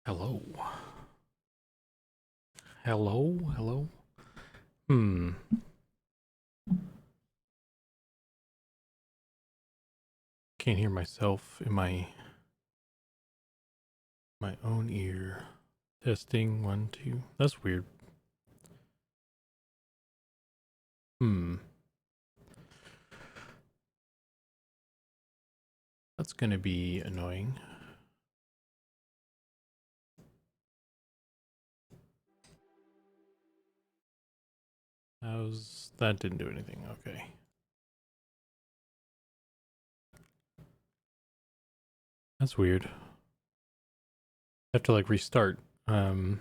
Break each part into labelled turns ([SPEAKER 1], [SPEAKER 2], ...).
[SPEAKER 1] Hello. Hello. Hello. Hmm. Can't hear myself in my own ear. Testing 1 2. That's weird. Hmm. That's gonna be annoying. That didn't do anything. Okay. That's weird. I have to like restart. Which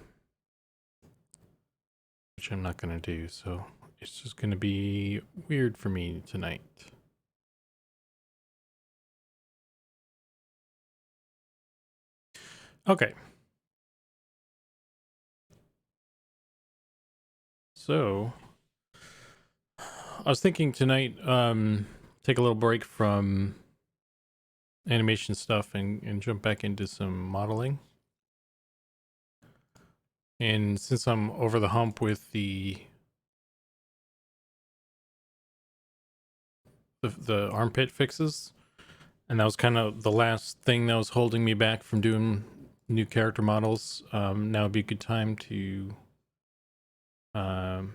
[SPEAKER 1] I'm not gonna do, so it's just gonna be weird for me tonight. Okay. So I was thinking tonight, take a little break from animation stuff and jump back into some modeling. And since I'm over the hump with the armpit fixes, and that was kind of the last thing that was holding me back from doing new character models, now would be a good time to um,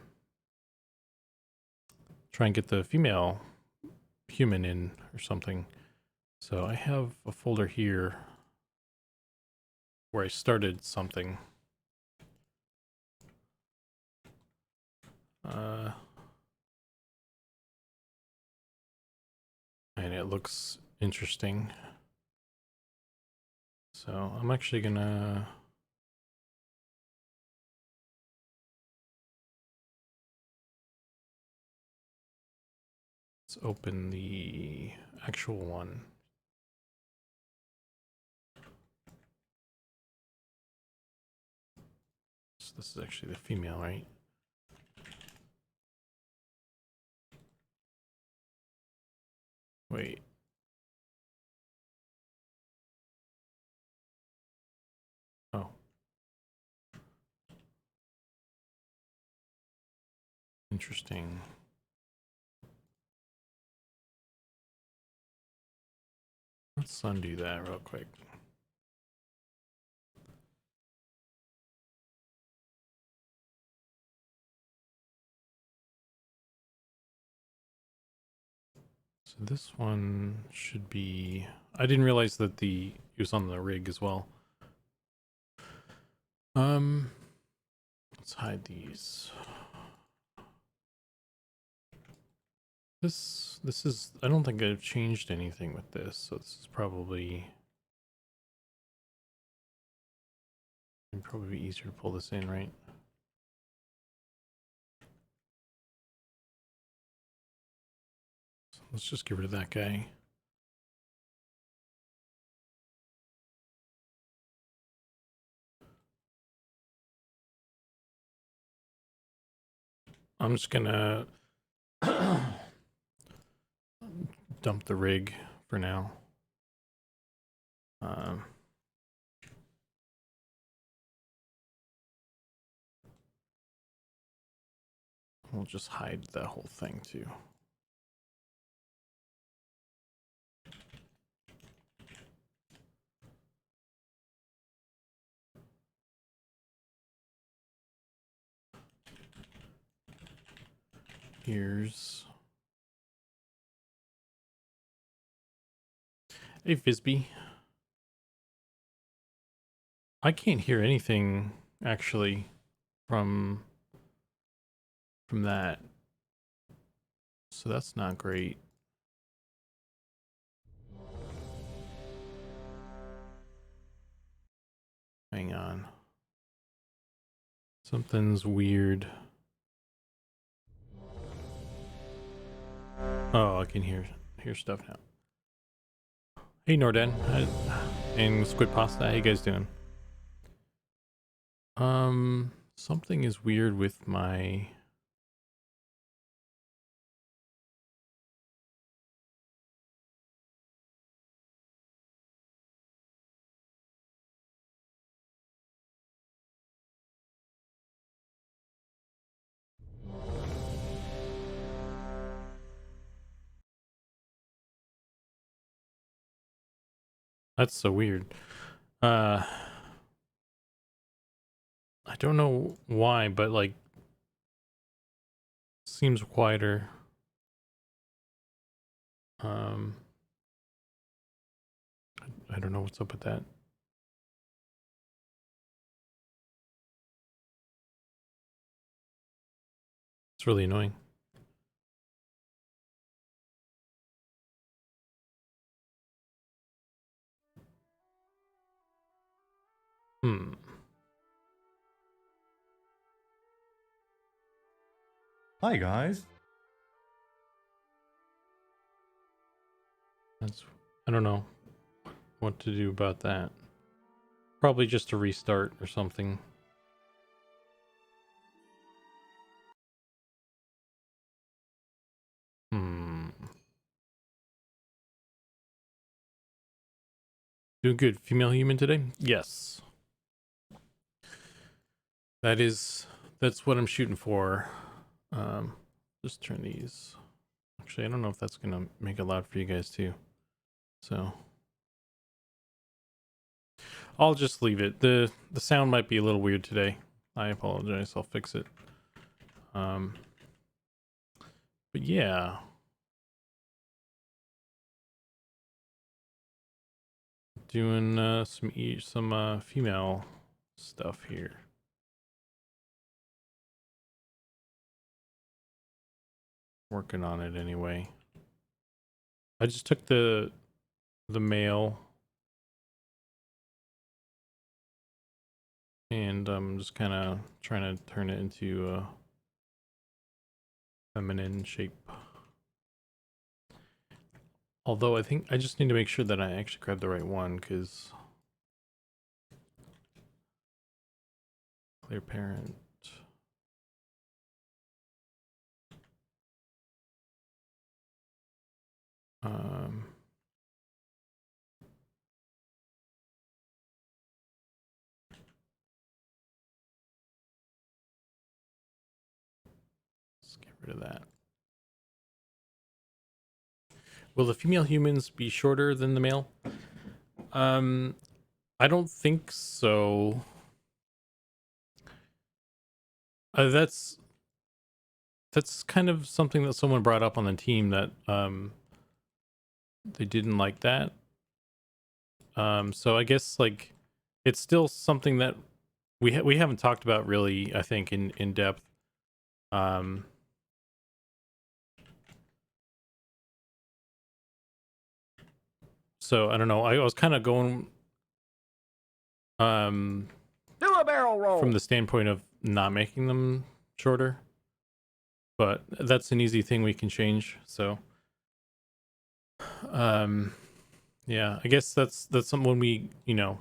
[SPEAKER 1] try and get the female human in or something. So I have a folder here where I started something. And it looks interesting. So I'm actually gonna let's open the actual one. So this is actually the female, right? Wait. Oh. Interesting. Let's undo that real quick. So this one should be... I didn't realize that it was on the rig as well. Let's hide these. This is... I don't think I've changed anything with this, so this is probably easier to pull this in, right? So let's just get rid of that guy. I'm just gonna dump the rig for now. We'll just hide that whole thing too. Here's... Hey, Fizby. I can't hear anything, actually, from that. So that's not great. Hang on. Something's weird. Oh, I can hear stuff now. Hey, Norden. And Squid Pasta, how you guys doing? Something is weird with my... That's so weird. I don't know why, but like seems quieter. I don't know what's up with that. It's really annoying.
[SPEAKER 2] Hi guys.
[SPEAKER 1] I don't know what to do about that. Probably just a restart or something. Doing good. Female human today? Yes. That's what I'm shooting for. Just turn these. Actually, I don't know if that's gonna make it loud for you guys too. So I'll just leave it. The sound might be a little weird today. I apologize. I'll fix it. But yeah. Doing some female stuff here. Working on it anyway. I just took the male and I'm just kind of trying to turn it into a feminine shape. Although I think I just need to make sure that I actually grab the right one, because clear parent. Let's get rid of that. Will the female humans be shorter than the male? I don't think so. That's kind of something that someone brought up on the team, that they didn't like that. So I guess like it's still something that we haven't talked about really, I think, in depth. So I don't know. I was kind of going
[SPEAKER 3] Do a barrel roll
[SPEAKER 1] from the standpoint of not making them shorter, but that's an easy thing we can change. So yeah, I guess that's something when we, when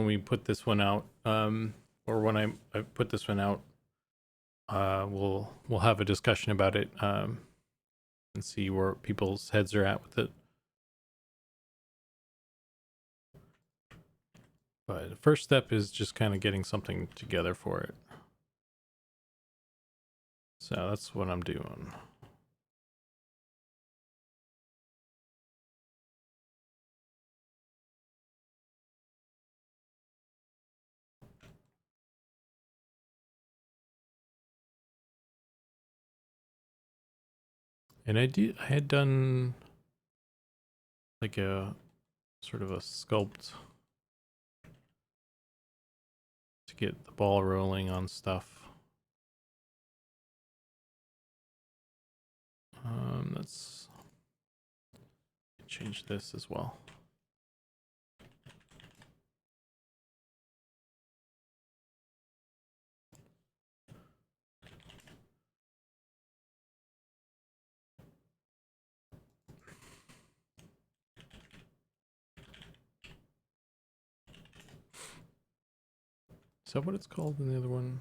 [SPEAKER 1] we put this one out, or when I put this one out, we'll have a discussion about it, and see where people's heads are at with it. But the first step is just kind of getting something together for it. So that's what I'm doing. And I had done like a sort of a sculpt to get the ball rolling on stuff. Let's change this as well. Is that what it's called in the other one?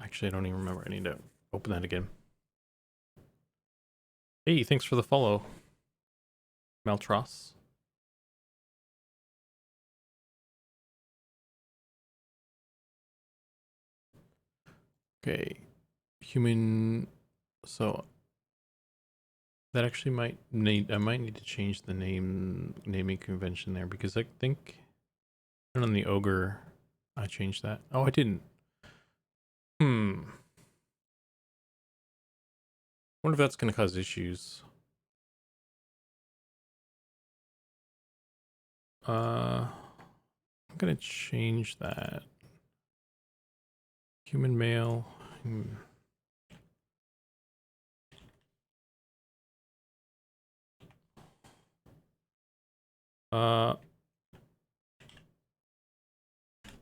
[SPEAKER 1] Actually, I don't even remember. I need to open that again. Hey, thanks for the follow, Maltros. Okay, human. So That actually I might need to change the naming convention there, because I think on the ogre I changed that. Oh, I didn't. Wonder if that's going to cause issues. I'm going to change that. Human male.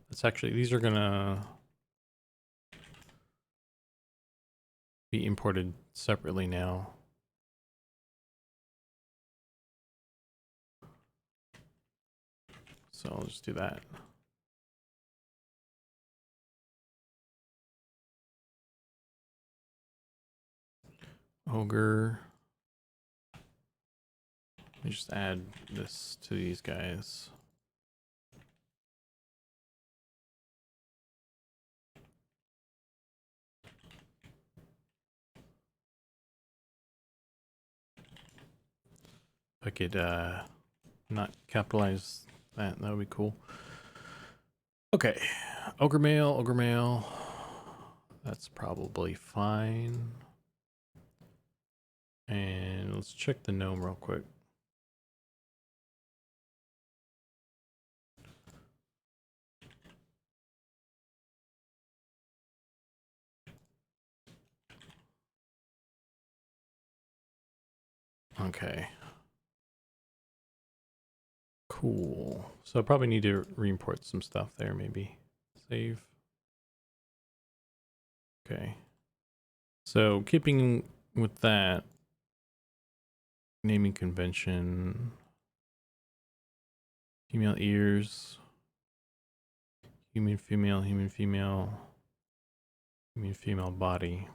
[SPEAKER 1] It's actually, these are gonna be imported separately now. So I'll just do that. Ogre. Let me just add this to these guys. If I could not capitalize that, that would be cool. Okay, ogre male. That's probably fine. And let's check the gnome real quick. Okay. Cool. So I probably need to re-import some stuff there, maybe. Save. Okay. So keeping with that naming convention, female ears, human female, human female, human female body.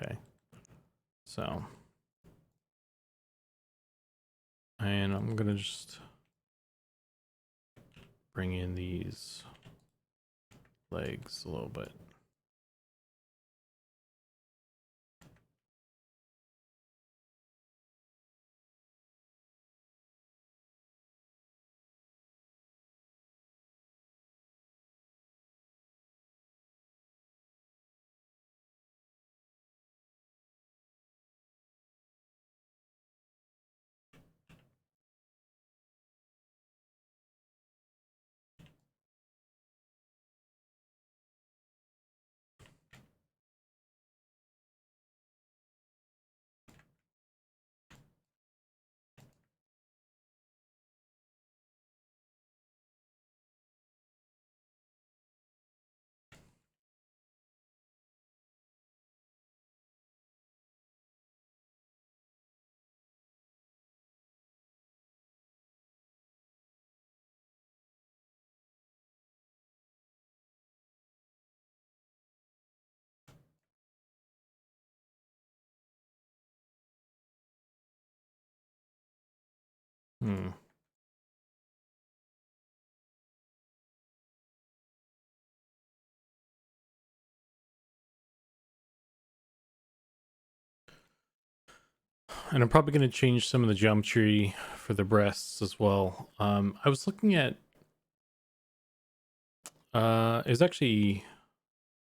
[SPEAKER 1] Okay. So, and I'm gonna just bring in these legs a little bit. Hmm. And I'm probably going to change some of the geometry for the breasts as well. I was looking at, it's actually,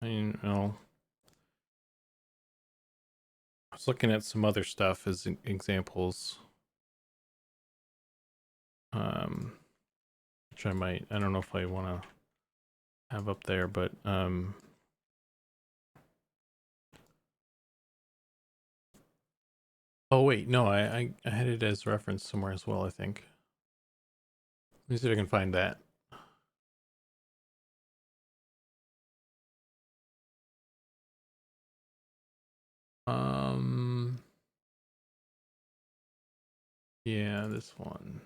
[SPEAKER 1] I don't know, I was looking at some other stuff as examples. Which I don't know if I want to have up there, but oh wait, no, I had it as reference somewhere as well, I think. Let me see if I can find that. Yeah, this one.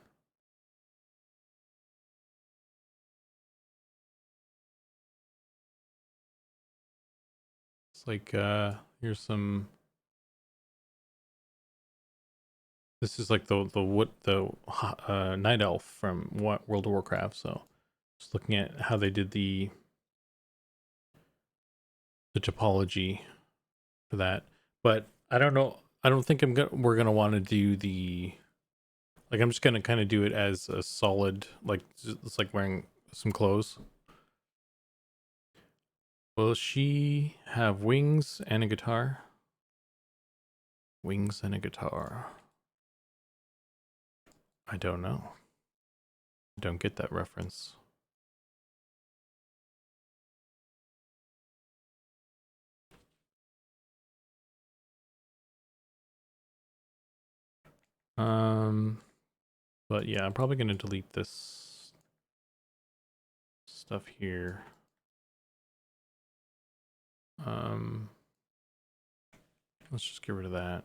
[SPEAKER 1] It's like here's some. This is like the night elf from World of Warcraft. So just looking at how they did the topology for that, but I don't know. I don't think we're gonna want to do the, like, I'm just gonna kind of do it as a solid, like, it's like wearing some clothes. Will she have wings and a guitar? Wings and a guitar. I don't know. I don't get that reference. But yeah, I'm probably gonna delete this stuff here. Let's just get rid of that.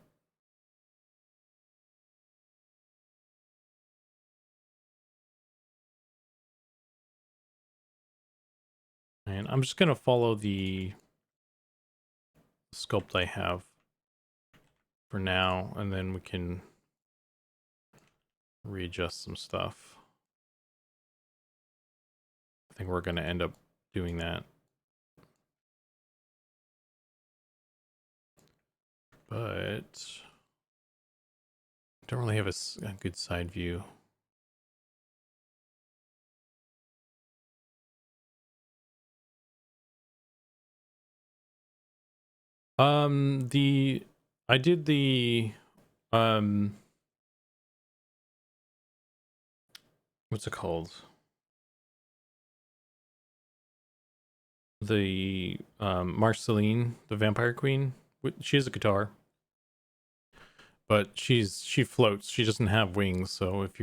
[SPEAKER 1] And I'm just gonna follow the sculpt I have for now, and then we can readjust some stuff. I think we're gonna end up doing that. But I don't really have a good side view. I did the what's it called? The Marceline, the vampire queen. She has a guitar, but she floats. She doesn't have wings. So if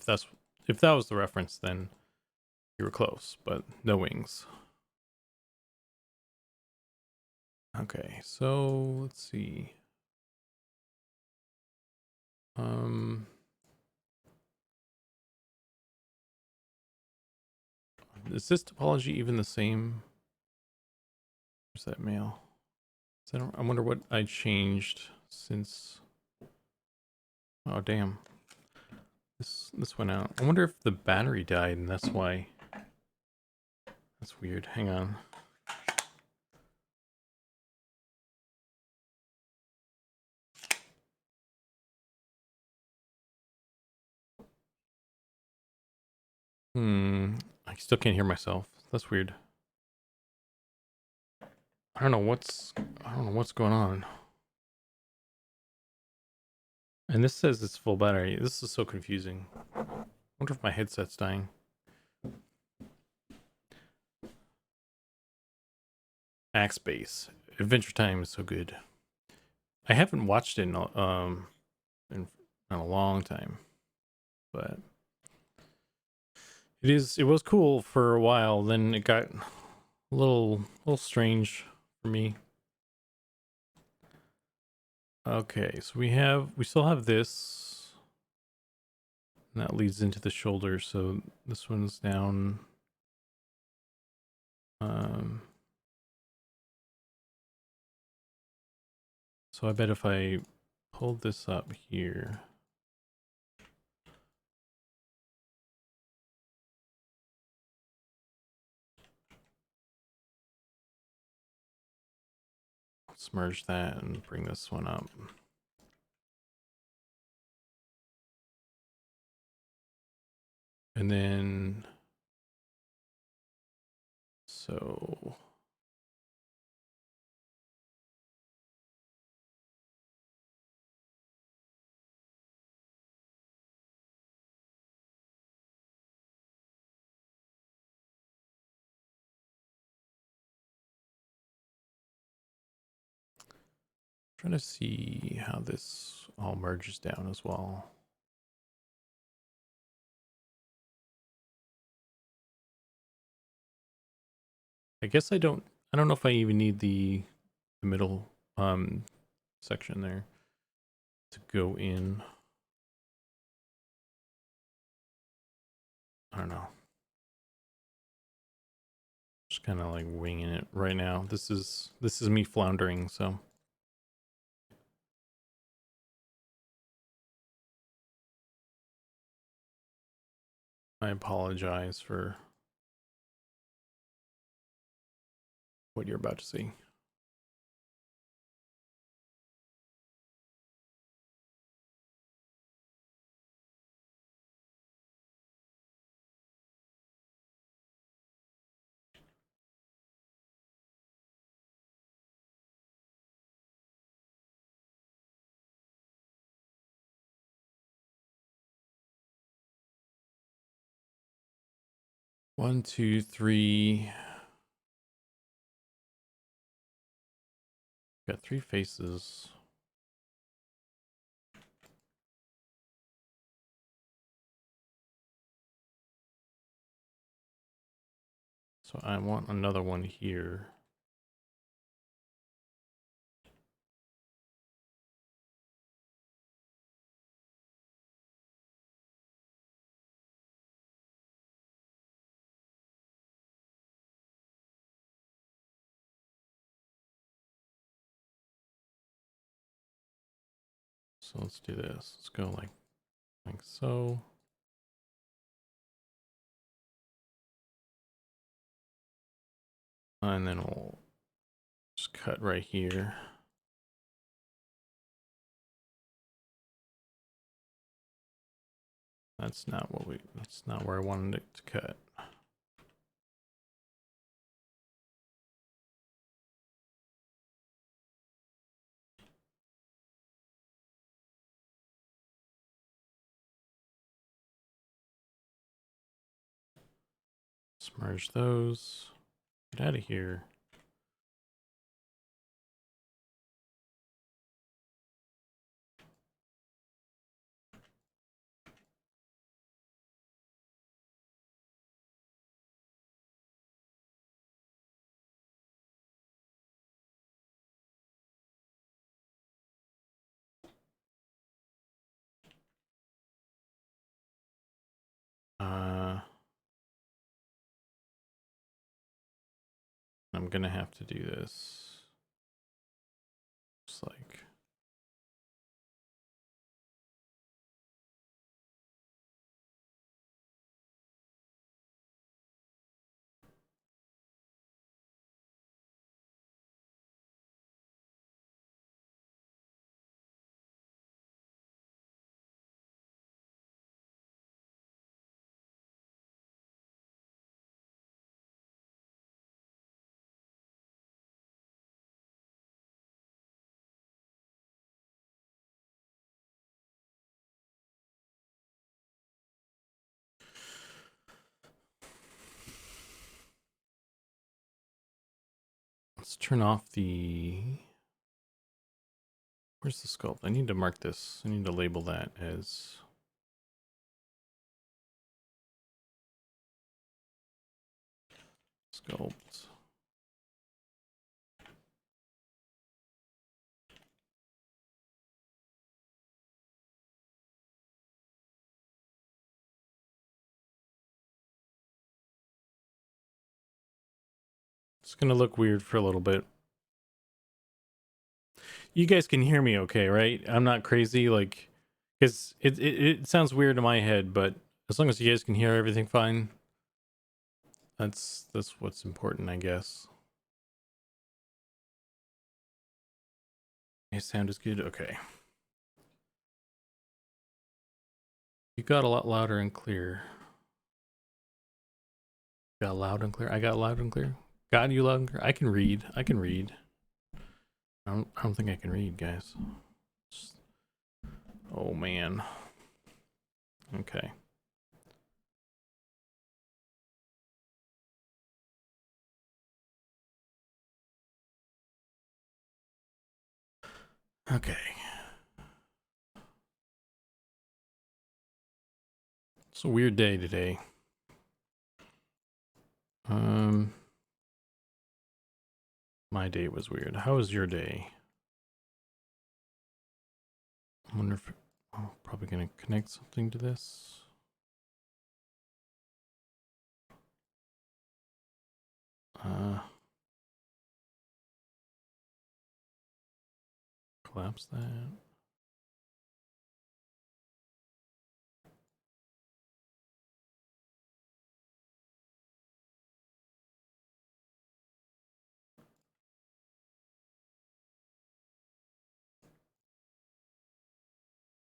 [SPEAKER 1] that was the reference, then you were close, but no wings. Okay, so let's see. Is this topology even the same? Where's that mail? I wonder what I changed since. Oh damn! This went out. I wonder if the battery died, and that's why. That's weird. Hang on. I still can't hear myself. That's weird. I don't know what's going on. And this says it's full battery. This is so confusing. I wonder if my headset's dying. Axe Base. Adventure Time is so good. I haven't watched it in a long time, but it was cool for a while. Then it got a little strange for me. Okay, so we still have this. And that leads into the shoulder, so this one's down. So I bet if I hold this up here. Let's merge that and bring this one up. And then, so. Trying to see how this all merges down as well. I guess I don't know if I even need the middle section there to go in. I don't know. Just kind of like winging it right now. This is me floundering, so I apologize for what you're about to see. 1, 2, 3. Got 3 faces. So I want another one here. So let's do this. Let's go like so. And then we'll just cut right here. That's not where I wanted it to cut. Let's merge those. Get out of here. I'm gonna have to do this. Just like let's turn off the. Where's the sculpt? I need to mark this. I need to label that as sculpt. It's gonna look weird for a little bit. You guys can hear me okay, right? I'm not crazy, like, because it sounds weird in my head, but as long as you guys can hear everything fine, that's what's important, I guess. My sound is good. Okay. You got a lot louder and clear. Got loud and clear. I got loud and clear. Got you loud and clear. I can read. I can read. I don't think I can read, guys. Oh man. Okay. Okay. It's a weird day today. My day was weird. How was your day? I wonder if probably gonna connect something to this. Collapse that.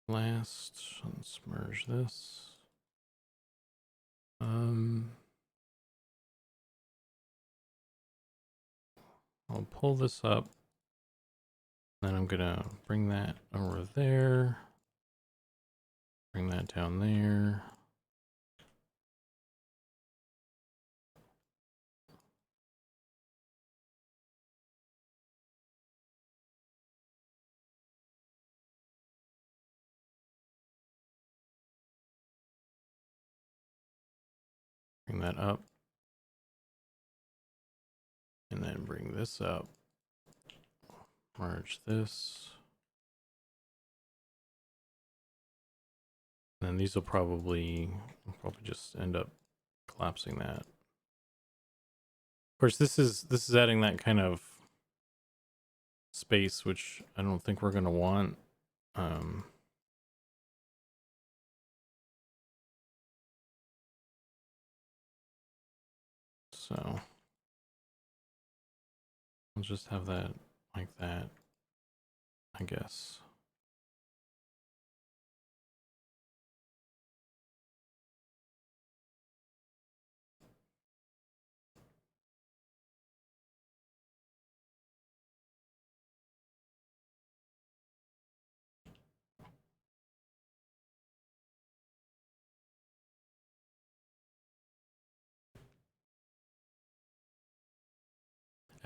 [SPEAKER 1] Last, let's merge this. I'll pull this up. Then I'm gonna bring that over there. Bring that down there. Bring that up. And then bring this up. Merge this. And then these will probably just end up collapsing that. Of course, this is adding that kind of space, which I don't think we're going to want. So we'll just have that like that, I guess.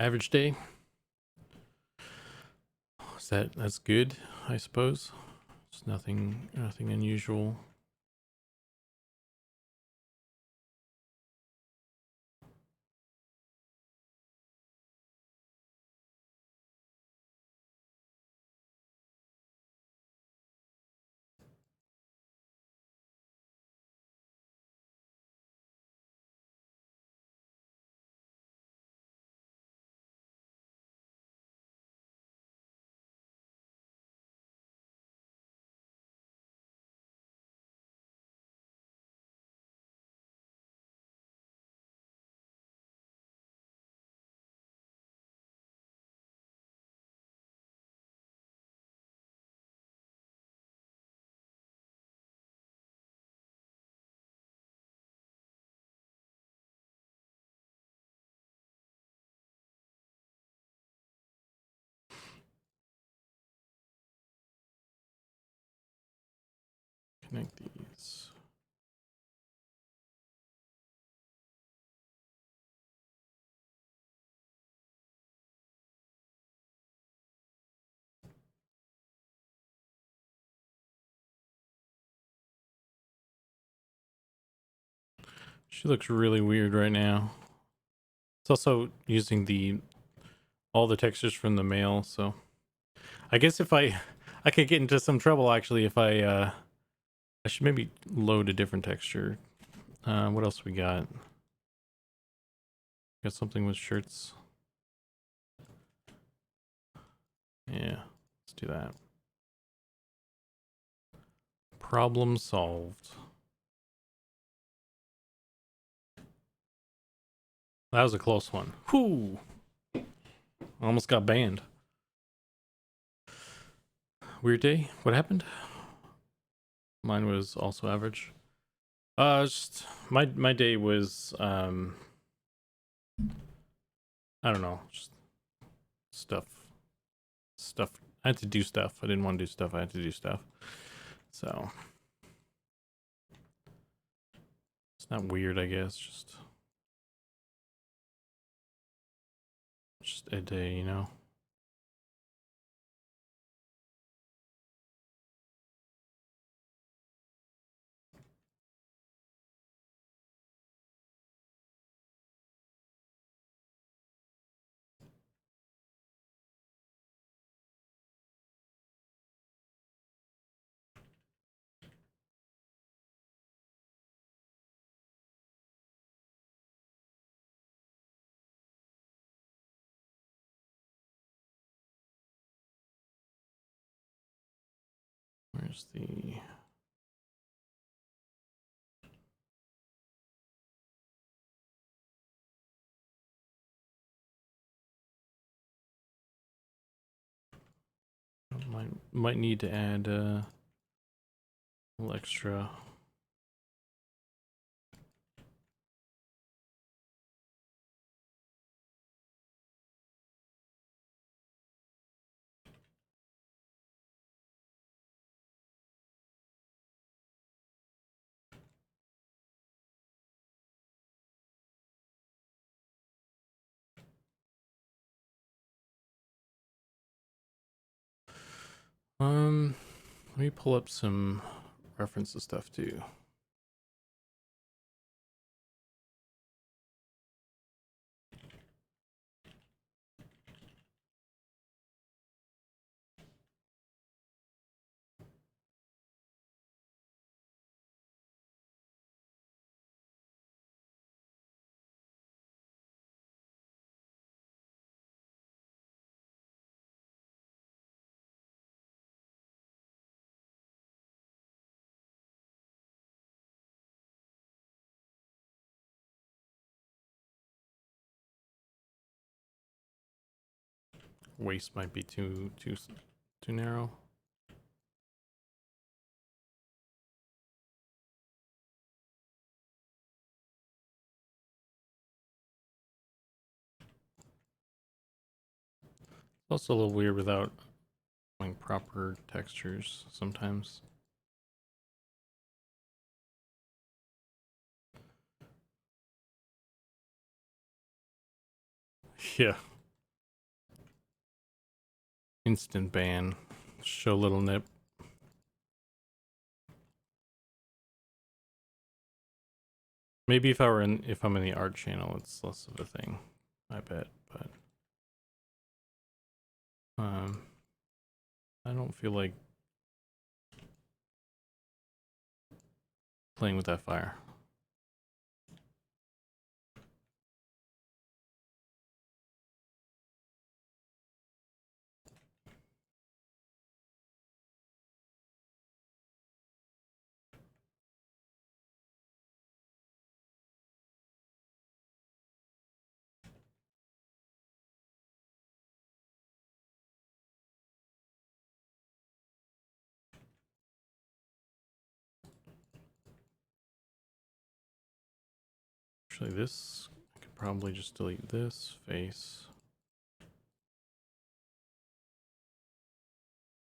[SPEAKER 1] Average day. That's good, I suppose. It's nothing unusual. Connect these. She looks really weird right now. It's also using all the textures from the mail, so I guess if I could get into some trouble actually if I should maybe load a different texture. What else we got? Got something with shirts. Yeah, let's do that. Problem solved. That was a close one. Whew. Almost got banned. Weird day. What happened? Mine was also average. Just my day was I don't know, just stuff. I had to do stuff. I didn't want to do stuff. I had to do stuff. So it's not weird, I guess. Just a day, you know. Where's the might need to add a little extra. Let me pull up some references stuff too. waist might be too narrow. It's also a little weird without doing proper textures sometimes. Yeah. Instant ban. Show little nip. Maybe if I'm in the art channel, it's less of a thing, I bet. But I don't feel like playing with that fire. Actually, this, I could probably just delete this face.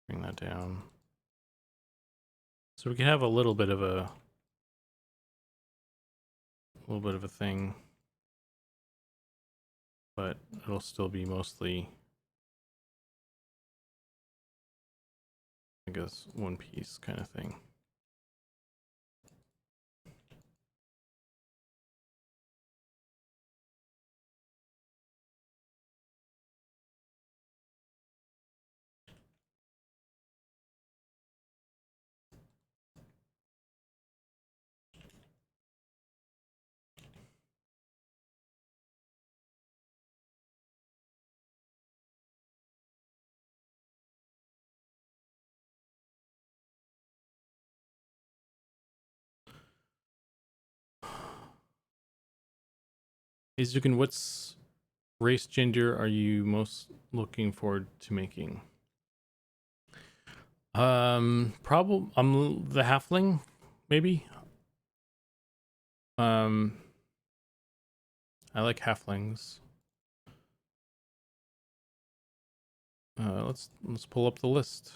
[SPEAKER 1] Bring that down. So we can have a little bit of a thing, but it'll still be mostly, I guess, one piece kind of thing. Hey Zukan, what's race gender are you most looking forward to making? Probably I'm the halfling, maybe. I like halflings. Let's pull up the list.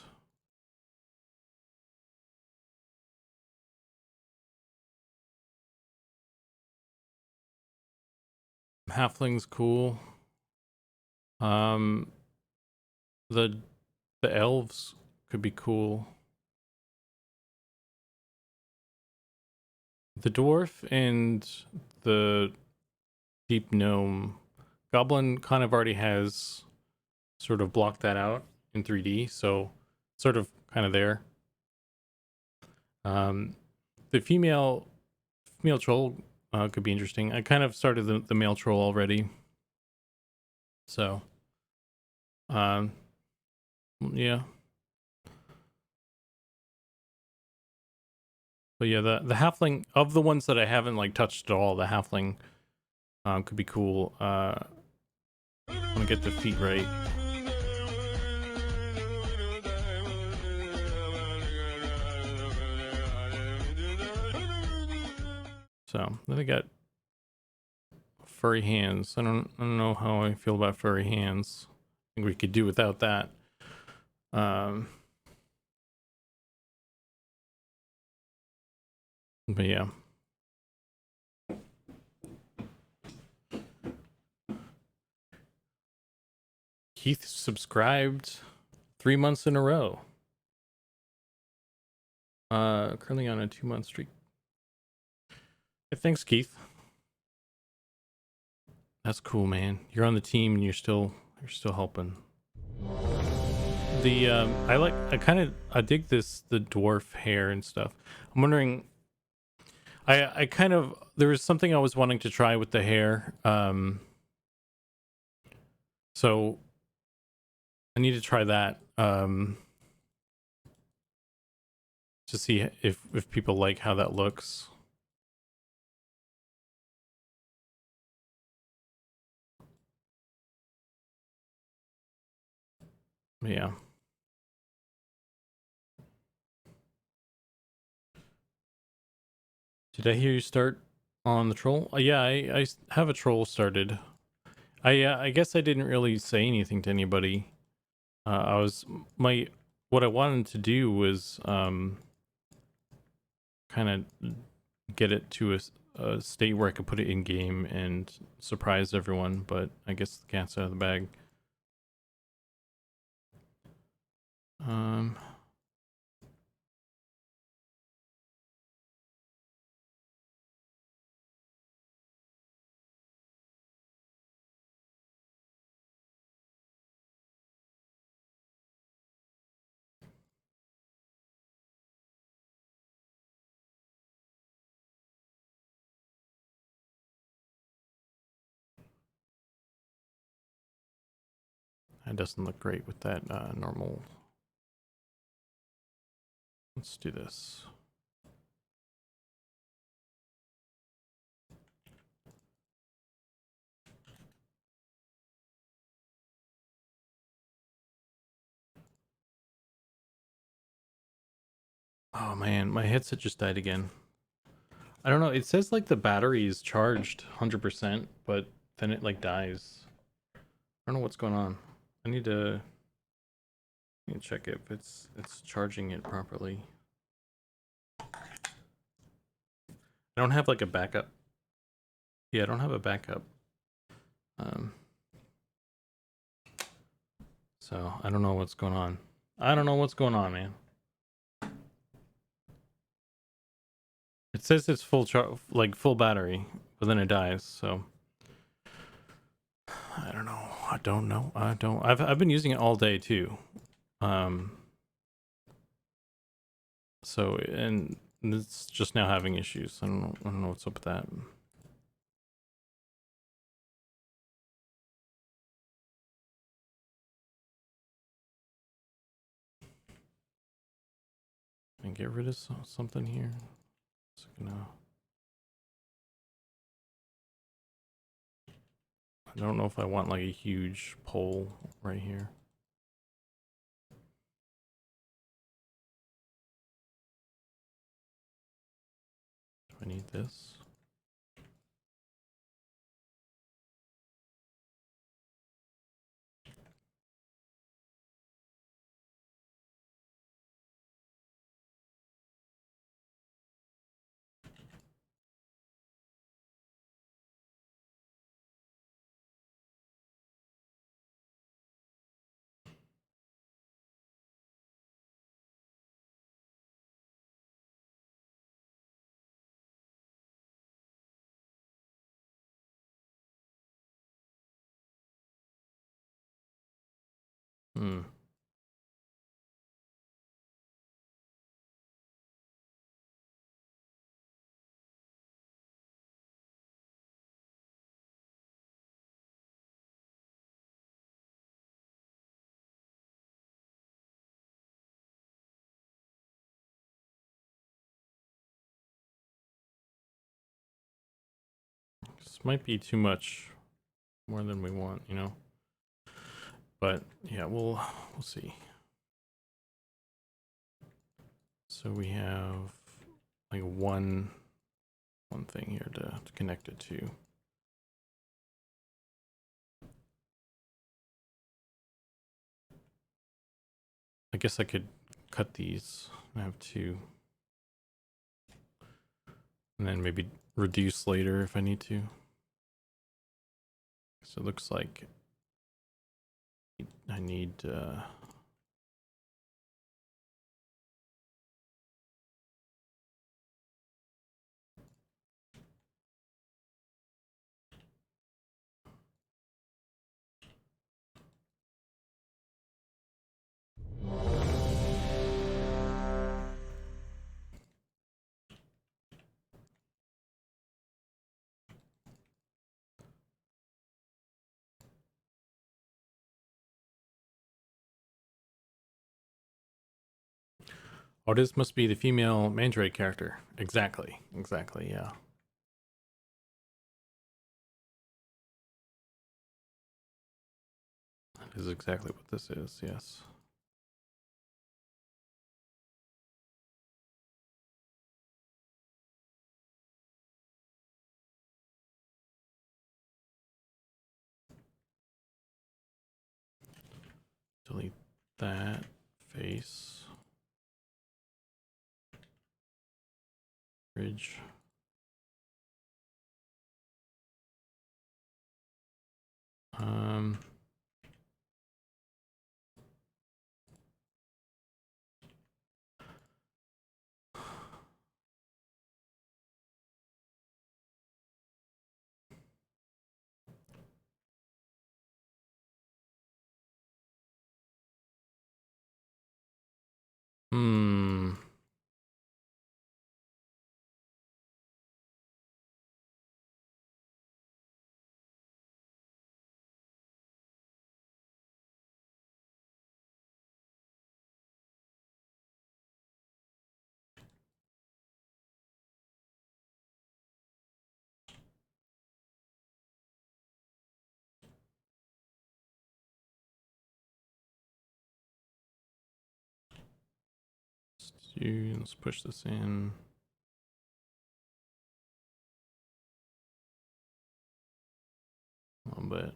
[SPEAKER 1] Halfling's cool. The elves could be cool. The dwarf and the deep gnome goblin kind of already has sort of blocked that out in 3D, so sort of kind of there. The female troll could be interesting. I kind of started the male troll already, so yeah. But yeah, the halfling, of the ones that I haven't like touched at all, the halfling could be cool. I'm gonna get the feet right. So then I got furry hands. I don't know how I feel about furry hands. I think we could do without that. But yeah. Keith subscribed 3 months in a row. Currently on a 2-month streak. Hey, thanks, Keith. That's cool, man. You're on the team and you're still helping. The I dig the dwarf hair and stuff. I'm wondering, I kind of, there was something I was wanting to try with the hair. So I need to try that to see if people like how that looks. Yeah. Did I hear you start on the troll? Yeah, I have a troll started. I guess I didn't really say anything to anybody. What I wanted to do was kind of get it to a state where I could put it in game and surprise everyone, but I guess the cat's out of the bag. It doesn't look great with that normal. Let's do this. Oh man, my headset just died again. I don't know. It says like the battery is charged 100%, but then it like dies. I don't know what's going on. I need to check if it's charging it properly. I don't have like a backup. Yeah, I don't have a backup. So I don't know what's going on. I don't know what's going on, man. It says it's full like full battery, but then it dies. So I don't know. I don't know. I've been using it all day too. So and it's just now having issues. I don't know what's up with that. And get rid of something here. It's gonna. I don't know if I want like a huge pole right here. Do I need this? Hmm. This might be too much, more than we want, you know. But yeah, we'll see. So we have like one thing here to connect it to. I guess I could cut these. I have two. And then maybe reduce later if I need to. So it looks like I need oh, this must be the female Mandrake character. Exactly, yeah. That is exactly what this is, yes. delete that face. Bridge. Hmm. Let's push this in. A little bit.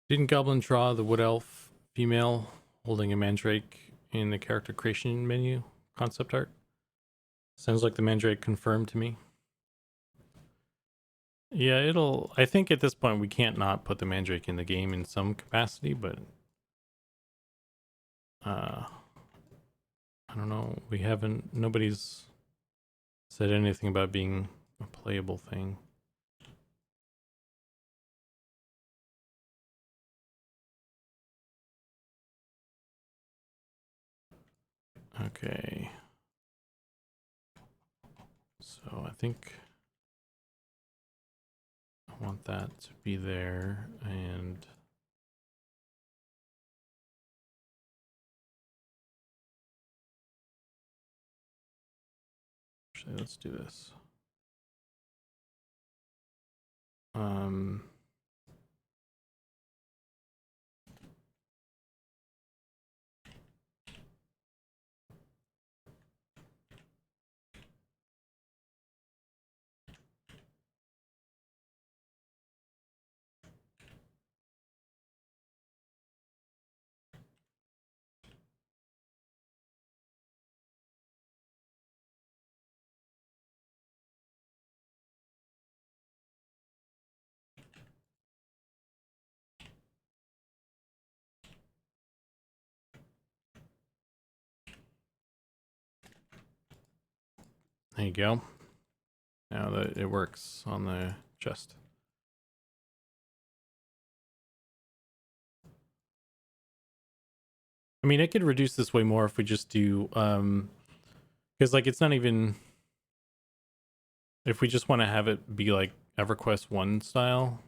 [SPEAKER 1] Didn't Goblin draw the Wood Elf female holding a mandrake in the character creation menu concept art? Sounds like the mandrake confirmed to me. Yeah, I think at this point we can't not put the mandrake in the game in some capacity, but I don't know. Nobody's said anything about being a playable thing. Okay. So I think I want that to be there, and actually let's do this. There you go. Now that it works on the chest. I mean, I could reduce this way more if we just do, because like it's not even, if we just want to have it be like EverQuest 1 style,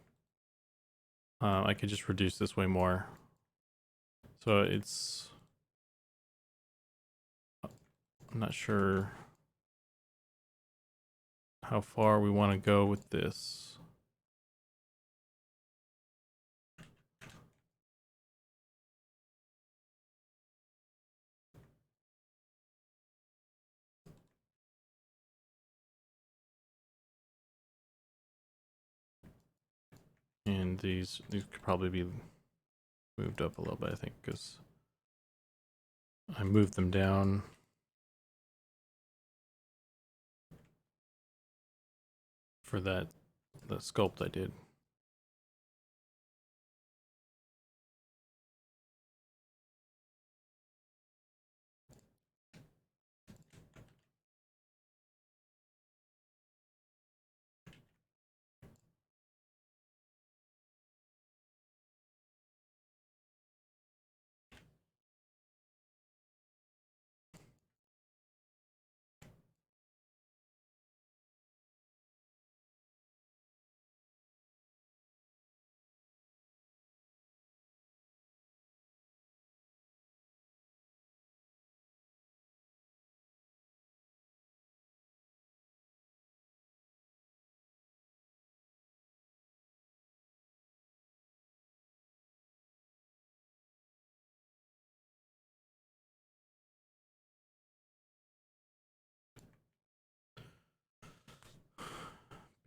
[SPEAKER 1] I could just reduce this way more. So it's, I'm not sure how far we want to go with this. And these could probably be moved up a little bit, I think, because I moved them down. For the sculpt I did.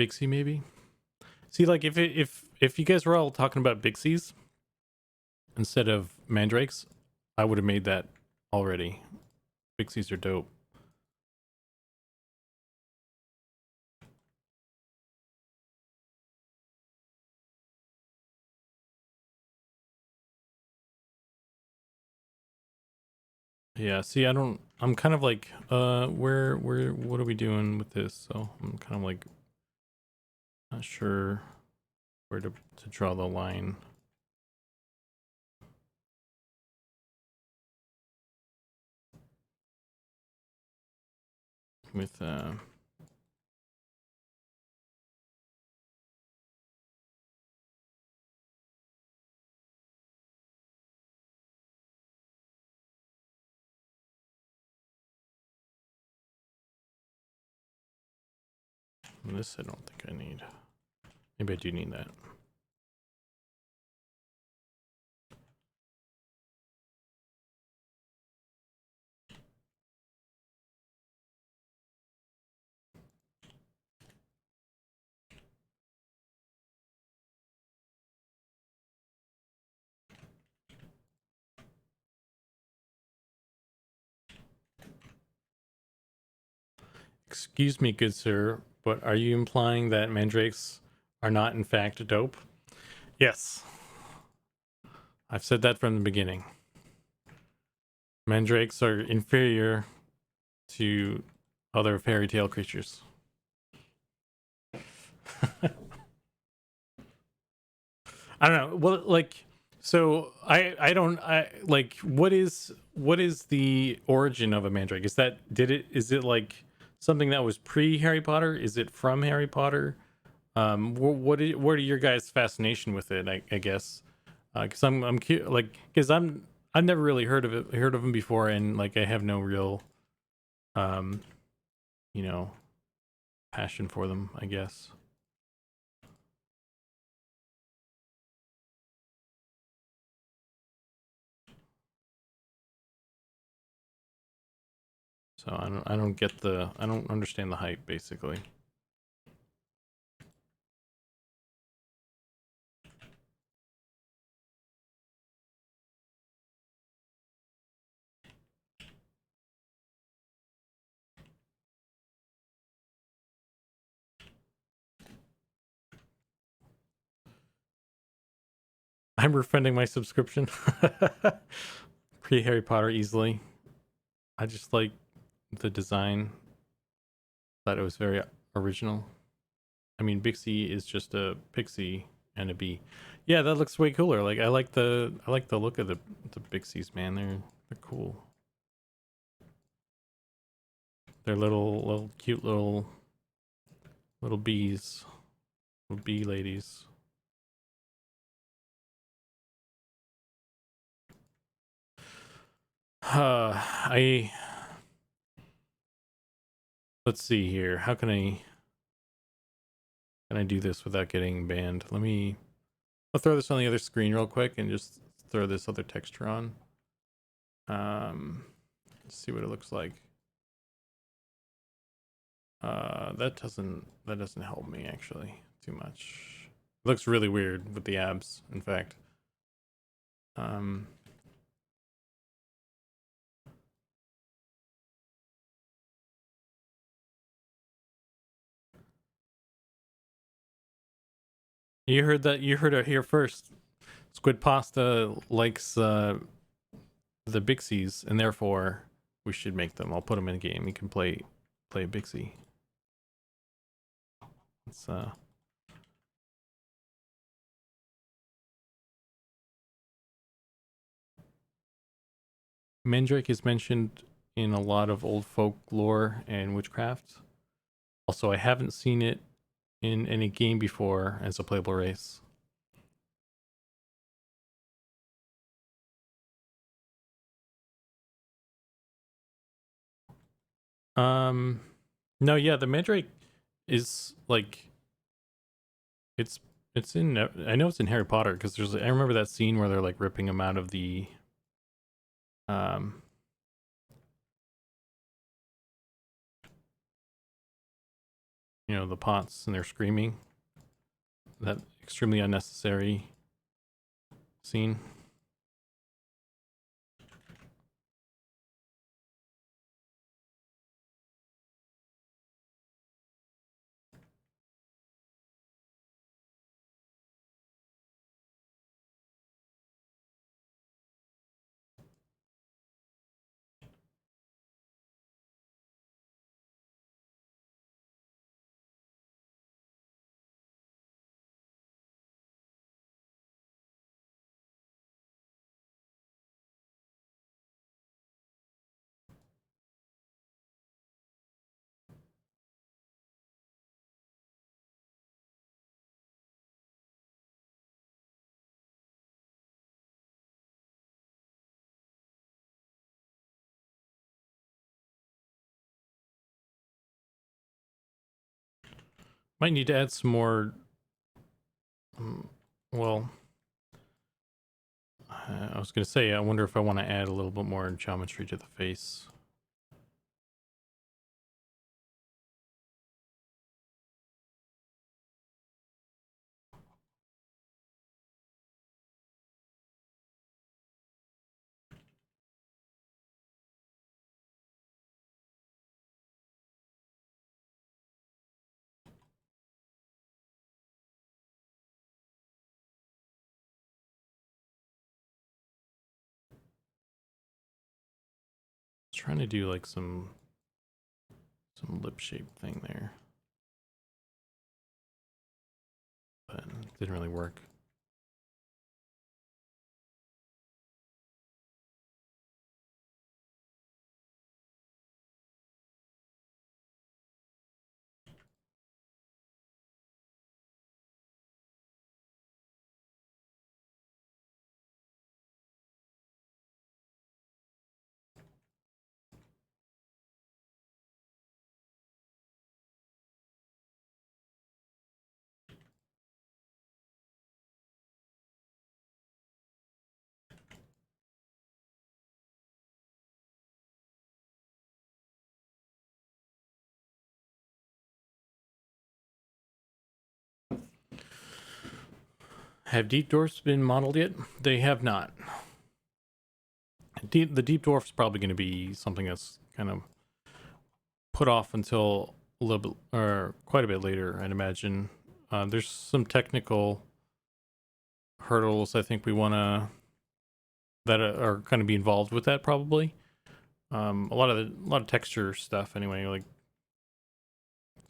[SPEAKER 1] Bixie maybe. See, like if you guys were all talking about Bixies instead of mandrakes, I would have made that already. Bixies are dope. Yeah, see, I'm kind of like, where, what are we doing with this? So I'm kind of like, not sure where to draw the line. With, this I don't think I need. Maybe I do need that. Excuse me, good sir, but are you implying that mandrakes are not in fact dope? Yes. I've said that from the beginning. Mandrakes are inferior to other fairy tale creatures. I don't know. Well, like, so I don't like, what is the origin of a mandrake? Is it like something that was pre Harry Potter? Is it from Harry Potter? What are your guys' fascination with it? I guess, because because I've never really heard of them before, and like I have no real, um, you know, passion for them, I guess. So I don't understand the hype, basically. I'm refunding my subscription. Pre Harry Potter easily. I just like the design. Thought it was very original. I mean, Bixie is just a pixie and a bee. Yeah, that looks way cooler. Like I like the look of the Bixies, man. They're cool. They're little cute little bees, little bee ladies. Let's see here. How can I do this without getting banned? I'll throw this on the other screen real quick and just throw this other texture on. Let's see what it looks like. That doesn't help me actually too much. It looks really weird with the abs, in fact. You heard it here first. Squid Pasta likes the Bixies, and therefore we should make them. I'll put them in a game. You can play Bixie. It's Mandrake is mentioned in a lot of old folklore and witchcraft. Also, I haven't seen it in any game before as a playable race. No, yeah, the Mandrake is like, it's in, I know it's in Harry Potter because I remember that scene where they're like ripping him out of the you know, the pots and they're screaming. That extremely unnecessary scene. Might need to add some more. Well, I was going to say, I wonder if I want to add a little bit more geometry to the face. Trying to do like some lip shape thing there, but it didn't really work. Have deep dwarfs been modeled yet? They have not. The deep dwarf is probably going to be something that's kind of put off until a little bit, or quite a bit later, I'd imagine. There's some technical hurdles I think we want to that are going to be involved with that probably. A lot of texture stuff anyway, like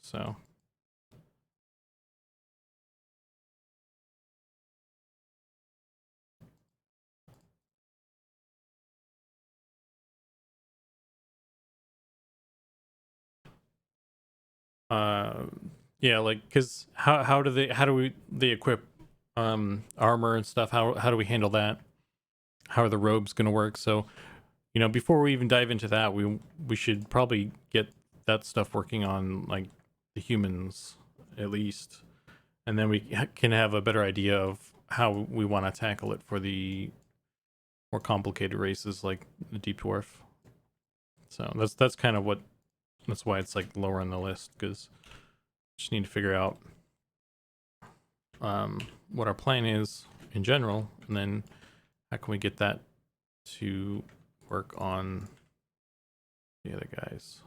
[SPEAKER 1] so. Yeah, like because how do they equip armor and stuff? How do we handle that? How are the robes going to work? So, you know, before we even dive into that, we should probably get that stuff working on like the humans at least, and then we can have a better idea of how we want to tackle it for the more complicated races like the deep dwarf. So that's kind of that's why it's like lower on the list, because just need to figure out what our plan is in general, and then how can we get that to work on the other guys.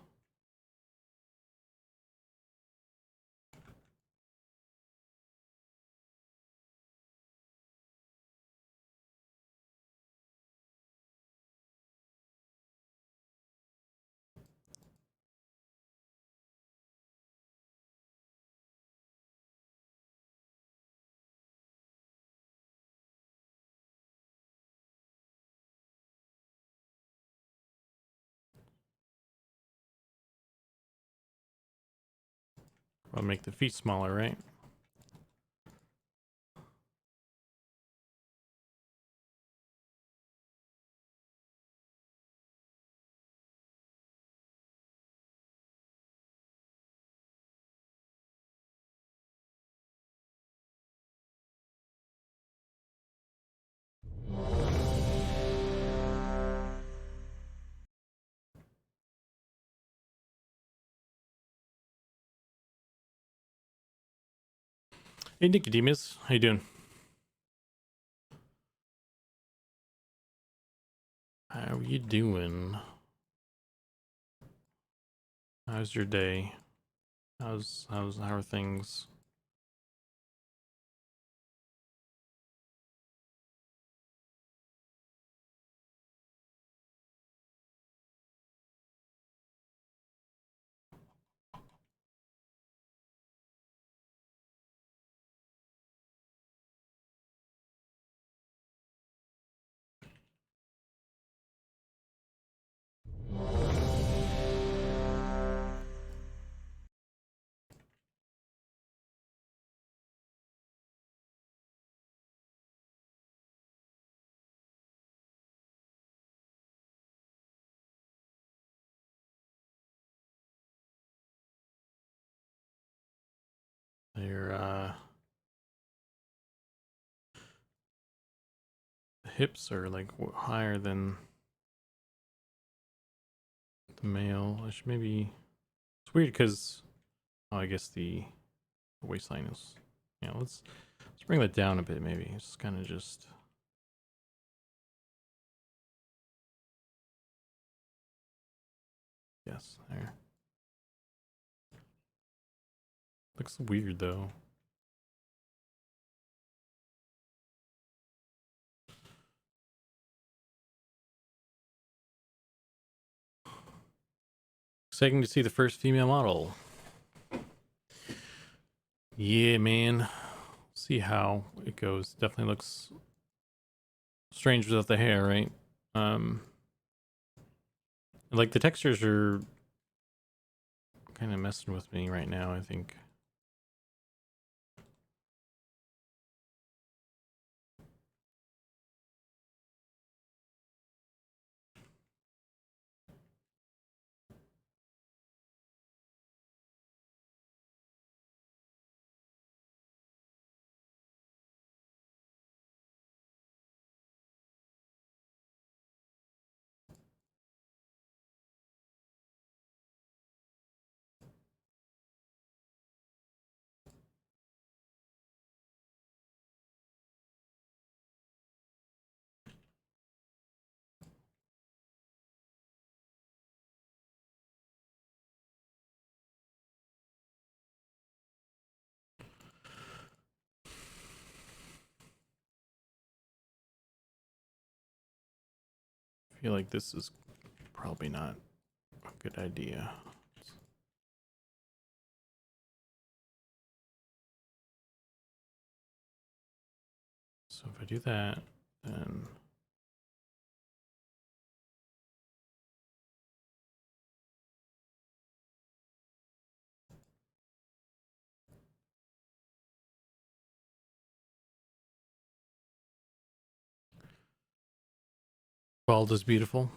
[SPEAKER 1] I'll make the feet smaller, right? Hey, Nicodemus. How you doing? How you doing? How's your day? How are things? Your hips are like higher than the male. I should maybe. It's weird because, oh, I guess the waistline is. Yeah, let's bring that down a bit. Maybe it's kind of just. Yes, there. Looks weird though. Exciting to see the first female model. Yeah, man. See how it goes. Definitely looks strange without the hair, right? Like the textures are kind of messing with me right now, I think. I feel like this is probably not a good idea. So if I do that, then bald is beautiful.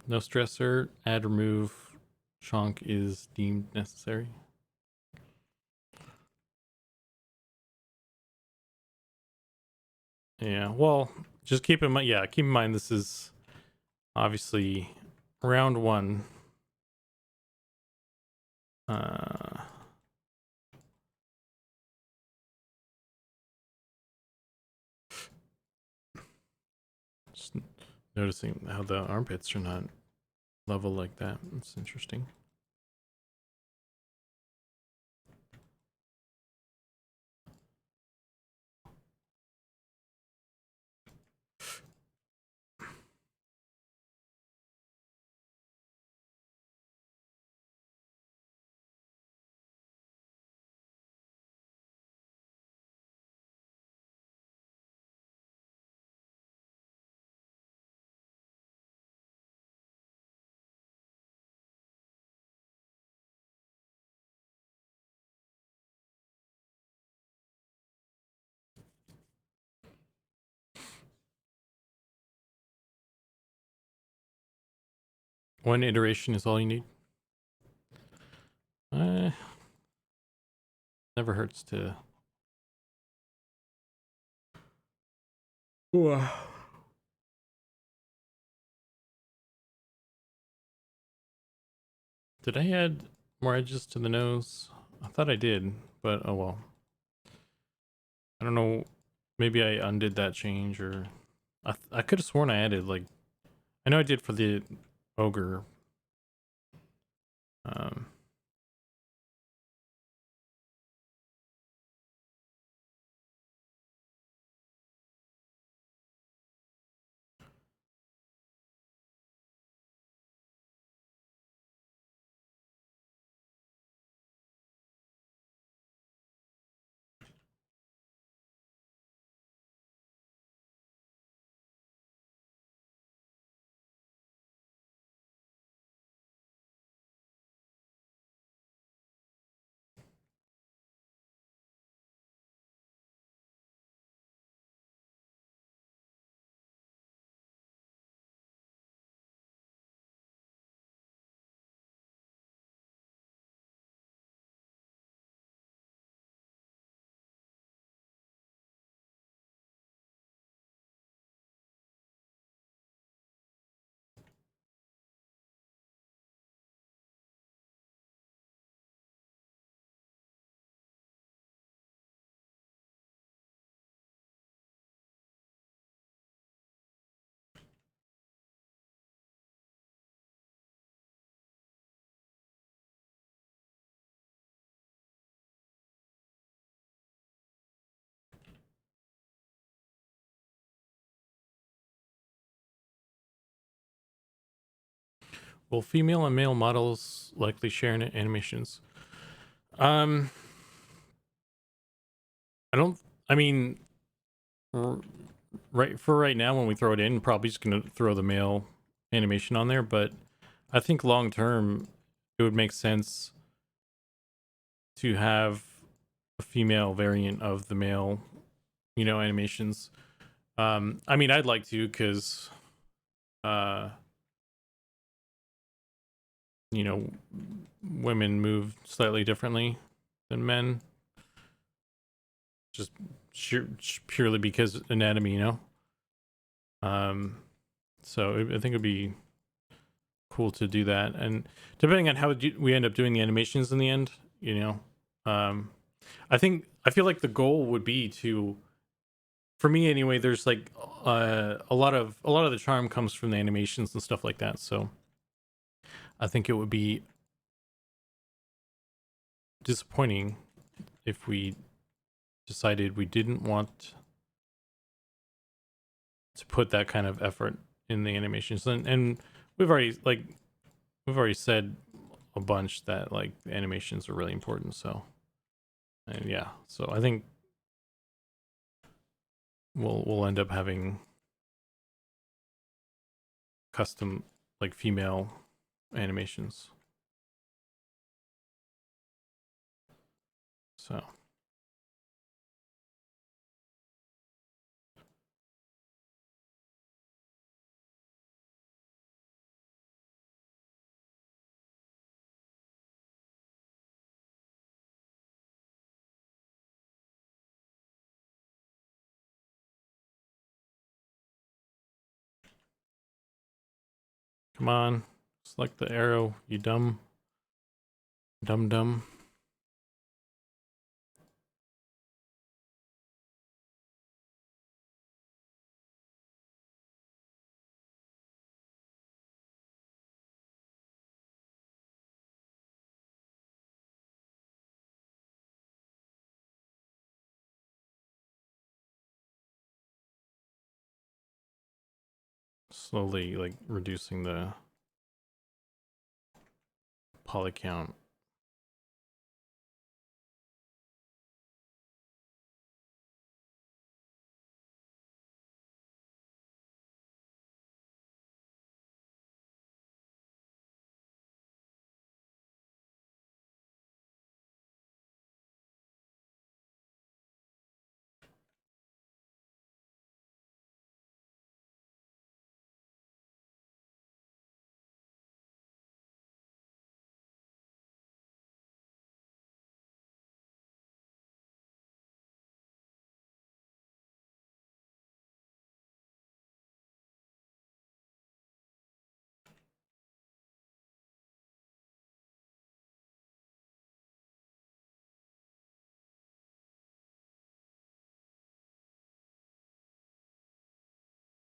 [SPEAKER 1] No stressor. Add remove chunk is deemed necessary. Yeah, well, just keep in mind. Yeah, keep in mind this is obviously round one. Just noticing how the armpits are not level like that. It's interesting. One iteration is all you need. Never hurts to. Wow. Did I add more edges to the nose? I thought I did, but oh well. I don't know. Maybe I undid that change, or I could have sworn I added, like, I know I did for the ogre. Um, will female and male models likely share animations? Um, I don't. I mean, right now, when we throw it in, probably just gonna throw the male animation on there. But I think long term, it would make sense to have a female variant of the male, animations. I mean, I'd like to, because, uh, you know, women move slightly differently than men, just purely because anatomy, So I think it'd be cool to do that, and depending on how we end up doing the animations in the end, um, I feel like the goal would be to, for me anyway, there's like a lot of the charm comes from the animations and stuff like that. So I think it would be disappointing if we decided we didn't want to put that kind of effort in the animations. And we've already said a bunch that, like, the animations are really important. So, and yeah, so I think we'll end up having custom, like, female animations. So come on, select the arrow, you dumb. Slowly, like, reducing the poly count.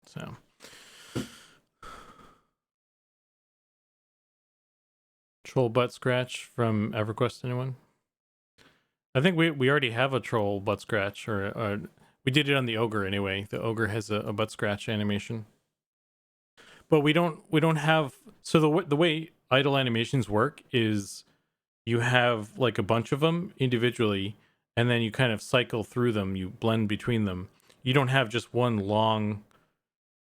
[SPEAKER 1] So troll butt scratch from EverQuest, anyone? I think we already have a troll butt scratch, or we did it on the ogre anyway. The ogre has a butt scratch animation, but we don't have. So the way idle animations work is you have like a bunch of them individually, and then you kind of cycle through them. You blend between them. You don't have just one long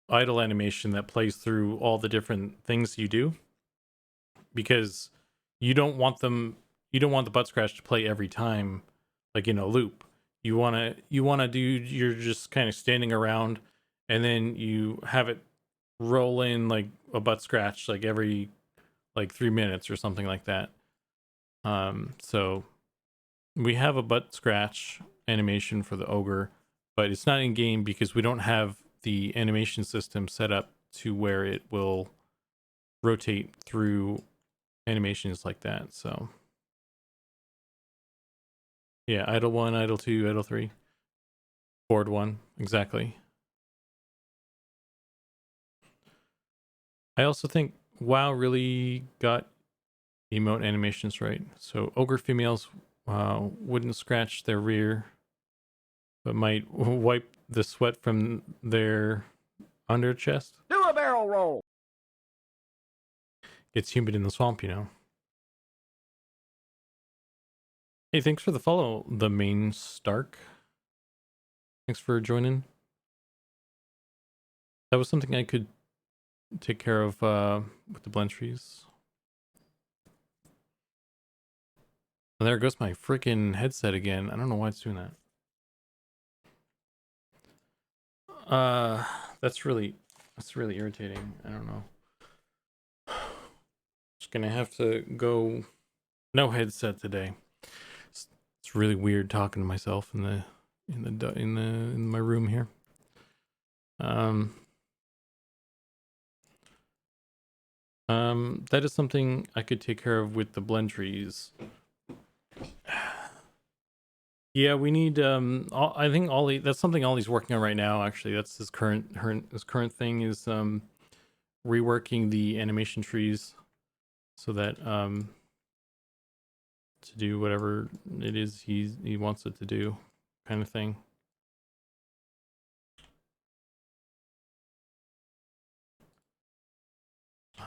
[SPEAKER 1] idle animation that plays through all the different things you do, because you don't want the butt scratch to play every time like in a loop. You want to do, you're just kind of standing around, and then you have it roll in like a butt scratch like every like 3 minutes or something like that. So we have a butt scratch animation for the ogre, but it's not in game because we don't have the animation system set up to where it will rotate through animations like that. So yeah, idle 1, idle 2, idle 3, board 1, exactly. I also think WoW really got emote animations right. So ogre females wouldn't scratch their rear, but might wipe the sweat from their under chest.
[SPEAKER 3] Do a barrel roll.
[SPEAKER 1] It's humid in the swamp, you know. Hey, thanks for the follow, the main Stark. Thanks for joining. That was something I could take care of with the blend trees. And there goes my freaking headset again. I don't know why it's doing that. That's really irritating. I don't know. Just gonna have to go no headset today. It's really weird talking to myself in my room here. That is something I could take care of with the blend trees. Yeah, we need I think Ollie, that's something Ollie's working on right now. Actually, that's his current thing is reworking the animation trees so that to do whatever it is he wants it to do, kind of thing.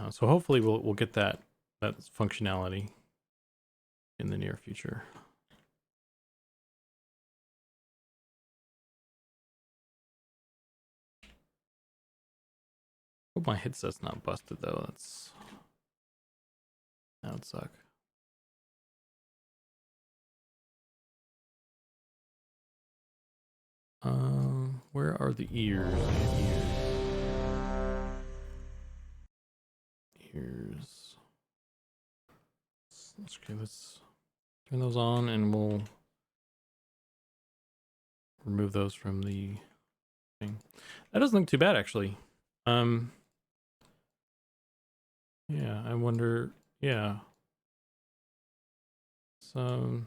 [SPEAKER 1] So hopefully we'll get that functionality in the near future. Hope my headset's not busted though. That would suck. Where are the ears? Ears. Okay, let's turn those on and we'll remove those from the thing. That doesn't look too bad actually. Yeah, I wonder, yeah. So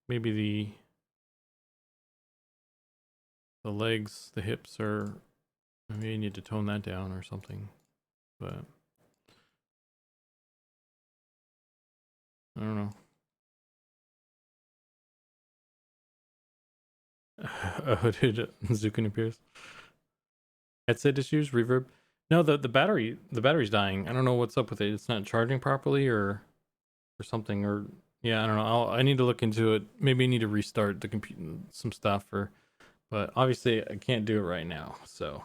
[SPEAKER 1] maybe the legs, the hips are, maybe I need to tone that down or something, but I don't know. A hooded Zukan appears. Headset issues, reverb. No, the battery's dying. I don't know what's up with it. It's not charging properly or something, or yeah, I don't know. I need to look into it. Maybe I need to restart the computer, some stuff, but obviously I can't do it right now. So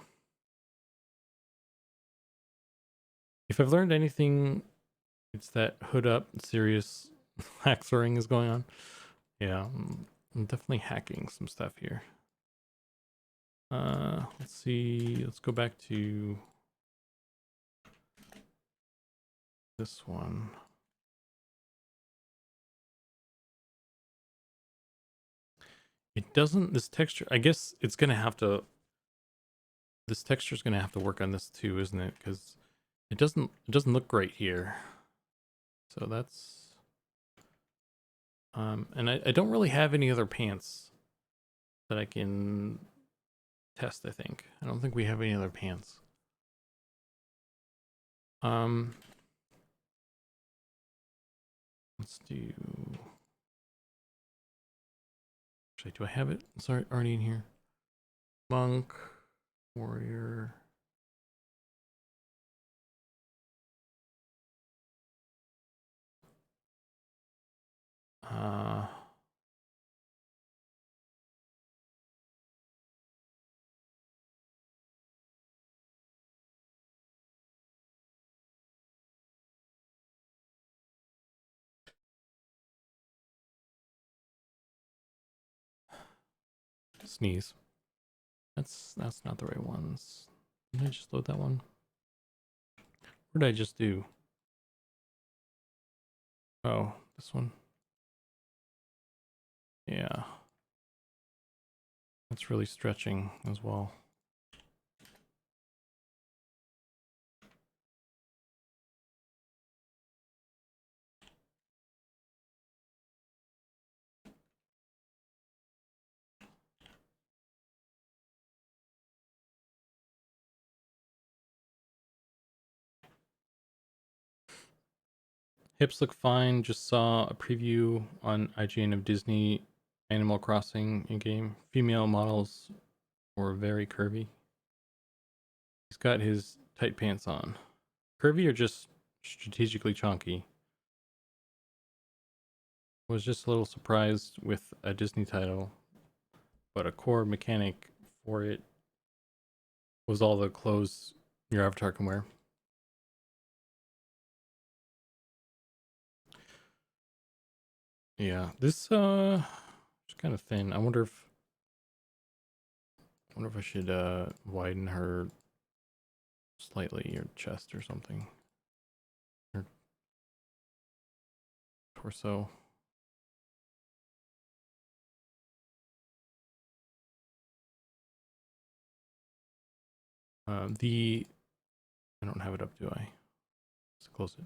[SPEAKER 1] if I've learned anything, it's that hood up, serious hackering is going on. Yeah, I'm definitely hacking some stuff here. Let's see. Let's go back to this one. It doesn't, this texture, I guess it's gonna have to, this texture is gonna have to work on this too, isn't it? Because it doesn't look great here. So that's, and I don't really have any other pants that I can test, I think. I don't think we have any other pants. Let's do... Actually, do I have it? It's already in here. Monk, warrior... sneeze. That's not the right ones. Did I just load that one? What did I just do? Oh, this one. Yeah. That's really stretching as well. Hips look fine. Just saw a preview on IGN of Disney Animal Crossing in-game. Female models were very curvy. He's got his tight pants on. Curvy or just strategically chunky? Was just a little surprised with a Disney title, but a core mechanic for it was all the clothes your avatar can wear. Yeah, this is kind of thin. I wonder if I should widen her slightly, your chest or something. Her torso. I don't have it up, do I? Let's close it.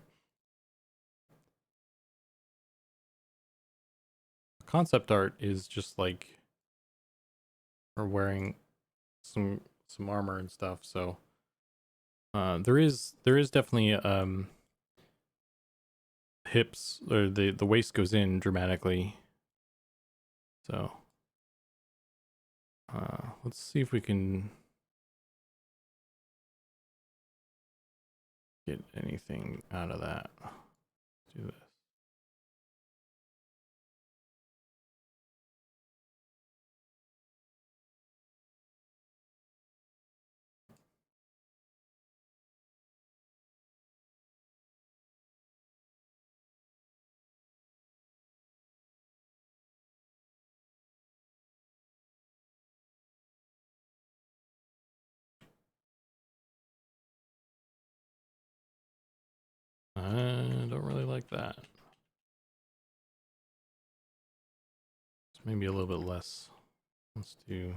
[SPEAKER 1] Concept art is just like her wearing some armor and stuff, so there is definitely hips, or the waist goes in dramatically. So let's see if we can get anything out of that. Let's do this. I don't really like that. It's maybe a little bit less. Let's do...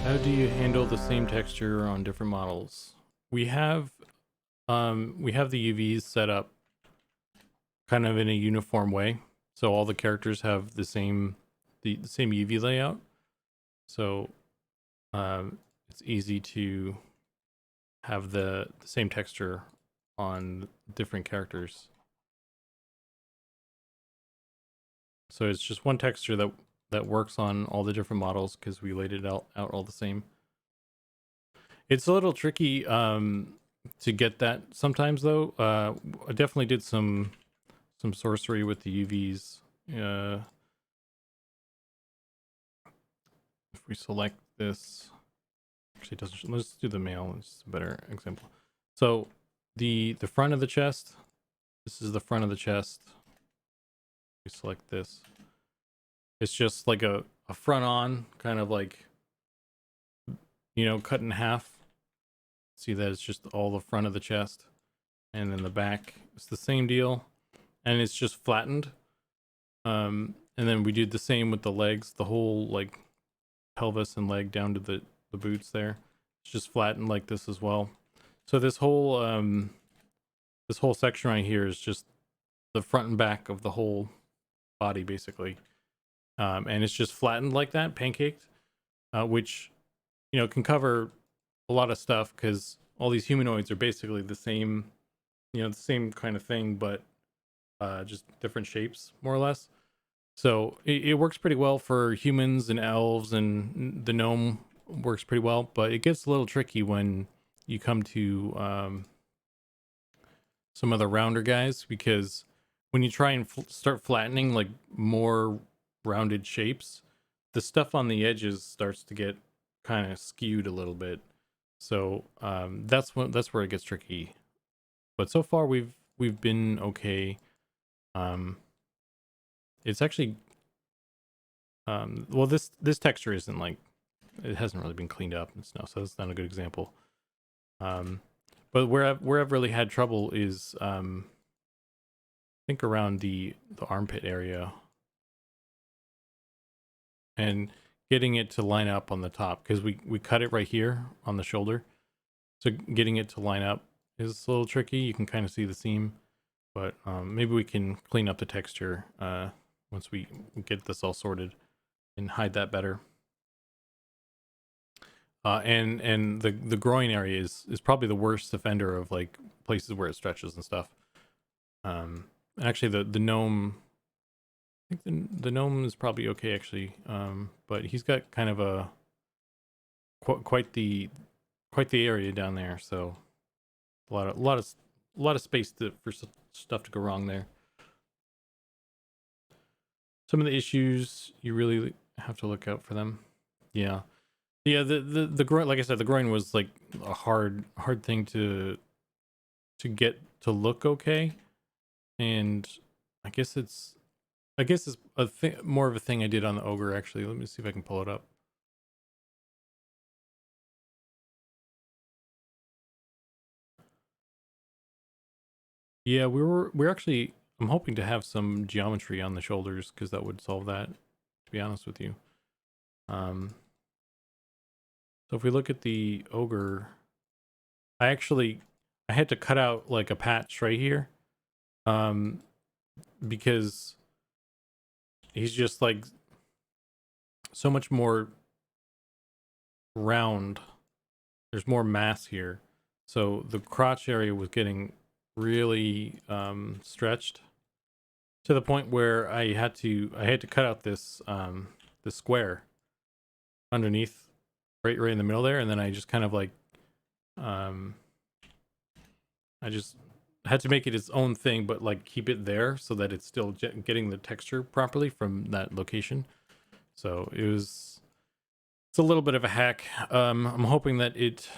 [SPEAKER 1] How do you handle the same texture on different models? We have the UVs set up kind of in a uniform way, so all the characters have the same UV layout. So it's easy to have the same texture on different characters. So it's just one texture that works on all the different models because we laid it out all the same. It's a little tricky to get that sometimes, though. I definitely did some sorcery with the UVs. If we select this, actually, it doesn't. Let's do the male. It's a better example. So the front of the chest. This is the front of the chest. We select this. It's just like a front on, kind of like, you know, cut in half. See that it's just all the front of the chest, and then the back it's the same deal, and it's just flattened. And then we did the same with the legs, the whole like pelvis and leg down to the boots there, It's just flattened like this as well. So this whole section right here is just the front and back of the whole body, basically. And it's just flattened like that, pancaked, which, you know, can cover a lot of stuff because all these humanoids are basically the same, you know, the same kind of thing, but just different shapes, more or less. So it works pretty well for humans and elves, and the gnome works pretty well, but it gets a little tricky when you come to some of the rounder guys, because when you try and start flattening like more rounded shapes, the stuff on the edges starts to get kind of skewed a little bit. So that's where it gets tricky. But so far we've been okay. It's actually well, this texture isn't like, it hasn't really been cleaned up and stuff, so that's not a good example. But where I've really had trouble is I think around the armpit area, and getting it to line up on the top, because we cut it right here on the shoulder, so getting it to line up is a little tricky. You can kind of see the seam, but maybe we can clean up the texture once we get this all sorted and hide that better. And the groin area is probably the worst offender of like places where it stretches and stuff. Actually the gnome, I think the gnome is probably okay actually, but he's got kind of a quite the area down there, so a lot of space for stuff to go wrong there. Some of the issues, you really have to look out for them. Yeah, the groin, like I said, the groin was like a hard thing to get to look okay, and I guess it's a thing, more of a thing I did on the ogre actually. Let me see if I can pull it up. Yeah, we're actually, I'm hoping to have some geometry on the shoulders, because that would solve that, to be honest with you. So if we look at the ogre, I had to cut out like a patch right here, because he's just like so much more round. There's more mass here, so the crotch area was getting really stretched to the point where I had to cut out this this square underneath, right in the middle there, and then I just kind of like I just had to make it its own thing, but like keep it there so that it's still getting the texture properly from that location. So it's a little bit of a hack. I'm hoping that it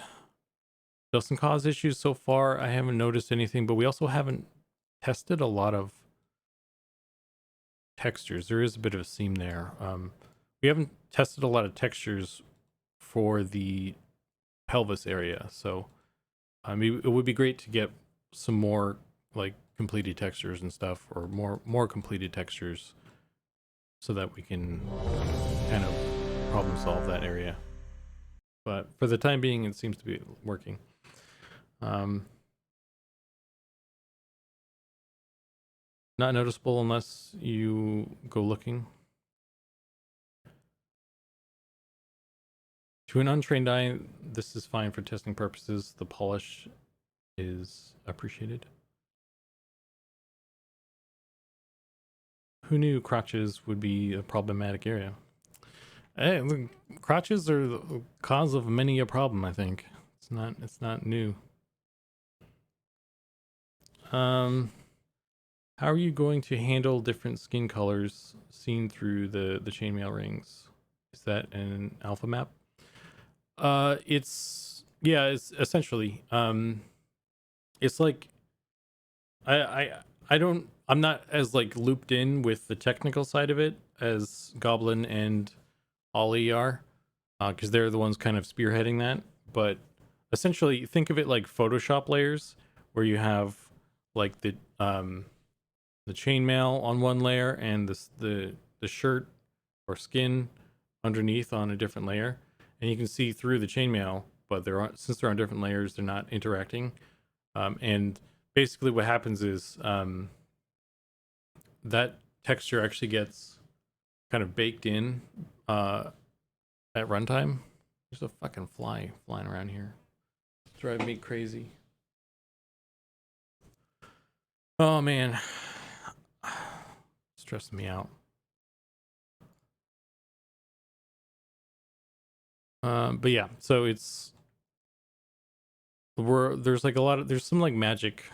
[SPEAKER 1] doesn't cause issues. So far I haven't noticed anything, but we also haven't tested a lot of textures. There is a bit of a seam there. We haven't tested a lot of textures for the pelvis area, so I mean, it would be great to get some more like completed textures and stuff, or more completed textures, so that we can kind of problem solve that area. But for the time being, it seems to be working. Not noticeable unless you go looking. To an untrained eye, this is fine for testing purposes. The polish is appreciated. Who knew crotches would be a problematic area? Hey, look, crotches are the cause of many a problem, I think. It's not new. How are you going to handle different skin colors seen through the chainmail rings? Is that an alpha map? It's essentially it's like I'm not as like looped in with the technical side of it as Goblin and Ollie are, because they're the ones kind of spearheading that. But essentially, think of it like Photoshop layers, where you have like the chainmail on one layer and the shirt or skin underneath on a different layer, and you can see through the chainmail but since they're on different layers, they're not interacting. And basically what happens is that texture actually gets kind of baked in at runtime. There's a fucking fly flying around here. It's driving me crazy. Oh man, stressing me out. But yeah, so there's like there's some like magic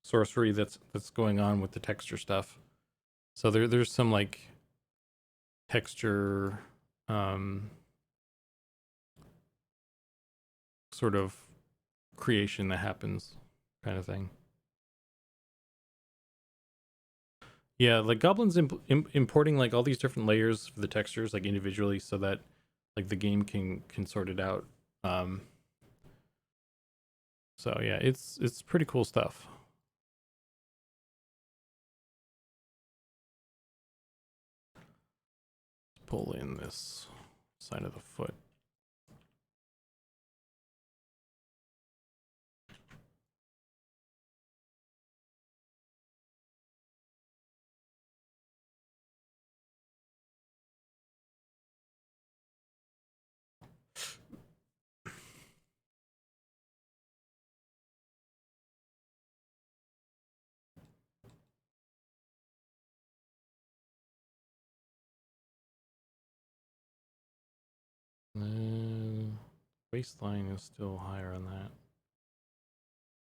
[SPEAKER 1] sorcery that's going on with the texture stuff. So there's some like texture sort of creation that happens, kind of thing. Yeah, like Goblin's importing like all these different layers for the textures like individually, so that like the game can sort it out. So yeah, it's pretty cool stuff. Let's pull in this side of the foot. Waistline is still higher on that.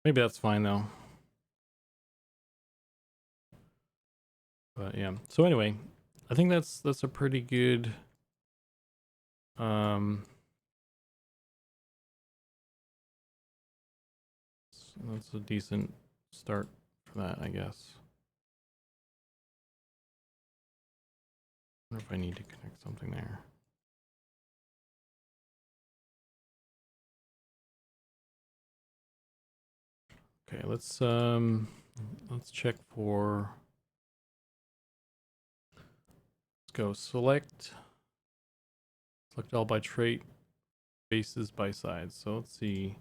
[SPEAKER 1] Maybe that's fine though. But yeah. So anyway, I think that's a pretty good that's a decent start for that, I guess. I wonder if I need to connect something there. Okay, let's check for, let's go select all by trait, bases by sides. So let's see,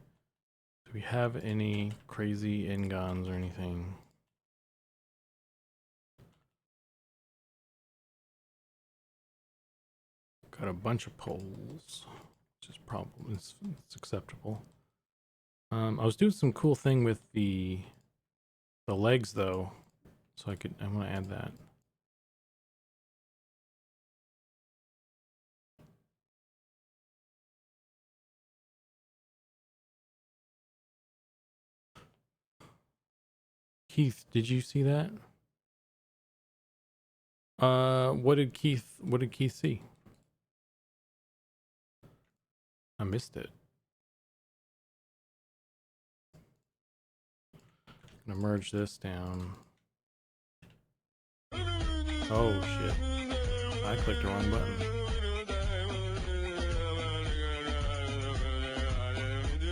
[SPEAKER 1] do we have any crazy ngons or anything? Got a bunch of poles, which is probably it's acceptable. I was doing some cool thing with the legs though, so I want to add that. Keith, did you see that? What did Keith see? I missed it. I'm gonna merge this down. Oh shit. I clicked the wrong button.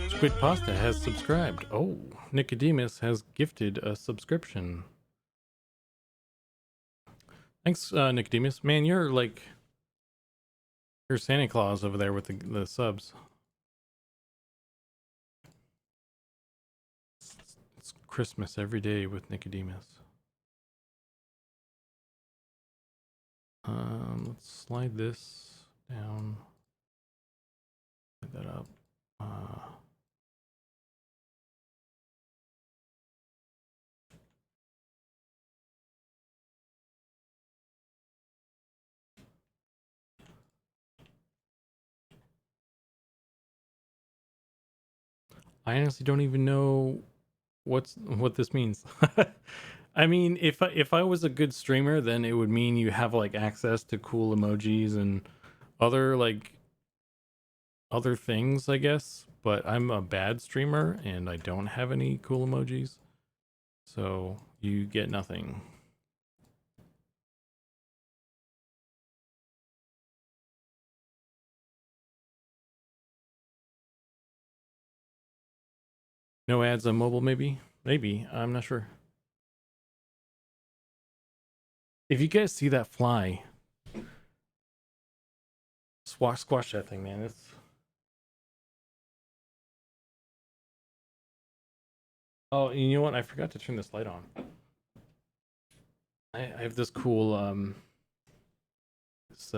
[SPEAKER 1] Squid Pasta has subscribed. Oh, Nicodemus has gifted a subscription. Thanks, Nicodemus. Man, you're Santa Claus over there with the subs. It's Christmas every day with Nicodemus. Let's slide this down. Slide that up. I honestly don't even know what this means. I mean, if I was a good streamer, then it would mean you have like access to cool emojis and other things, I guess. But I'm a bad streamer and I don't have any cool emojis, so you get nothing. No ads on mobile, maybe? Maybe. I'm not sure. If you guys see that fly, squash that thing, man. Oh, you know what? I forgot to turn this light on. I have this cool this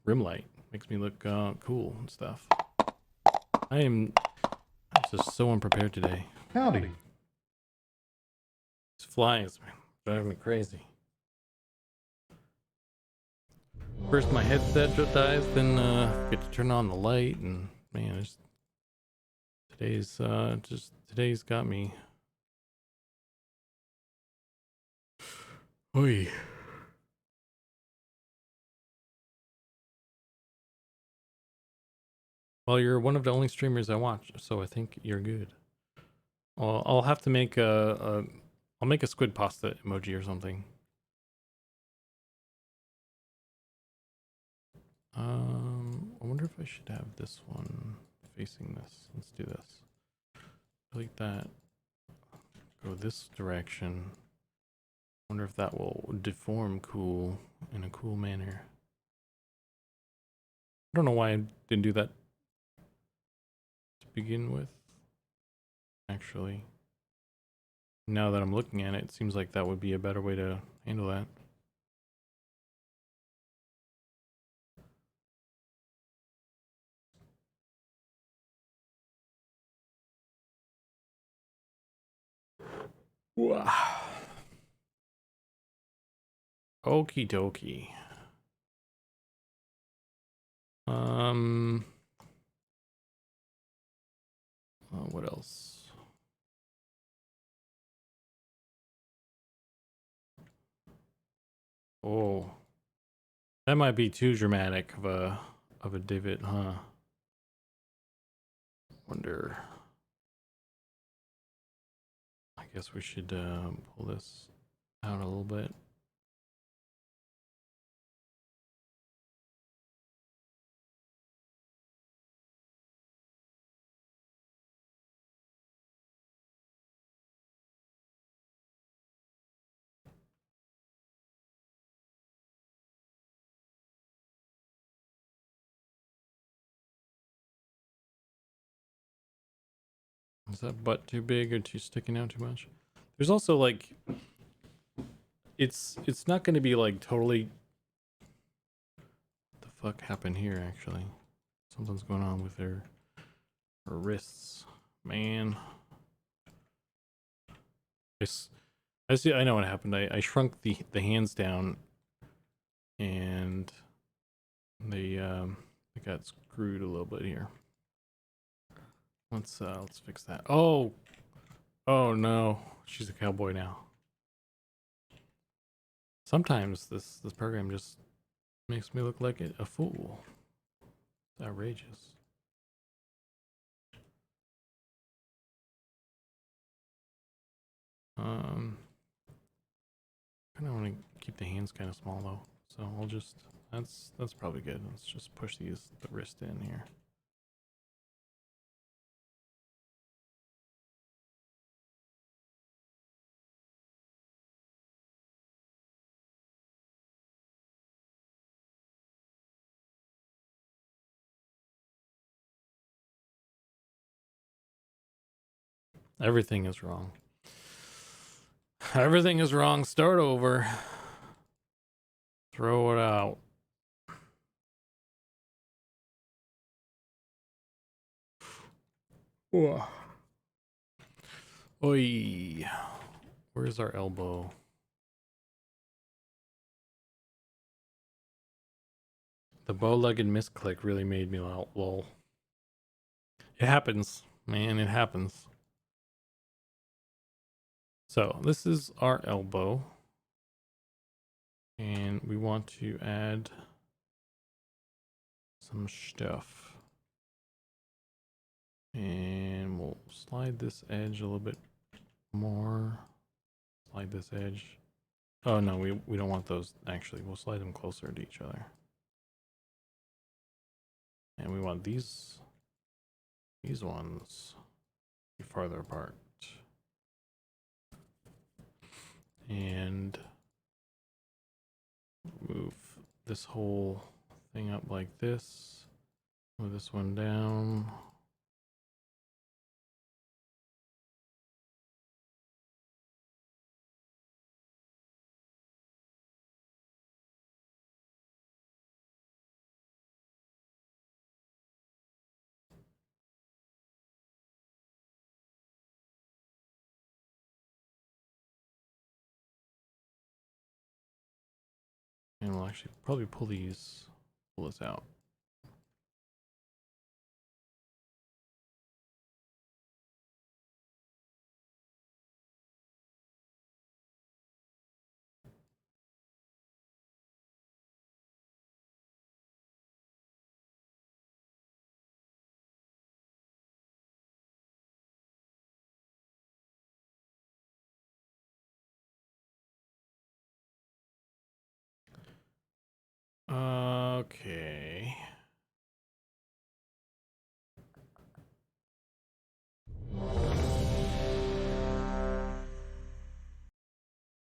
[SPEAKER 1] rim light. Makes me look cool and stuff. I'm just so unprepared today.
[SPEAKER 3] Howdy.
[SPEAKER 1] These flies, man, driving me crazy. First my headset dies, then get to turn on the light, and man, it's today's got me. Oy. Well, you're one of the only streamers I watch, so I think you're good. Well, I'll have to make I'll make a squid pasta emoji or something. I wonder if I should have this one facing this. Let's do this. Delete that. Go this direction. Wonder if that will deform cool in a cool manner. I don't know why I didn't do that to begin with. Actually, now that I'm looking at it, it seems like that would be a better way to handle that. Wow. Okie dokie. What else? Oh, that might be too dramatic of a divot, huh? Wonder. I guess we should pull this out a little bit. Is that butt too big or too sticking out too much? There's also like, it's not going to be like totally. What the fuck happened here? Actually, something's going on with her wrists, man. I see. I know what happened. I shrunk the hands down, and they got screwed a little bit here. Let's fix that. Oh no, she's a cowboy now. Sometimes this program just makes me look like a fool. It's outrageous. Kind of want to keep the hands kind of small though, so I'll just that's probably good. Let's just push the wrist in here. Everything is wrong. Everything is wrong. Start over. Throw it out. Whoa. Oi. Where's our elbow? The bow-legged misclick really made me lol. It happens, man. It happens. So this is our elbow. And we want to add some stuff. And we'll slide this edge a little bit more. Slide this edge. Oh no, we don't want those actually. We'll slide them closer to each other. And we want these ones be farther apart. And move this whole thing up like this. Move this one down. And we'll actually probably pull this out. Okay.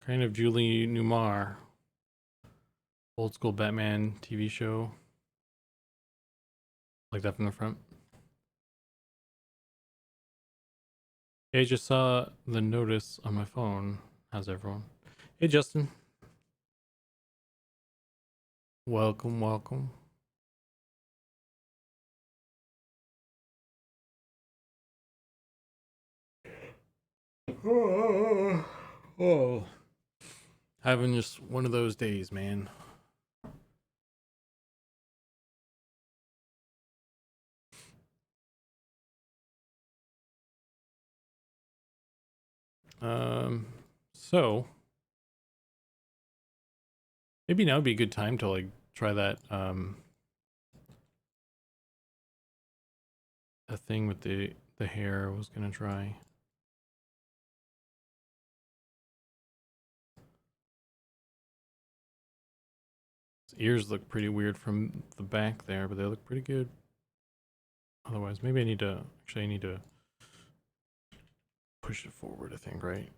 [SPEAKER 1] Kind of Julie Newmar. Old school Batman TV show. Like that from the front. Hey, I just saw the notice on my phone. How's everyone? Hey, Justin. Welcome, welcome. Oh. Having just one of those days, man. So maybe now would be a good time to like try that a thing with the hair I was gonna try. His ears look pretty weird from the back there, but they look pretty good. Otherwise, maybe I need to push it forward, I think, right?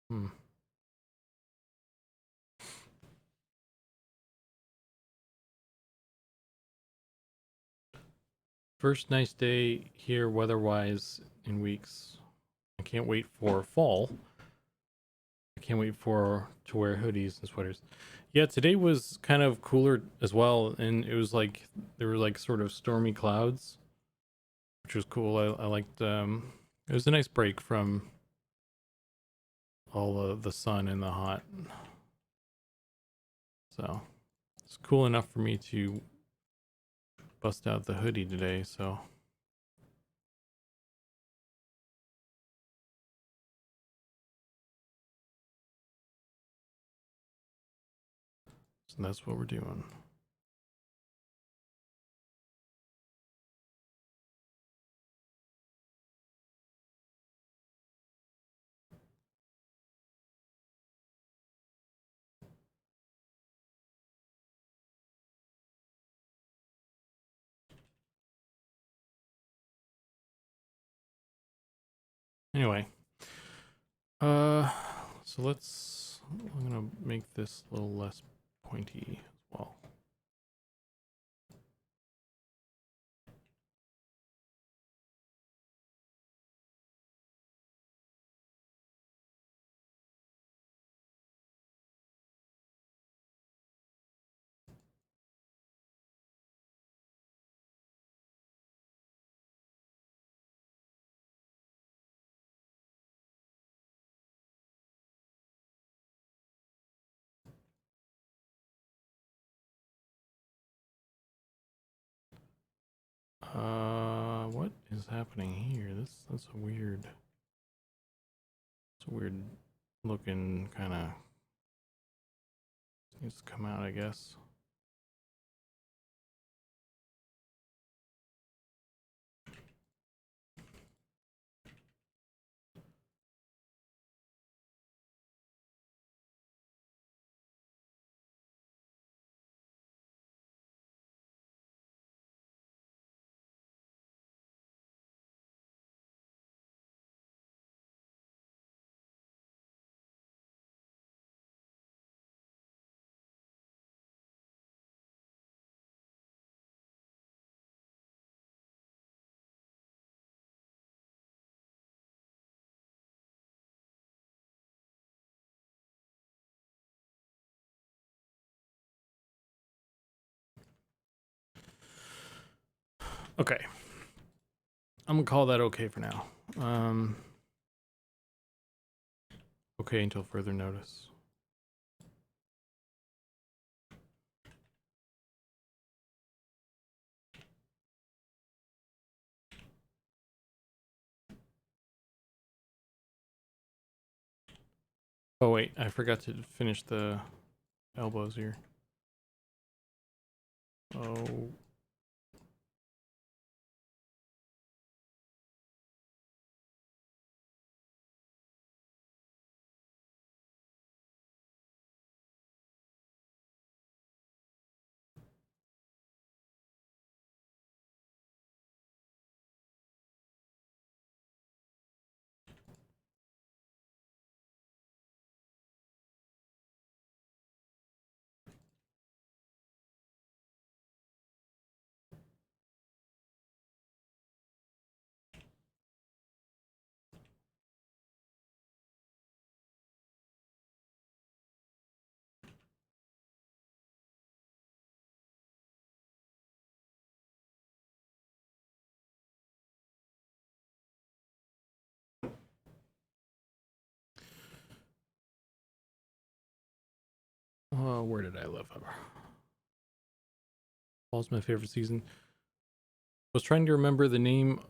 [SPEAKER 1] Hmm. First nice day here weather-wise in weeks. I can't wait for fall. I can't wait to wear hoodies and sweaters. Yeah, today was kind of cooler as well, and it was like there were like sort of stormy clouds, which was cool. I liked it was a nice break from all the sun and the hot. So it's cool enough for me to bust out the hoodie today, so that's what we're doing. Anyway, so I'm gonna make this a little less pointy as well. What is happening here? That's a weird. It's a weird looking kind of. Needs to come out, I guess. Okay. I'm gonna call that okay for now. Okay until further notice. Oh wait, I forgot to finish the elbows here. Oh. Where did I live? Fall's my favorite season. I was trying to remember the name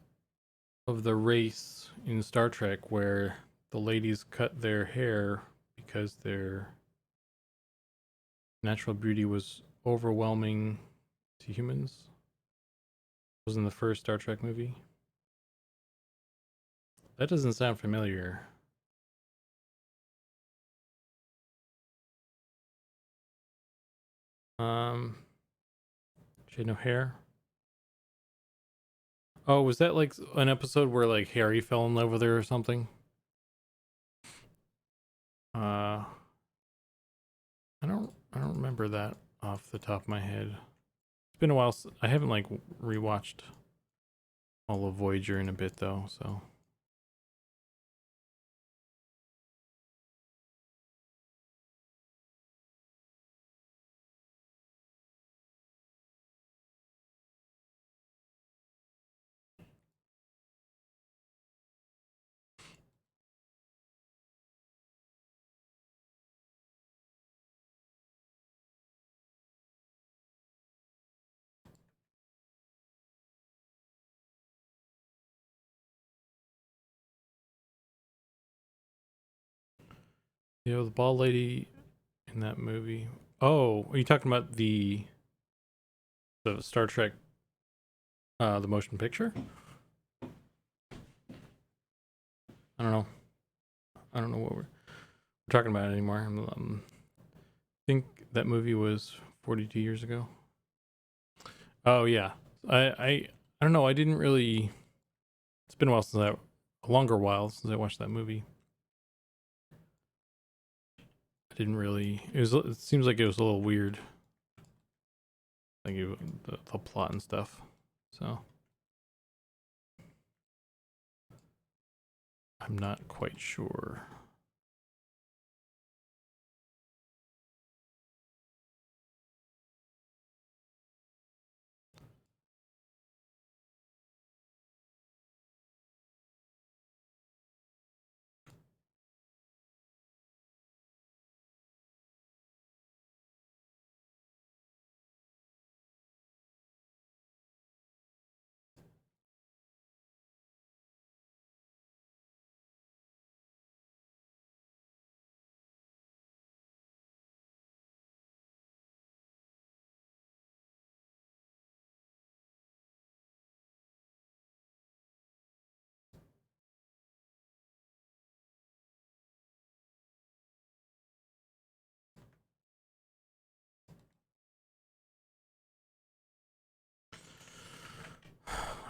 [SPEAKER 1] of the race in Star Trek where the ladies cut their hair because their natural beauty was overwhelming to humans. It was in the first Star Trek movie. That doesn't sound familiar. She had no hair. Oh, was that like an episode where like Harry fell in love with her or something? I don't remember that off the top of my head. It's been a while. I haven't like rewatched all of Voyager in a bit though, so. You know, the bald lady in that movie. Oh, are you talking about the Star Trek the motion picture? I don't know. I don't know what we're talking about anymore. I think that movie was 42 years ago. Oh yeah. I don't know. I didn't really. It's been a while since a longer while since I watched that movie. I didn't really. It seems like it was a little weird. Like the plot and stuff. So I'm not quite sure.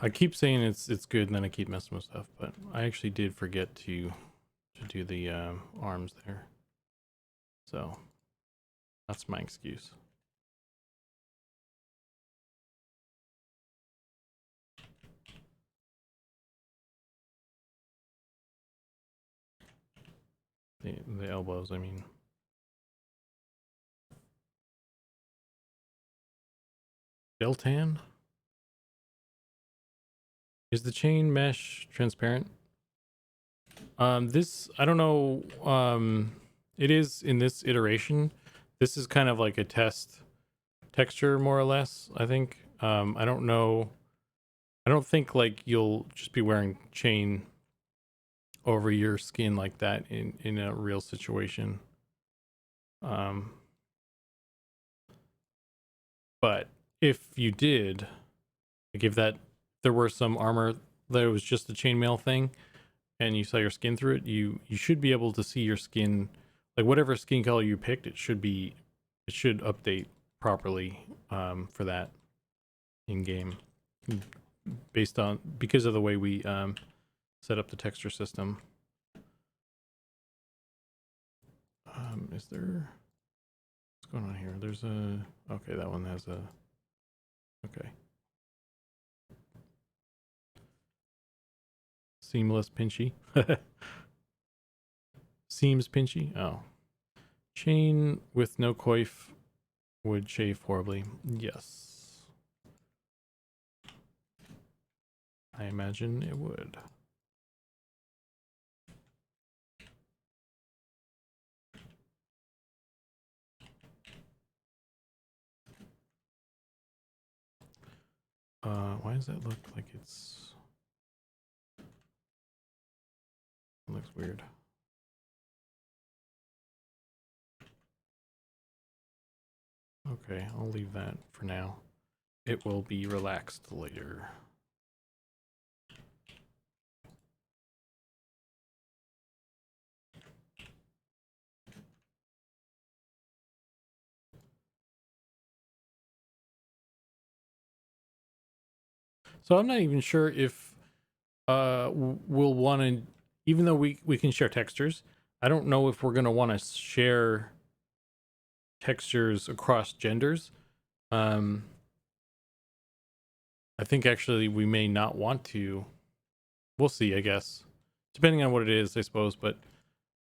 [SPEAKER 1] I keep saying it's good, and then I keep messing with stuff. But I actually did forget to do the arms there, so that's my excuse. The elbows, I mean. Deltan? Is the chain mesh transparent? This, I don't know. It is in this iteration. This is kind of like a test texture, more or less, I think. I don't know. I don't think like you'll just be wearing chain over your skin like that in a real situation. But if you did, like if there were some armor that it was just a chainmail thing, and you saw your skin through it, you should be able to see your skin, like whatever skin color you picked, it should update properly for that in game, because of the way we set up the texture system. Is there, what's going on here? There's a, okay, that one has a, okay. Seamless pinchy. Seems pinchy. Oh. Chain with no coif would chafe horribly. Yes. I imagine it would. Why does that look like it looks weird? Okay, I'll leave that for now. It will be relaxed later. So I'm not even sure if we'll want to, even though we can share textures, I don't know if we're going to want to share textures across genders. I think actually we may not want to. We'll see, I guess, depending on what it is, I suppose. But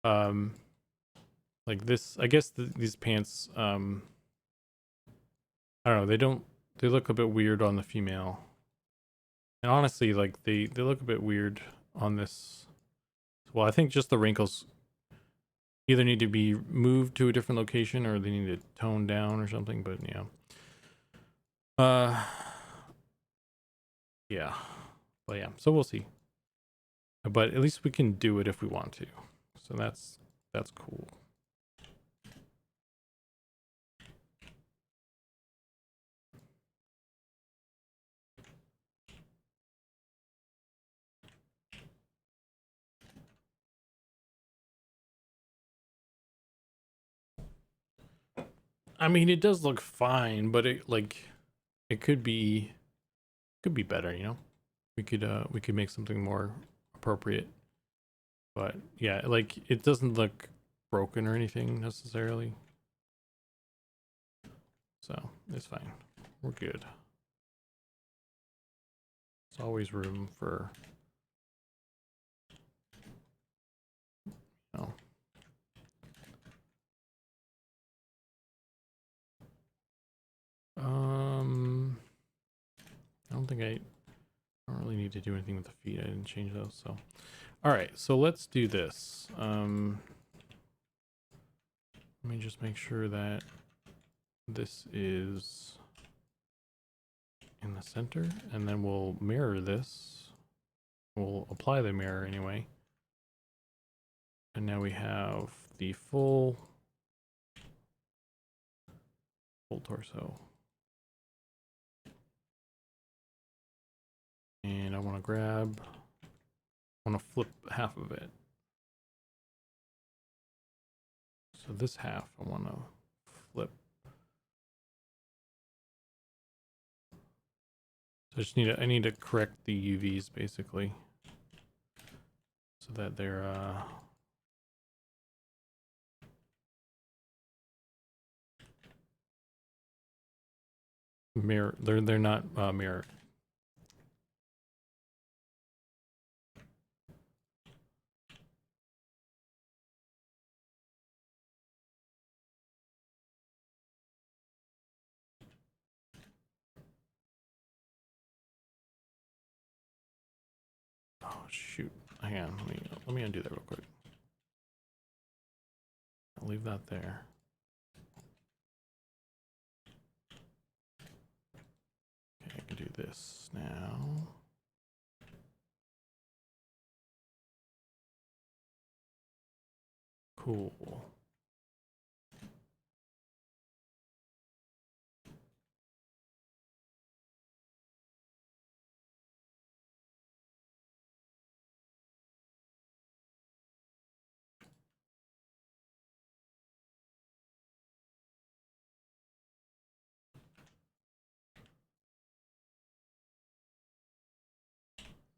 [SPEAKER 1] like this, I guess these pants, I don't know, they look a bit weird on the female. And honestly, like they look a bit weird on this. Well, I think just the wrinkles either need to be moved to a different location or they need to tone down or something, but yeah. Yeah. But yeah, so we'll see. But at least we can do it if we want to. So that's cool. I mean, it does look fine, but it could be better, you know? We could make something more appropriate. But yeah, like it doesn't look broken or anything necessarily. So, it's fine. We're good. There's always room for, oh. I don't really need to do anything with the feet. I didn't change those, so. All right, so let's do this. Let me just make sure that this is in the center, and then we'll mirror this. We'll apply the mirror anyway. And now we have the full torso. And I want to flip half of it. So this half I want to flip. So I need to correct the UVs basically, so that they're mirror. They're not mirrored. shoot. Hang on. Let me undo that real quick. I'll leave that there. Okay, I can do this now. Cool.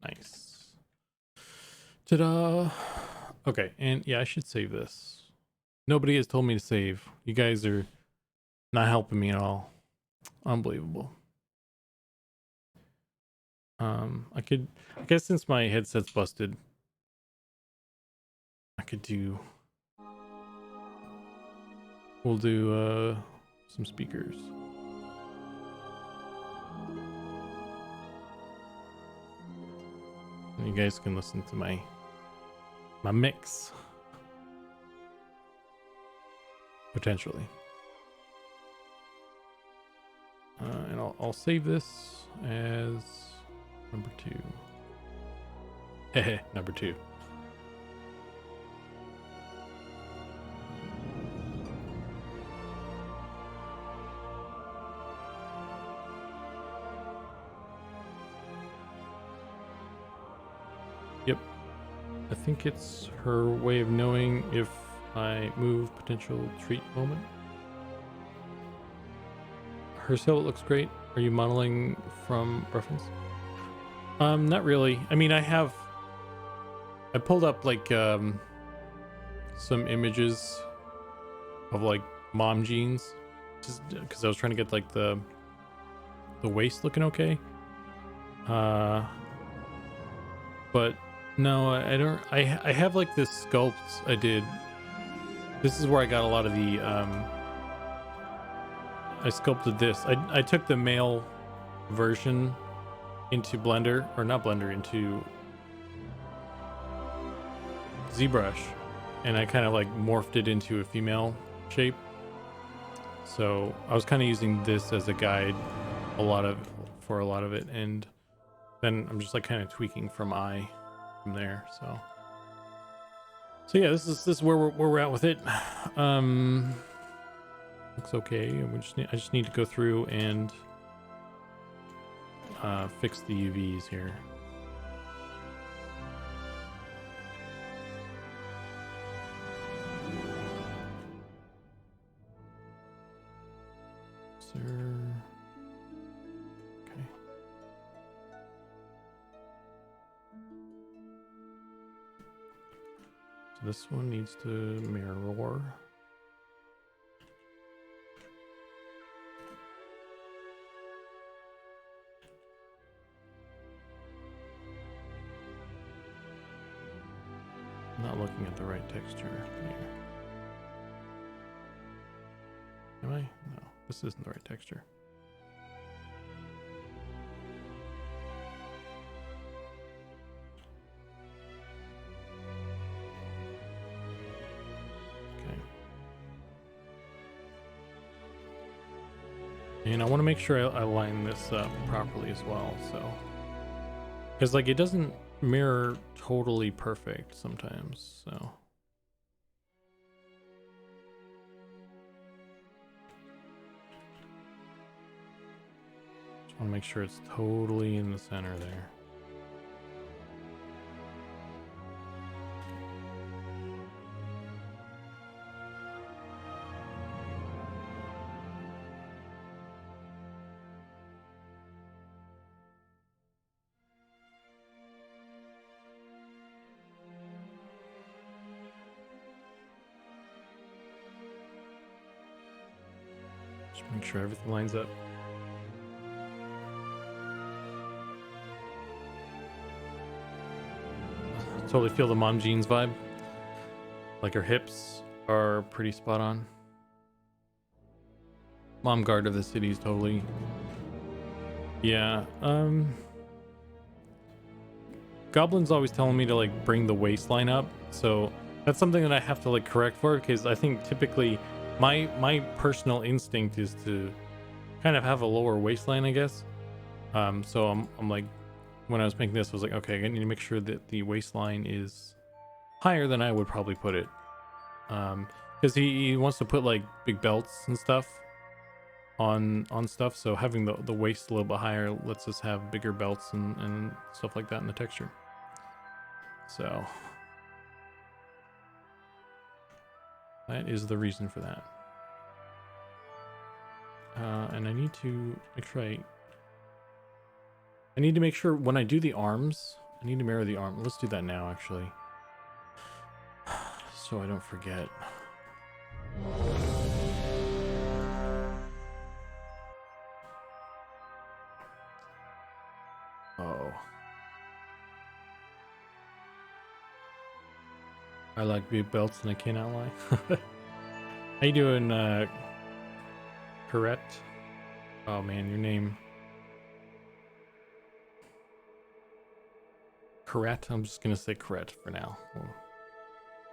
[SPEAKER 1] Nice. Ta-da! Okay, and yeah, I should save this. Nobody has told me to save. You guys are not helping me at all. Unbelievable. I guess since my headset's busted, I could do, we'll do some speakers. And you guys can listen to my mix. Potentially. And I'll save this as number 2. Heh, number 2. Yep. I think it's her way of knowing if I move potential treat moment. Her silhouette looks great. Are you modeling from reference? Not really. I mean, I pulled up like some images of like mom jeans, just because I was trying to get like the waist looking okay. But no, I don't. I have like this sculpt I did. This is where I got a lot of the I sculpted this. I took the male version into Blender, or not Blender, into ZBrush, and I kind of like morphed it into a female shape. So I was kind of using this as a guide for a lot of it, and then I'm just like kind of tweaking from there. So yeah, this is where we're at with it. Looks okay. I just need to go through and fix the UVs here. Sir. Okay. So this one needs to mirror. Not looking at the right texture here. Am I? No, this isn't the right texture. Okay. And I want to make sure I line this up properly as well, so. Because like it doesn't mirror totally perfect sometimes, so just want to make sure it's totally in the center there. Just make sure everything lines up. Totally feel the mom jeans vibe. Like her hips are pretty spot on. Mom guard of the cities, totally. Yeah. Goblin's always telling me to like bring the waistline up, so that's something that I have to like correct for, because I think typically my personal instinct is to kind of have a lower waistline, I guess. So I'm like, when I was making this, I was like, okay, I need to make sure that the waistline is higher than I would probably put it, because he wants to put like big belts and stuff on stuff, so having the waist a little bit higher lets us have bigger belts and stuff like that in the texture. So that is the reason for that. And I need to make sure I need to make sure when I do the arms, I need to mirror the arm. Let's do that now, actually, so I don't forget. Oh, I like big belts and I cannot lie. How you doing, Correct? Oh man, your name. Correct. I'm just gonna say correct for now.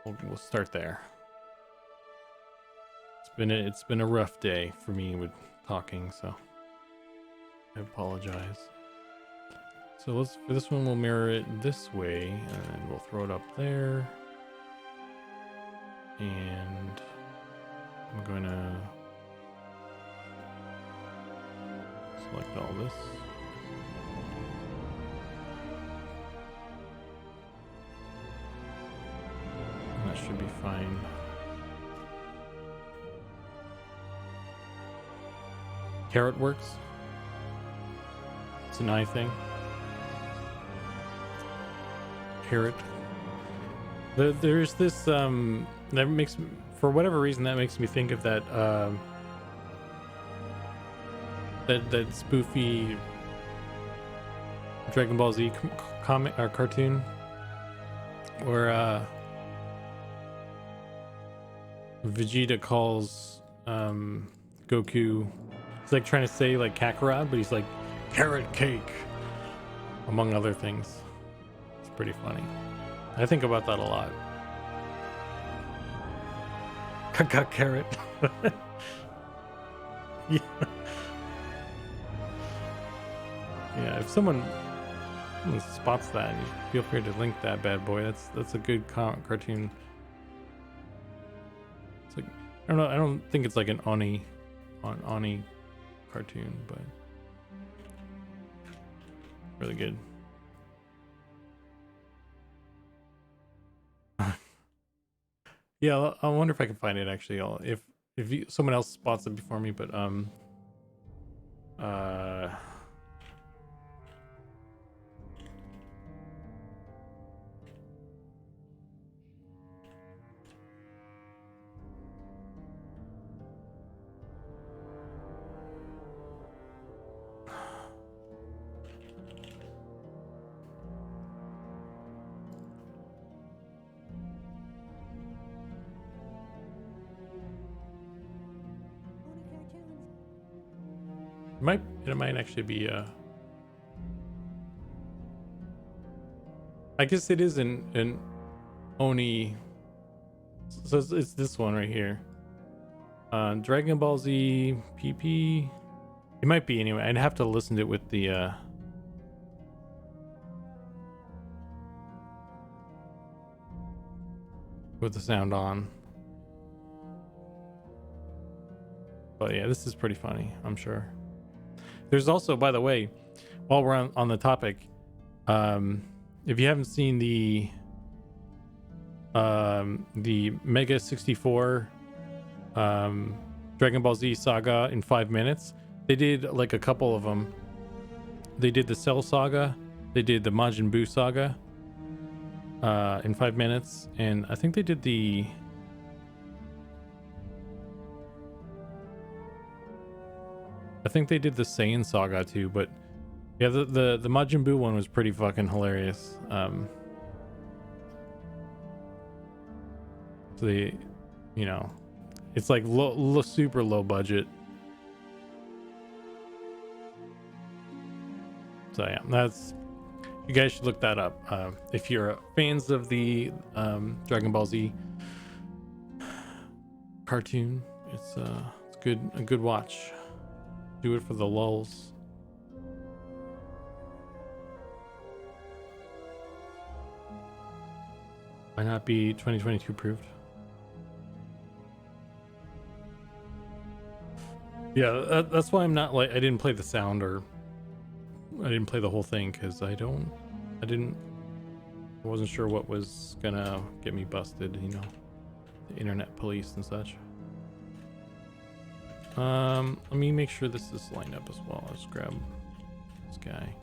[SPEAKER 1] We'll start there. It's been a rough day for me with talking, so I apologize. So for this one, we'll mirror it this way, and we'll throw it up there. And I'm going to select all this. And that should be fine. Carrot works. It's an eye thing. Carrot. There's this that makes, for whatever reason, that makes me think of that that spoofy Dragon Ball Z comic or cartoon, where Vegeta calls Goku. He's like trying to say like Kakarot, but he's like carrot cake, among other things. It's pretty funny. I think about that a lot. Carrot. Yeah. Yeah, if someone spots that, you feel free to link that bad boy. That's a good cartoon. It's like, I don't know, I don't think it's like an Oni cartoon, but really good. Yeah, I wonder if I can find it actually. If someone else spots it before me, but it might actually be I guess it is an Oni, so it's this one right here. Dragon Ball Z PP. It might be anyway. I'd have to listen to it with the sound on. But yeah, this is pretty funny, I'm sure. There's also, by the way, while we're on the topic, if you haven't seen the Mega 64 Dragon Ball Z saga in 5 minutes, they did like a couple of them. They did the Cell saga, they did the Majin Buu saga in 5 minutes, and I think they did the Saiyan saga too, but yeah, the Majin Buu one was pretty fucking hilarious. So they, you know, it's like super low budget. So yeah, You guys should look that up. If you're fans of the Dragon Ball Z cartoon, it's a good watch. Do it for the lulls. Why not be 2022 approved? Yeah, that's why I'm not like, I didn't play the sound, or I didn't play the whole thing, because I wasn't sure what was gonna get me busted, you know, the internet police and such. Let me make sure this is lined up as well. Let's grab this guy.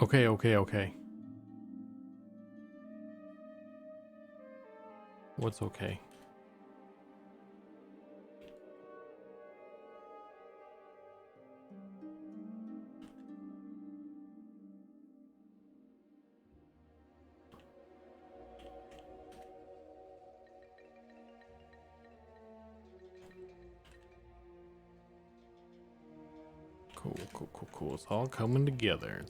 [SPEAKER 1] Okay. What's okay? Cool. It's all coming together.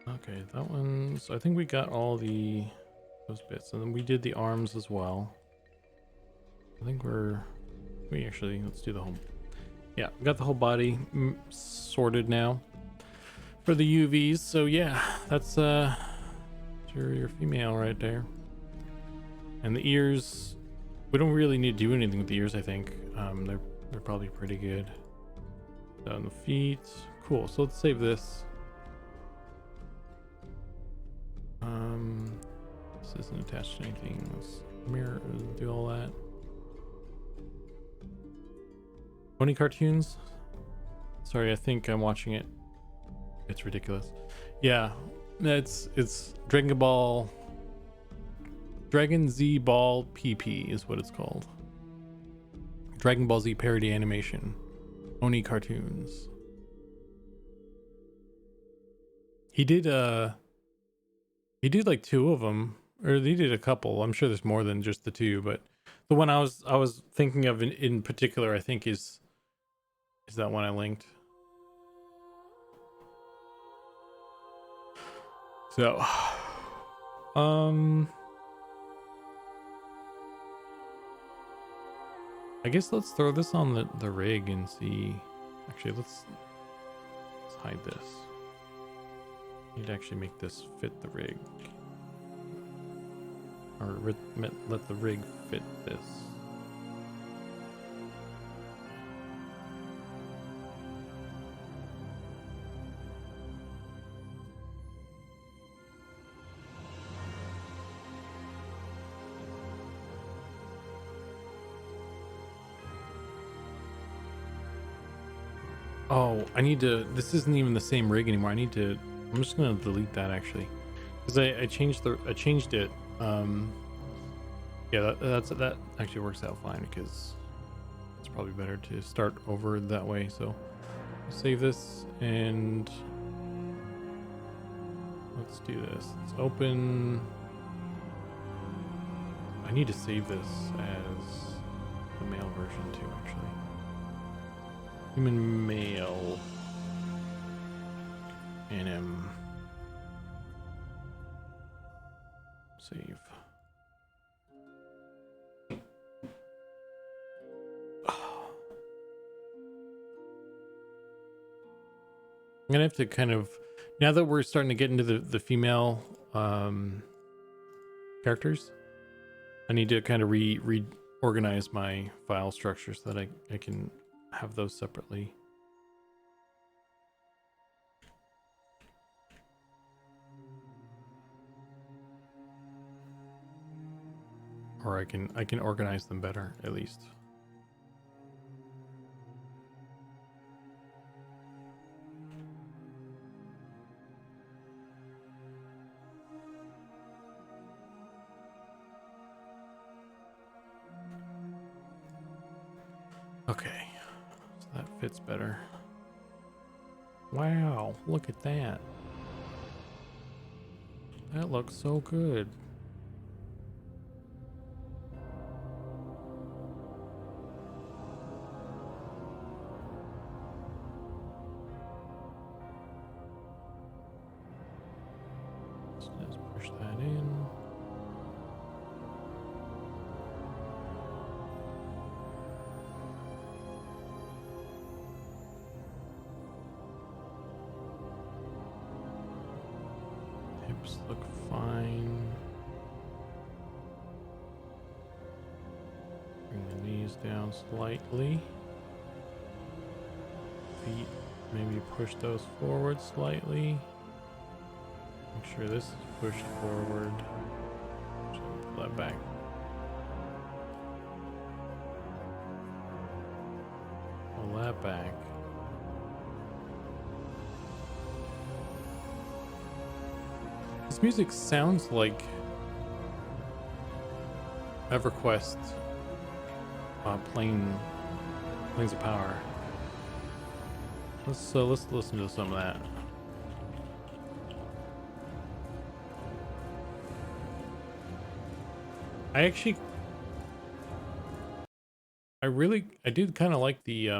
[SPEAKER 1] Okay, that one's, I think we got all those bits, and then we did the arms as well. I think let's do the whole, yeah, we got the whole body sorted now for the UVs. So yeah, that's your female right there. And the ears, we don't really need to do anything with the ears, I think. They're probably pretty good. Down the feet, cool. So let's save this. This isn't attached to anything. Let's mirror, do all that. 20 cartoons. Sorry, I think I'm watching it. It's ridiculous. Yeah, it's Dragon Z Ball PP is what it's called. Dragon Ball Z parody animation. Oni cartoons. He did like 2 of them, or he did a couple. I'm sure there's more than just the 2, but the one I was thinking of in particular, I think is that one I linked. So, I guess let's throw this on the rig and see. Actually, let's hide this. Need to actually make this fit the rig, or let the rig fit this. Oh, I need to, this isn't even the same rig anymore. I'm just gonna delete that actually, because I changed it. Yeah, that actually works out fine, because it's probably better to start over that way. So save this, and let's do this. Let's open. I need to save this as the male version too, actually. Human male. NM. Save. I'm gonna have to kind of, now that we're starting to get into the female characters, I need to kind of reorganize my file structure so that I can have those separately. Or I can organize them better, at least. Okay, so that fits better. Wow, look at that. That looks so good. So let's push that in. Hips look fine. Bring the knees down slightly. Feet, maybe push those forward slightly. Make sure this is pushed forward. Pull that back. Pull that back. This music sounds like EverQuest Plains of Power. Let's listen to some of that. I did kind of like the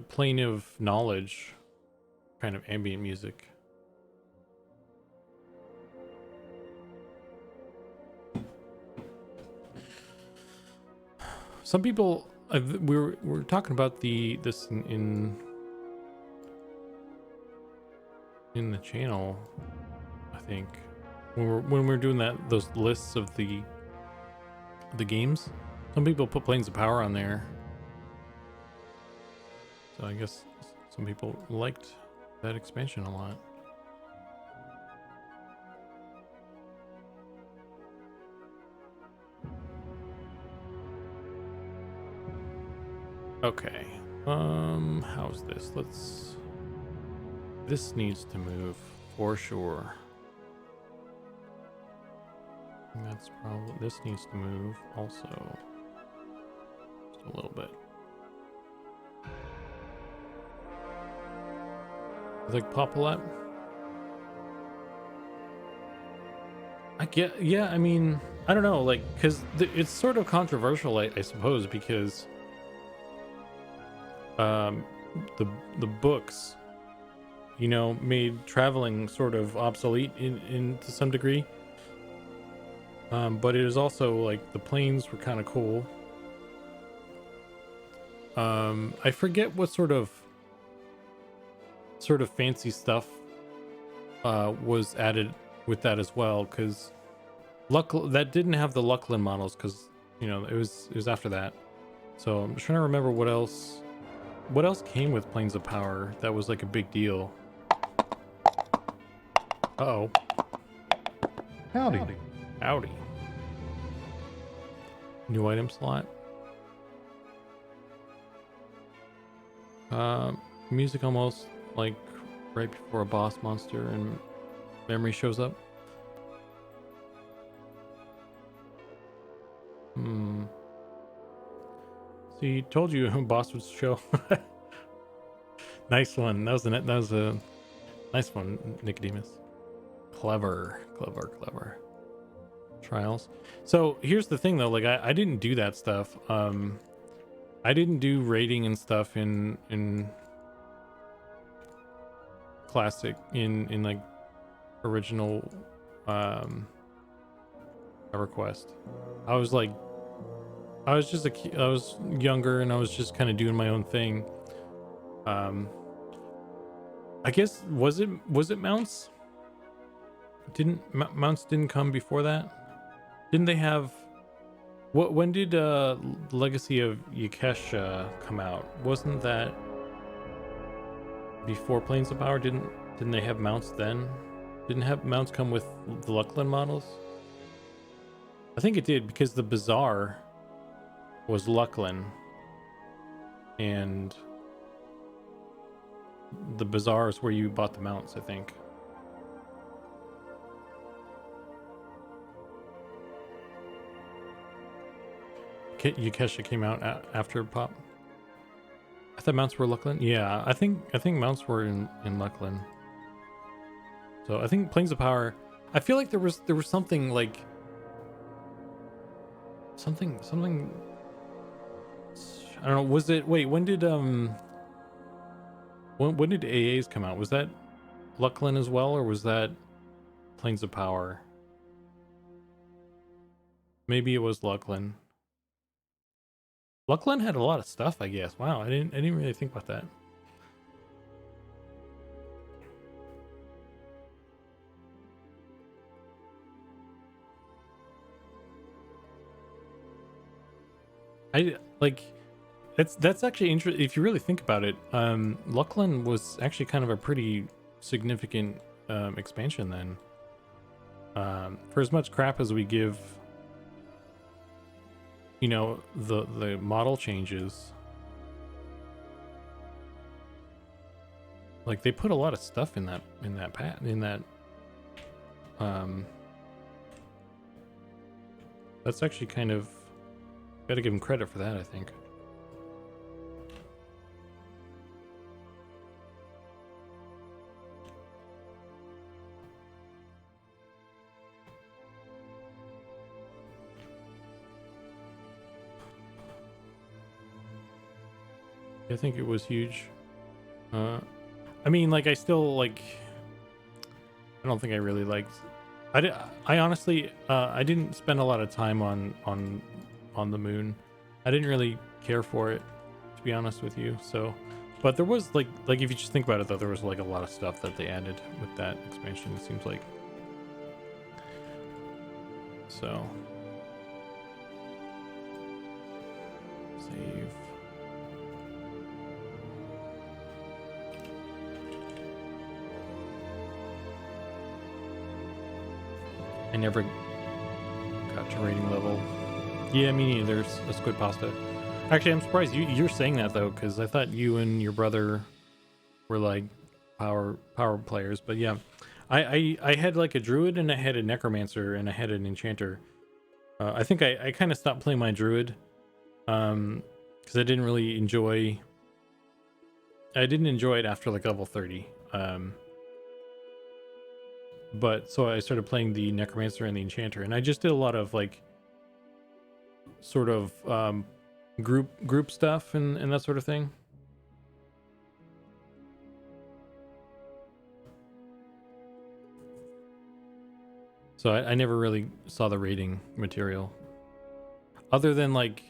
[SPEAKER 1] plane of knowledge kind of ambient music. Some people we're talking about this in the channel, I think, when we're doing those lists of the games. Some people put Planes of Power on there, so I guess some people liked that expansion a lot. Okay, how's this? This needs to move for sure. And that's probably, this needs to move also just a little bit. Like Populette? Yeah, I mean, I don't know, like, because it's sort of controversial, I suppose, because the books, you know, made traveling sort of obsolete in to some degree. But it is also like the planes were kind of cool. I forget what sort of fancy stuff was added with that as well, because that didn't have the Lucklin models, because, you know, it was after that. So I'm trying to remember what else came with Planes of Power that was like a big deal. Uh-oh. Howdy. New item slot. Music almost like right before a boss monster and memory shows up. See, told you a boss would show. Nice one. That was a nice one, Nicodemus. Clever. Trials. So here's the thing though, like I didn't do that stuff. I didn't do rating and stuff in classic in like original EverQuest. I was younger and I was just kind of doing my own thing. I guess was it mounts? Mounts didn't come before that? Didn't they have When did Legacy of Yakesh come out? Wasn't that before Planes of Power? Didn't they have mounts then? Didn't have mounts come with the Luckland models? I think it did, because the Bazaar was Luckland, and the Bazaar is where you bought the mounts, I think. Yakesha came out after Pop. I thought mounts were Luckland. Yeah, I think mounts were in Luckland. So I think Planes of Power. I feel like there was something like something. I don't know. Was it? Wait, when did when did AAs come out? Was that Luckland as well, or was that Planes of Power? Maybe it was Luckland. Luckland had a lot of stuff, I guess. Wow, I didn't really think about that. That's actually interesting if you really think about it. Luckland was actually kind of a pretty significant expansion then. For as much crap as we give, you know, the model changes, like they put a lot of stuff in that that's actually kind of, gotta give them credit for that, I think. I think it was huge. I mean, like, I still, like, I don't think I really liked, I honestly, I didn't spend a lot of time on the moon. I didn't really care for it, to be honest with you. So, but there was like if you just think about it, though, there was like a lot of stuff that they added with that expansion, it seems like. So, save. I never got to rating level. Yeah, me neither. There's a squid pasta. Actually, I'm surprised you're saying that, though, because I thought you and your brother were like power players. But yeah, I had like a druid, and I had a necromancer, and I had an enchanter. I think I kind of stopped playing my druid because I didn't really enjoy. I didn't enjoy it after like level 30. But so I started playing the necromancer and the enchanter, and I just did a lot of like sort of group stuff and that sort of thing. So I never really saw the rating material, other than like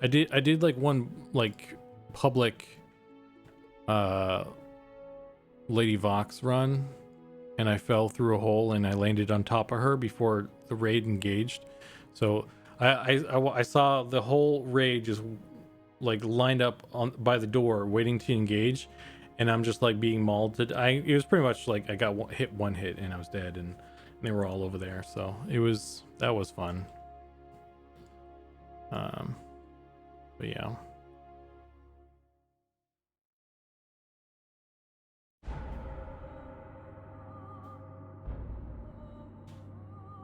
[SPEAKER 1] I did like one like public Lady Vox run, and I fell through a hole and I landed on top of her before the raid engaged. So I saw the whole raid just like lined up by the door waiting to engage, and I'm just like being mauled. It was pretty much like I got one hit and I was dead, and they were all over there. So that was fun. But yeah.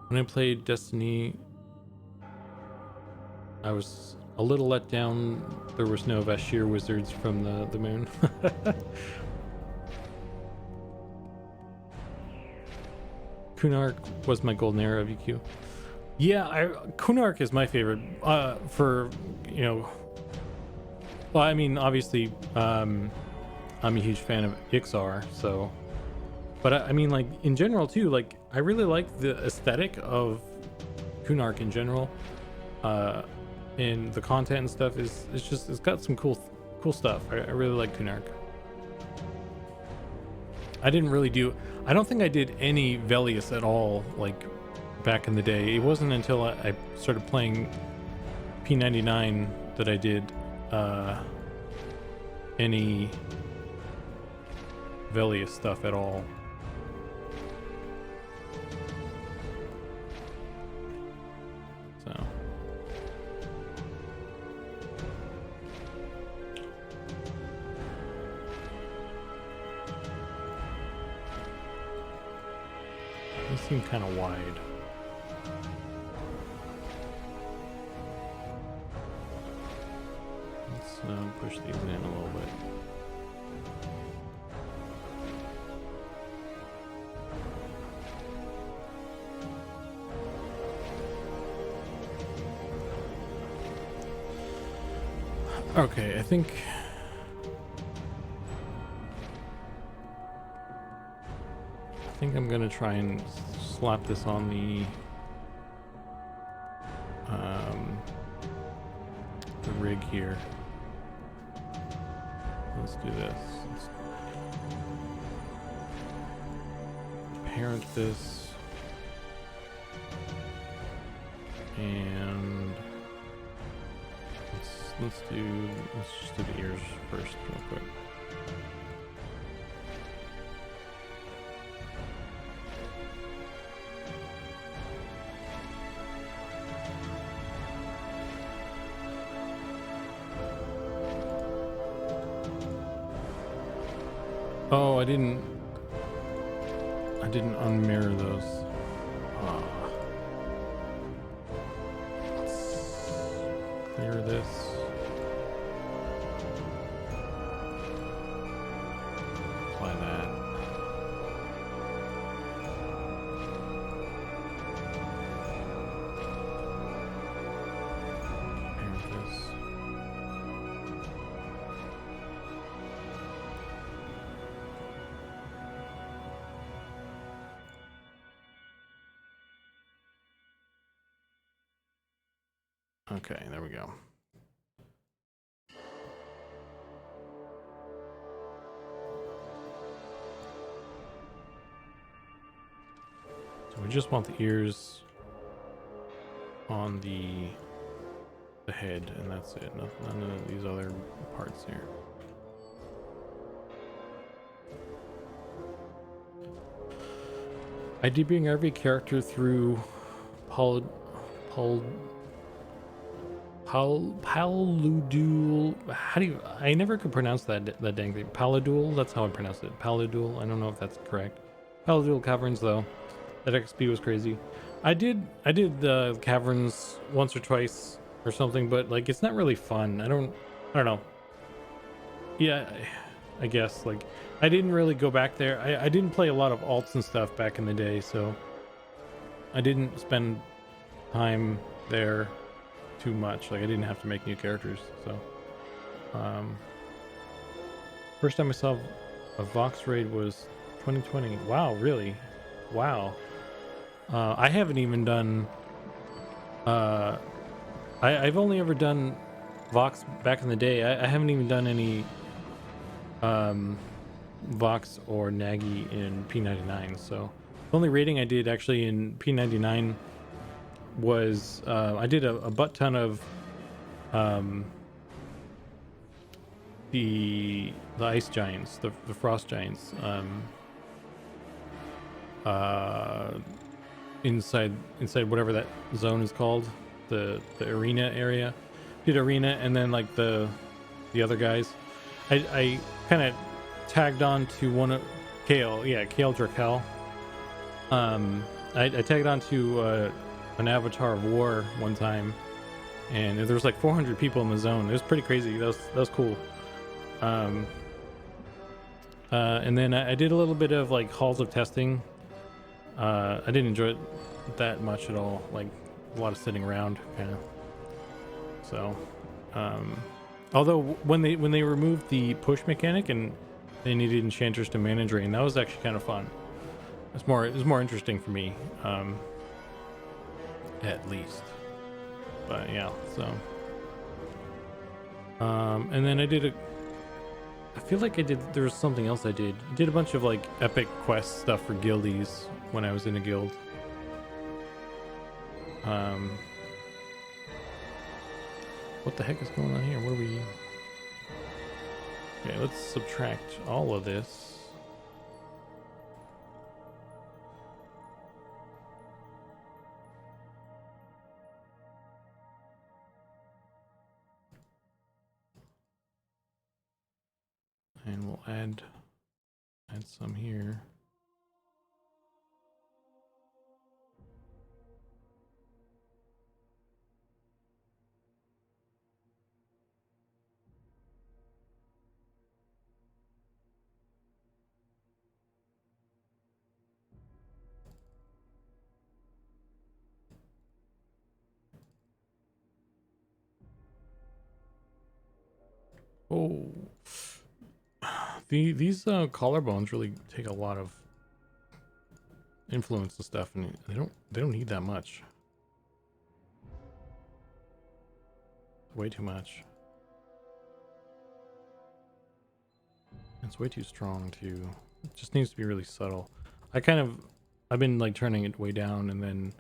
[SPEAKER 1] When I played Destiny, I was a little let down. There was no Vashir wizards from the moon. Kunark was my golden era of EQ. Yeah, Kunark is my favorite. For, you know, well, I mean, obviously, I'm a huge fan of Ixar, so. But I mean, like, in general too, like, I really like the aesthetic of Kunark in general. And the content and stuff it's got some cool stuff. I really like Kunark. I don't think I did any Velius at all, like, back in the day. It wasn't until I started playing P99 that I did any Velia stuff at all. So these seem kind of wide. Let's push these in a little bit. Okay, I think I'm gonna try and slap this on the rig here. Let's do this. Let's parent this, and let's just do the ears first real quick. Oh, I didn't unmirror those. Let's clear this. Apply that. Parent this. Okay, there we go. So we just want the ears on the head, and that's it. None of these other parts here. I did bring every character through Paludul. How do you? I never could pronounce that dang thing. Paludul. That's how I pronounce it. Paludul. I don't know if that's correct. Paludul caverns though. That XP was crazy. I did the caverns once or twice or something, but like it's not really fun. I don't know. Yeah, I guess like I didn't really go back there. I didn't play a lot of alts and stuff back in the day, so I didn't spend time there too much. Like I didn't have to make new characters. So first time I saw a Vox raid was 2020. Wow, really? Wow. I haven't even done I've only ever done Vox back in the day. I haven't even done any Vox or Nagi in P99. So the only raiding I did actually in P99 was I did a butt ton of the ice giants, the frost giants, inside whatever that zone is called, the arena area. Did arena, and then like the other guys. I kind of tagged on to one of Kale Drakel. I tagged on to an Avatar of War one time, and there was like 400 people in the zone. It was pretty crazy. That was cool. And then I did a little bit of like halls of testing. I didn't enjoy it that much at all. Like a lot of sitting around, kind of. So, although when they removed the push mechanic and they needed enchanters to manage rain, that was actually kind of fun. It was more interesting for me, at least. But yeah, so. And then I feel like there was something else I did. I did a bunch of like epic quest stuff for guildies when I was in a guild. What the heck is going on here? What are we... Okay, let's subtract all of this. And we'll add some here. Oh, these collarbones really take a lot of influence and stuff, and they don't need that much. Way too much. It's way too strong too. It just needs to be really subtle. I've been like turning it way down and then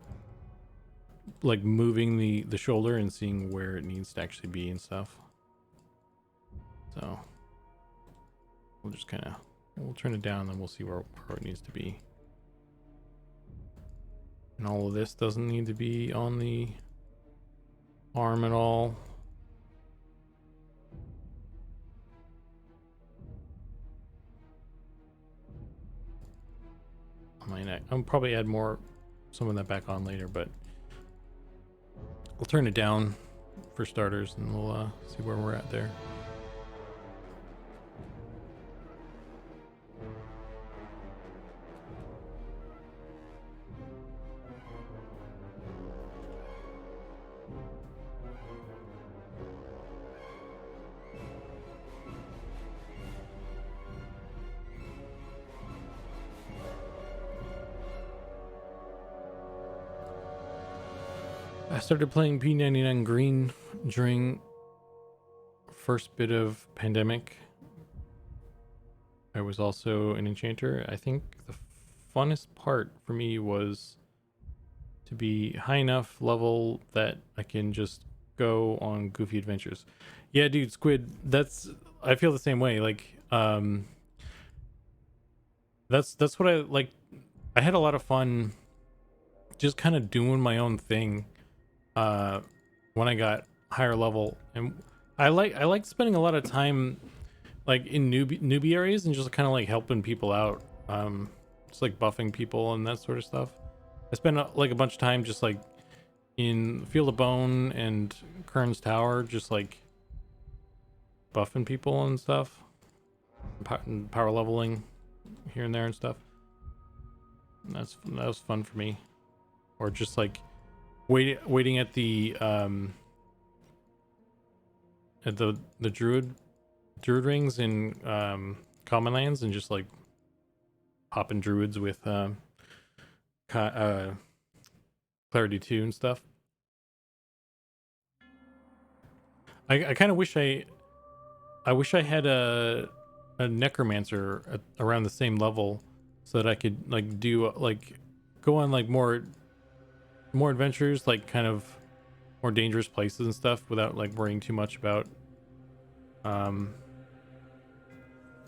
[SPEAKER 1] like moving the shoulder and seeing where it needs to actually be and stuff. So we'll just we'll turn it down and we'll see where it needs to be. And all of this doesn't need to be on the arm at all. I'll probably add some of that back on later, but I'll turn it down for starters and we'll see where we're at there. I started playing P99 Green during first bit of pandemic. I was also an enchanter. I think the funnest part for me was to be high enough level that I can just go on goofy adventures. Yeah, dude, Squid, I feel the same way. Like, that's what I like. I had a lot of fun just kind of doing my own thing when I got higher level, and I like spending a lot of time like in newbie areas and just kind of like helping people out, just like buffing people and that sort of stuff. I spent like a bunch of time just like in Field of Bone and Kern's Tower, just like buffing people and stuff, power leveling here and there and stuff. And that was fun for me. Or just like waiting at the druid rings in common lands and just like popping druids with clarity 2 and stuff. I kind of wish I wish I had a necromancer around the same level so that I could like do like go on like more adventures, like kind of more dangerous places and stuff without like worrying too much about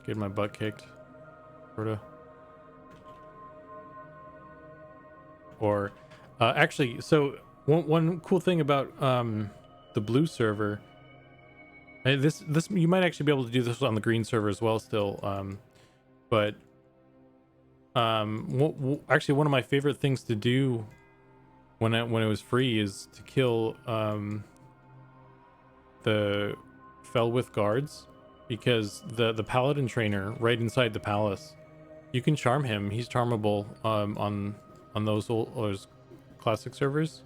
[SPEAKER 1] getting my butt kicked, sorta. Or actually, so one cool thing about the blue server, this you might actually be able to do this on the green server as well still, but actually one of my favorite things to do when it was free is to kill the Felwith guards, because the paladin trainer right inside the palace, you can charm him. He's charmable on those classic servers,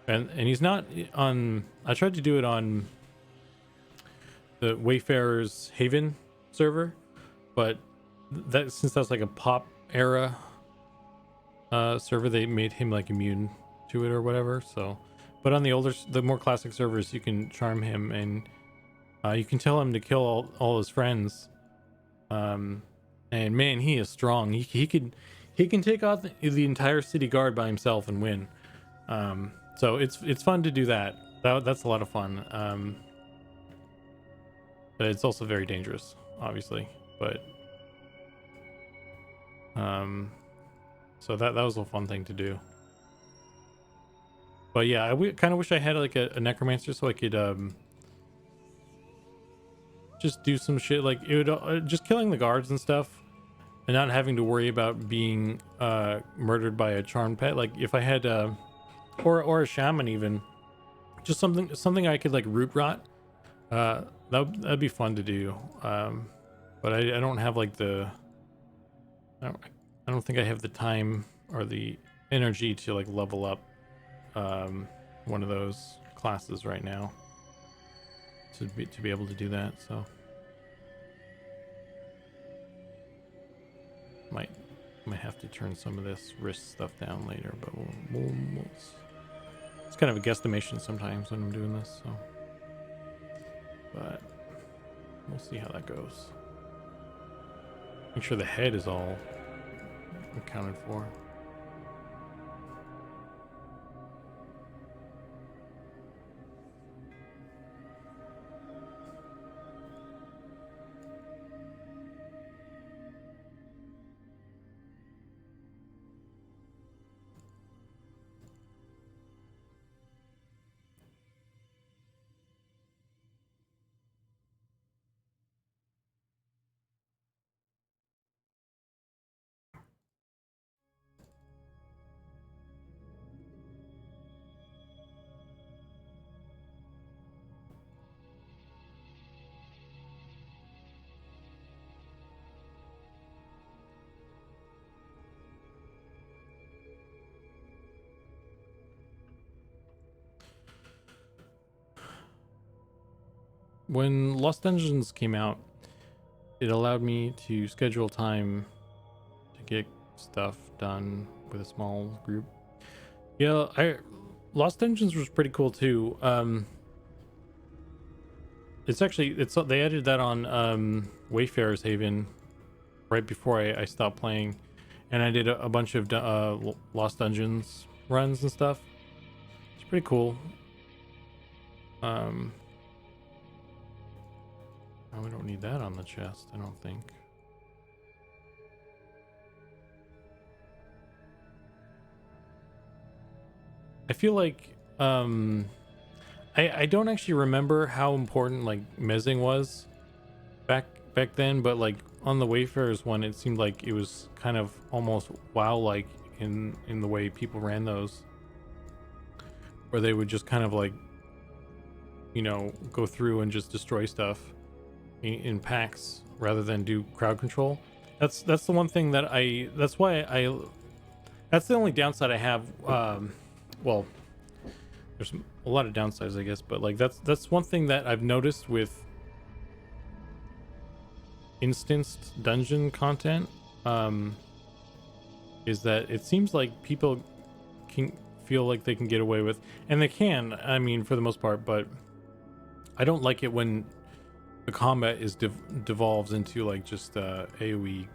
[SPEAKER 1] and he's not on. I tried to do it on the Wayfarer's Haven server, but since that's like a pop era server, they made him like immune to it or whatever. So, but on the more classic servers, you can charm him and you can tell him to kill all his friends. And man, he is strong. He can take out the entire city guard by himself and win. So it's fun to do that. that's a lot of fun. But it's also very dangerous, obviously. But so that was a fun thing to do. But yeah, I kind of wish I had like a necromancer so I could just do some shit like it would just killing the guards and stuff, and not having to worry about being murdered by a charm pet. Like if I had or a shaman even, just something I could like root rot. That'd be fun to do. But I don't have like I don't think I have the time or the energy to like level up one of those classes right now to be able to do that. So might have to turn some of this risk stuff down later, but it's kind of a guesstimation sometimes when I'm doing this. So, but we'll see how that goes. Make sure the head is all accounted for. When Lost Dungeons came out, it allowed me to schedule time to get stuff done with a small group. Yeah, Lost Dungeons was pretty cool too. It's they added that on Wayfarer's Haven right before I stopped playing, and I did a bunch of Lost Dungeons runs and stuff. It's pretty cool. Oh, we don't need that on the chest, I don't think. I feel like I don't actually remember how important like mezzing was back then, but like on the Wayfarers one, it seemed like it was kind of almost WoW like in the way people ran those, where they would just kind of like, you know, go through and just destroy stuff in packs rather than do crowd control. That's the one thing that that's the only downside I have. Well, there's a lot of downsides, I guess, but like that's one thing that I've noticed with instanced dungeon content, is that it seems like people can feel like they can get away with, and they can, I mean, for the most part, but I don't like it when the combat is devolves into like just AoE,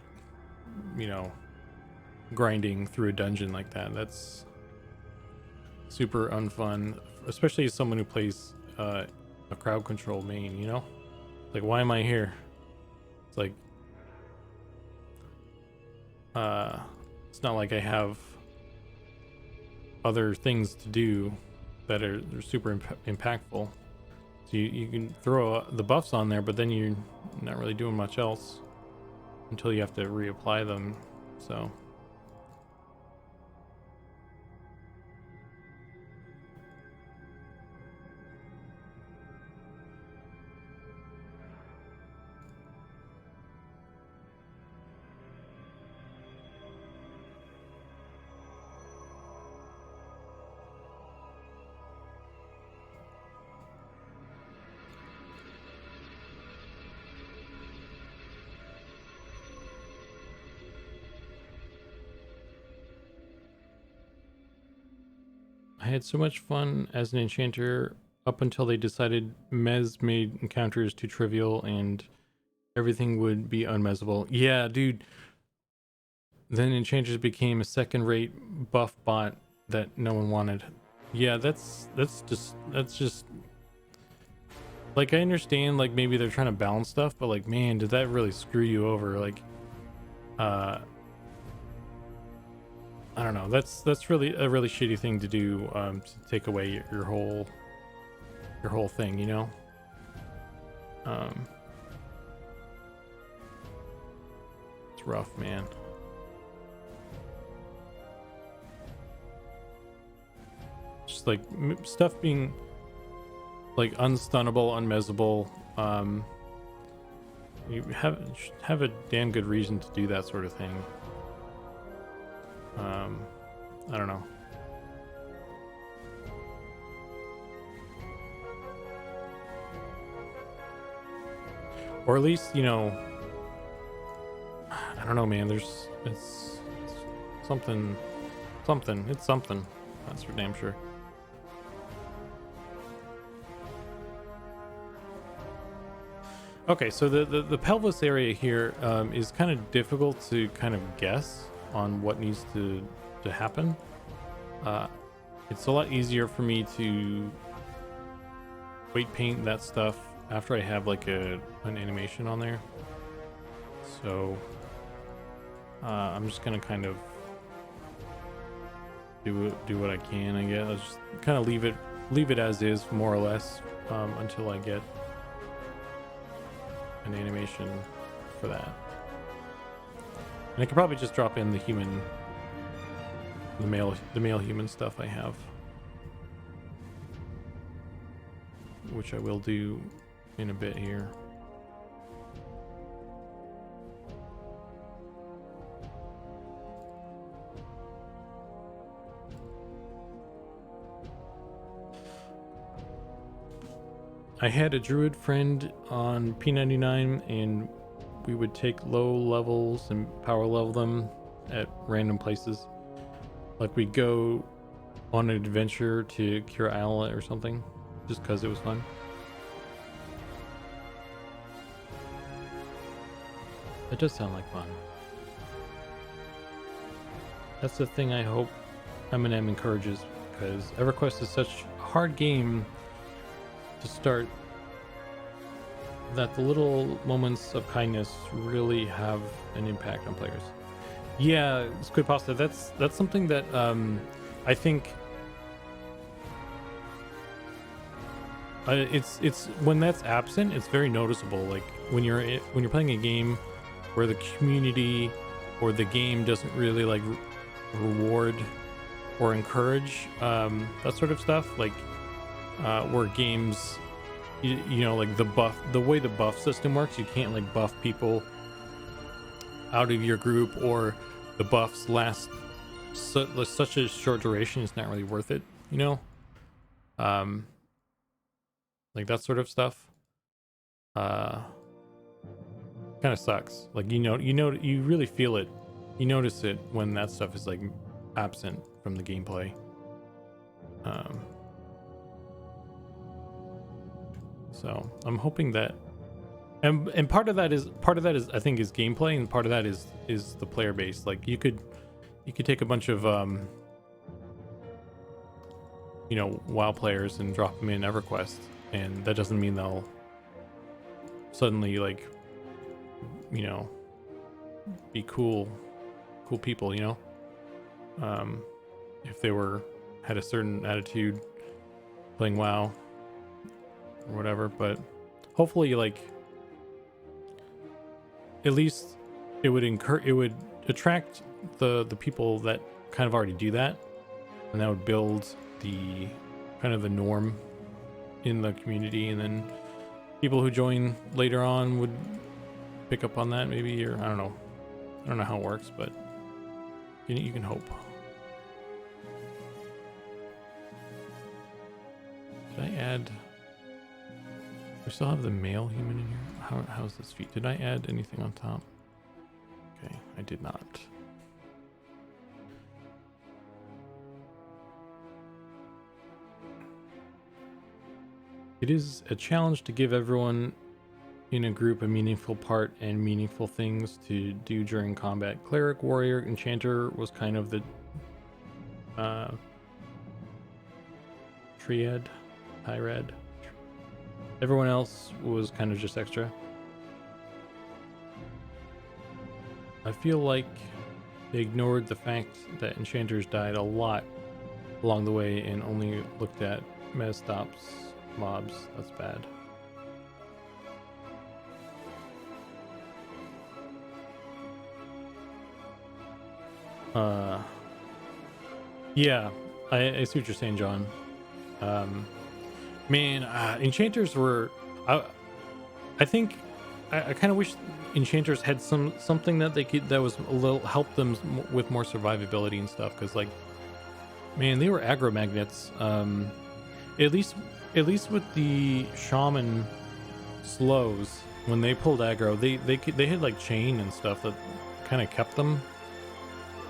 [SPEAKER 1] you know, grinding through a dungeon like that. That's super unfun, especially as someone who plays a crowd control main, you know? Like, why am I here? It's like it's not like I have other things to do that are super impactful. So you can throw the buffs on there, but then you're not really doing much else until you have to reapply them. So I had so much fun as an enchanter up until they decided Mez made encounters too trivial and everything would be unmezzable. Yeah, dude. Then enchanters became a second-rate buff bot that no one wanted. Yeah, that's just like, I understand like maybe they're trying to balance stuff, but like, man, did that really screw you over? Like, I don't know. That's really a really shitty thing to do, to take away your whole thing, you know. It's rough, man. Just like stuff being like unstunnable, unmezzable. You have a damn good reason to do that sort of thing. I don't know. Or at least, you know, I don't know, man. It's something. It's something. That's for damn sure. Okay, so the pelvis area here is kind of difficult to kind of guess on what needs to happen. It's a lot easier for me to weight paint that stuff after I have like an animation on there. So I'm just gonna kind of do what I can. I guess I'll just kind of leave it as is, more or less, until I get an animation for that. And I could probably just drop in the male human stuff I have, which I will do in a bit here. I had a druid friend on P99, and we would take low levels and power level them at random places. Like, we'd go on an adventure to Cure Islet or something, just because it was fun. That does sound like fun. That's the thing I hope Eminem encourages, because EverQuest is such a hard game to start, that the little moments of kindness really have an impact on players. Yeah, Squid Pasta, that's something that I think it's when that's absent, it's very noticeable. Like when you're playing a game where the community or the game doesn't really like reward or encourage that sort of stuff, like where games, you know, like the way the buff system works, you can't like buff people out of your group, or the buffs last such a short duration, it's not really worth it, you know. Like that sort of stuff kind of sucks. Like, you really feel it, you notice it when that stuff is like absent from the gameplay. So I'm hoping that, and part of that is I think is gameplay, and part of that is the player base. Like you could take a bunch of you know, WoW players and drop them in EverQuest, and that doesn't mean they'll suddenly, like, you know, be cool people, you know. If they had a certain attitude playing WoW or whatever. But hopefully, like, at least it would attract the people that kind of already do that, and that would build the kind of the norm in the community, and then people who join later on would pick up on that, maybe, or I don't know how it works, but you can hope. Did I add? We still have the male human in here. How's this feat? Did I add anything on top? Okay, I did not. It is a challenge to give everyone in a group a meaningful part and meaningful things to do during combat. Cleric, warrior, enchanter was kind of the Triad, Tyrad. Everyone else was kind of just extra. I feel like they ignored the fact that enchanters died a lot along the way and only looked at mez stops mobs. That's bad. Yeah, I see what you're saying, John. Man, enchanters were. I think I kind of wish enchanters had something that they could that was a little help them with more survivability and stuff. Because like, man, they were aggro magnets. At least with the shaman slows, when they pulled aggro, they had like chain and stuff that kind of kept them.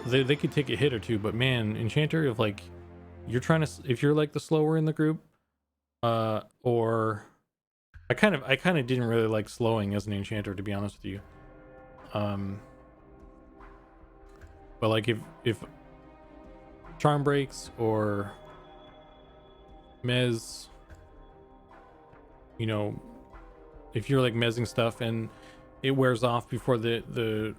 [SPEAKER 1] They could take a hit or two, but man, enchanter, if like you're trying to, if you're like the slower in the group, or I kind of didn't really like slowing as an enchanter, to be honest with you. But like if charm breaks or mez, you know, if you're like mezzing stuff and it wears off before the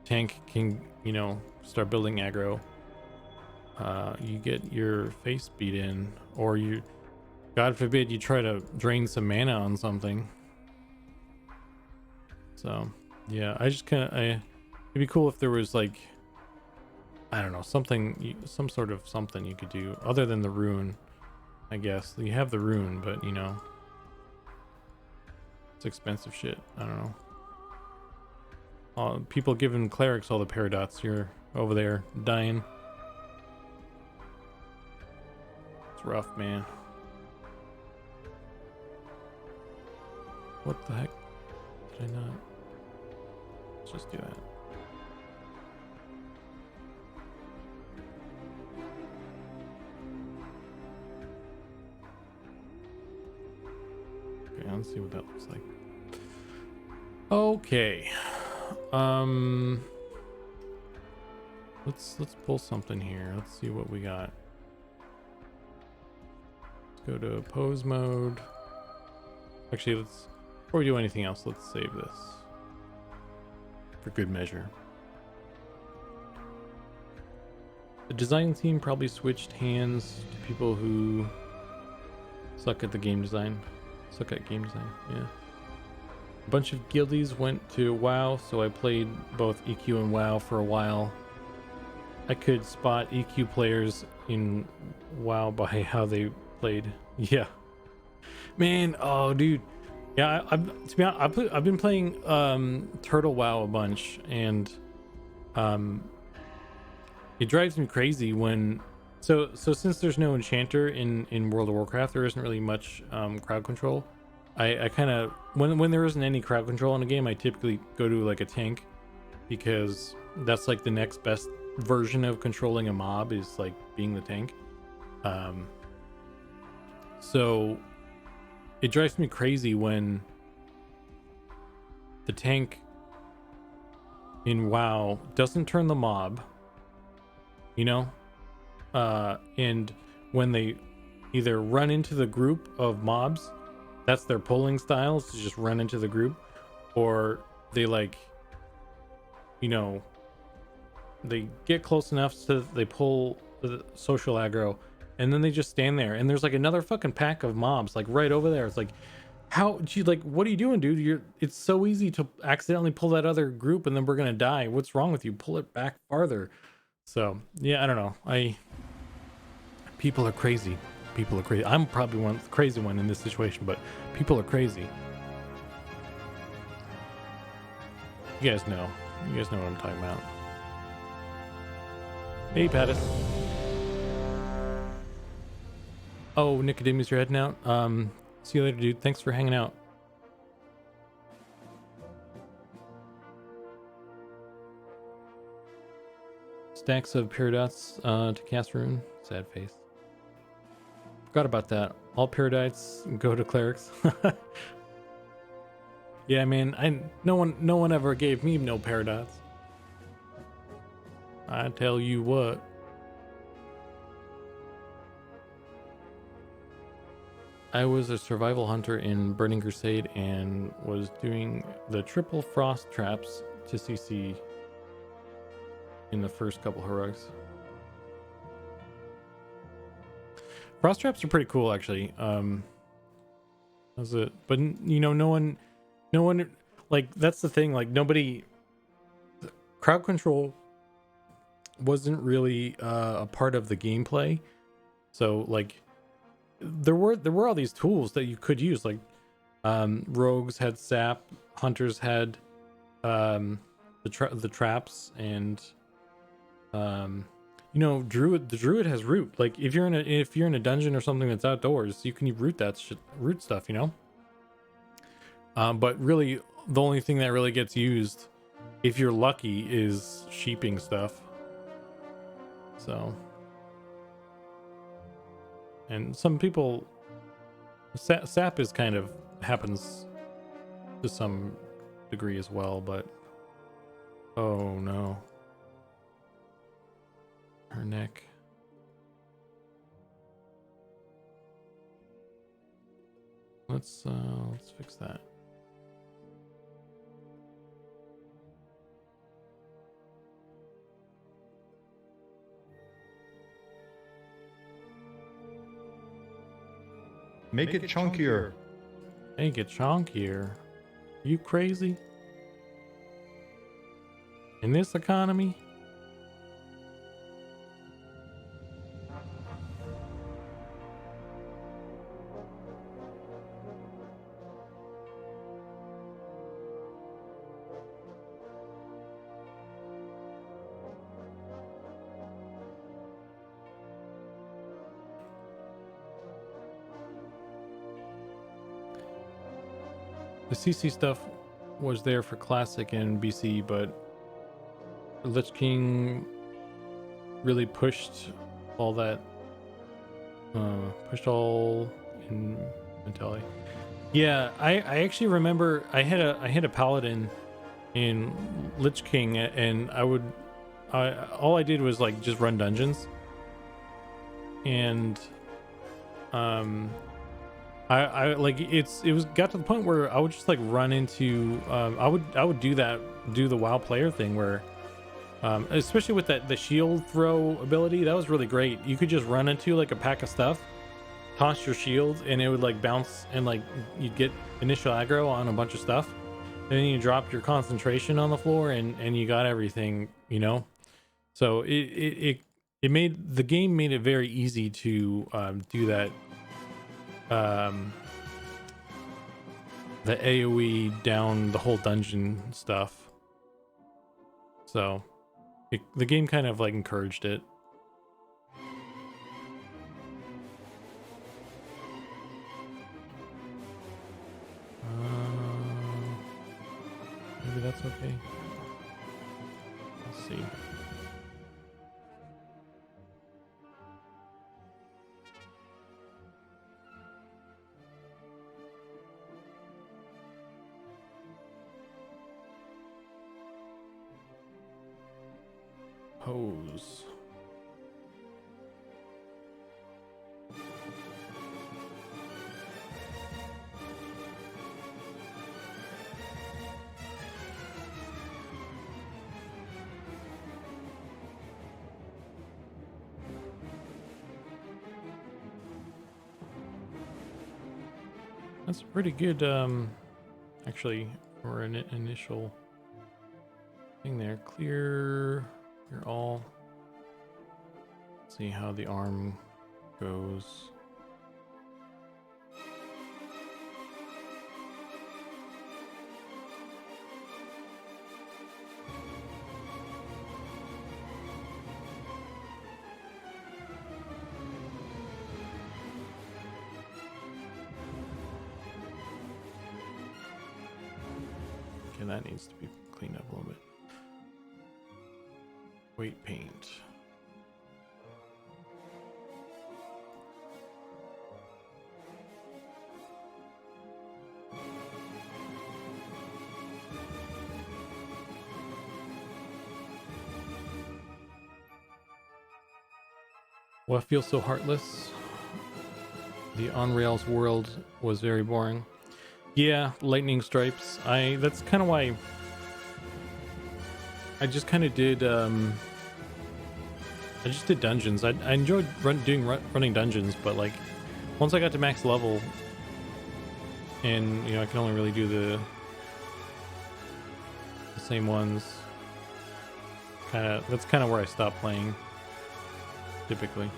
[SPEAKER 1] tank can, you know, start building aggro, you get your face beat in, or you, God forbid, you try to drain some mana on something. So yeah, I just kind of, it'd be cool if there was like, I don't know, something, some sort of something you could do other than the rune. I guess you have the rune, but you know, it's expensive shit. I don't know. People giving clerics all the paradots. You're over there dying. It's rough, man. What the heck? Did I not? Let's just do that. Okay, let's see what that looks like. Okay. Let's pull something here. Let's see what we got. Let's go to pose mode. Actually, let's, before we do anything else, let's save this for good measure. The design team probably switched hands to people who suck at the game design. Suck at game design, yeah. A bunch of guildies went to WoW, so I played both EQ and WoW for a while. I could spot EQ players in WoW by how they played. Yeah, man. Oh, dude. Yeah, to be honest, I've been playing Turtle WoW a bunch, and it drives me crazy when so since there's no enchanter in World of Warcraft, there isn't really much crowd control. I kind of, when there isn't any crowd control in a game, I typically go to like a tank, because that's like the next best version of controlling a mob, is like being the tank. So it drives me crazy when the tank in WoW doesn't turn the mob, you know, and when they either run into the group of mobs, that's their pulling styles, to just run into the group, or they like, you know, they get close enough so they pull the social aggro, and then they just stand there, and there's like another fucking pack of mobs like right over there. It's like, how, gee, like, what are you doing, dude? It's so easy to accidentally pull that other group and then we're gonna die. What's wrong with you? Pull it back farther. So yeah, I don't know. People are crazy. People are crazy. I'm probably the crazy one in this situation, but people are crazy. You guys know what I'm talking about. Hey, Pattis. Oh, Nicodemus, you're heading out. See you later, dude. Thanks for hanging out. Stacks of paradots to cast rune. Sad face. Forgot about that. All paradites go to clerics. Yeah, man. No one ever gave me no paradots. I tell you what. I was a survival hunter in Burning Crusade and was doing the triple frost traps to CC in the first couple heroics. Frost traps are pretty cool, actually. That's it. But you know, no one, like, that's the thing. Like, nobody, crowd control wasn't really a part of the gameplay. So like, there were all these tools that you could use. Like, rogues had sap, hunters had the traps, and you know, the druid has root. Like, if you're in a dungeon or something that's outdoors, you can root root stuff, you know. But really, the only thing that really gets used, if you're lucky, is sheeping stuff. So, and some people, sap is kind of happens to some degree as well, but oh no, her neck. Let's fix that.
[SPEAKER 2] Make it chunkier.
[SPEAKER 1] Make it chunkier. You crazy? In this economy? The CC stuff was there for Classic and BC, but Lich King really pushed all that, pushed all in mentality. Yeah, I actually remember I had a paladin in Lich King, and all I did was like just run dungeons, and I like it was got to the point where I would just like run into I would do the WoW player thing where especially with the shield throw ability, that was really great. You could just run into like a pack of stuff, toss your shield, and it would like bounce, and like you'd get initial aggro on a bunch of stuff, and then you drop your concentration on the floor, and you got everything, you know. So it made the game made it very easy to do that. The AoE down the whole dungeon stuff. So the game kind of like encouraged it. Maybe that's okay. Let's see. Pose. That's pretty good, actually, for an initial thing there. Clear all. Let's see how the arm goes. Okay, that needs to be cleaned up a little bit. Weight paint. What feels so heartless? The on-rails world was very boring. Yeah, lightning stripes. That's kind of why I just kind of did I just did dungeons. I enjoyed running dungeons, but like once I got to max level, and you know I can only really do the same ones. That's kind of where I stopped playing typically.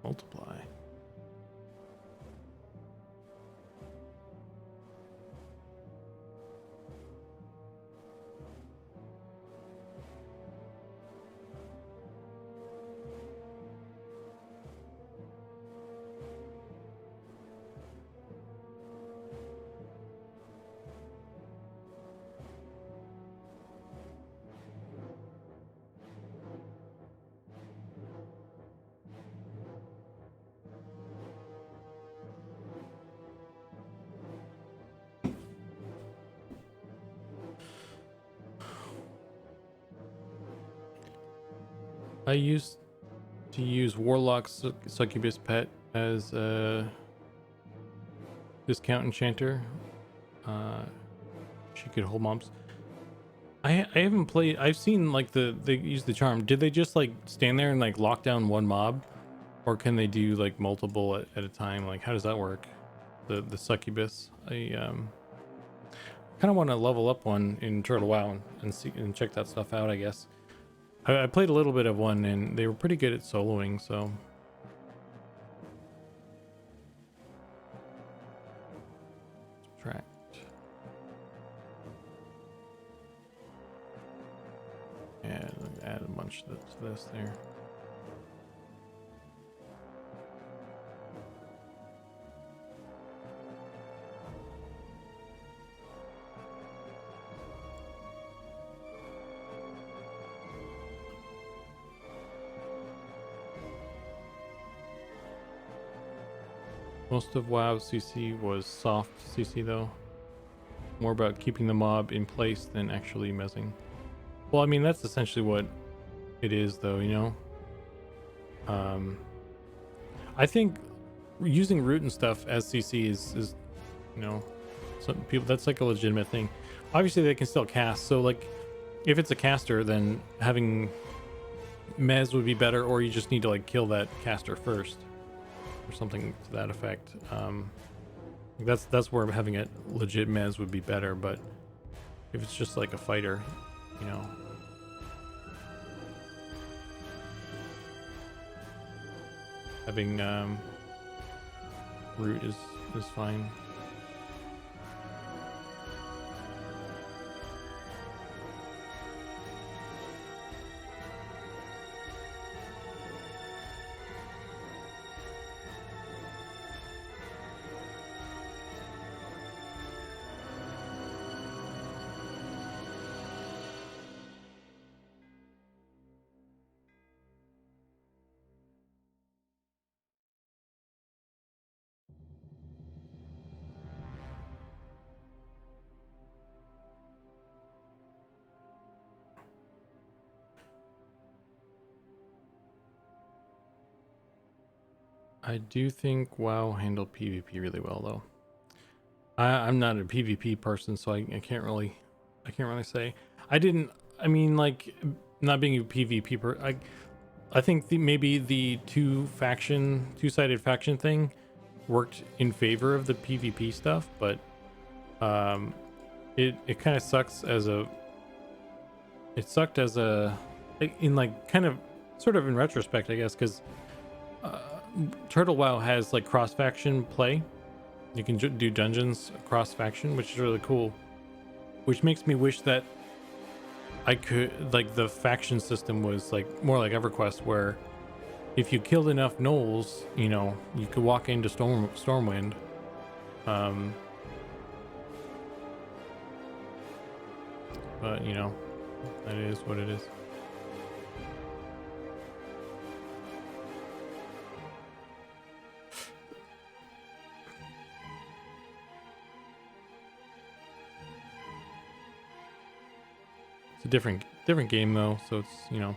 [SPEAKER 1] Multiply. I used to use Warlock's Succubus Pet as a discount enchanter. She could hold mobs. I haven't played. I've seen like they use the charm. Did they just like stand there and like lock down one mob, or can they do like multiple at a time? Like how does that work? The Succubus. I kind of want to level up one in Turtle WoW and see and check that stuff out. I guess. I played a little bit of one and they were pretty good at soloing, so. Subtract. Yeah, add a bunch to this there. Most of WoW's CC was soft CC though. More about keeping the mob in place than actually mezzing. Well, I mean, that's essentially what it is though, you know? I think using root and stuff as CC is you know, some people, that's like a legitimate thing. Obviously they can still cast, so like if it's a caster, then having mez would be better, or you just need to like kill that caster first. Or something to that effect. That's where having it legit mez would be better, but if it's just like a fighter, you know. Having root is fine. I do think WoW handled PvP really well though. I'm not a PvP person, so I can't really say. I mean, like, not being a PvP I think maybe the two-sided faction thing worked in favor of the PvP stuff, but it kind of sucks it sucked as a in like kind of sort of in retrospect, I guess, because Turtle WoW has like cross-faction play. You can do dungeons cross-faction, which is really cool. Which makes me wish that I could, like, the faction system was like more like EverQuest, where if you killed enough gnolls, you know, you could walk into Stormwind But you know, that is what it is. It's a different game though, so it's, you know.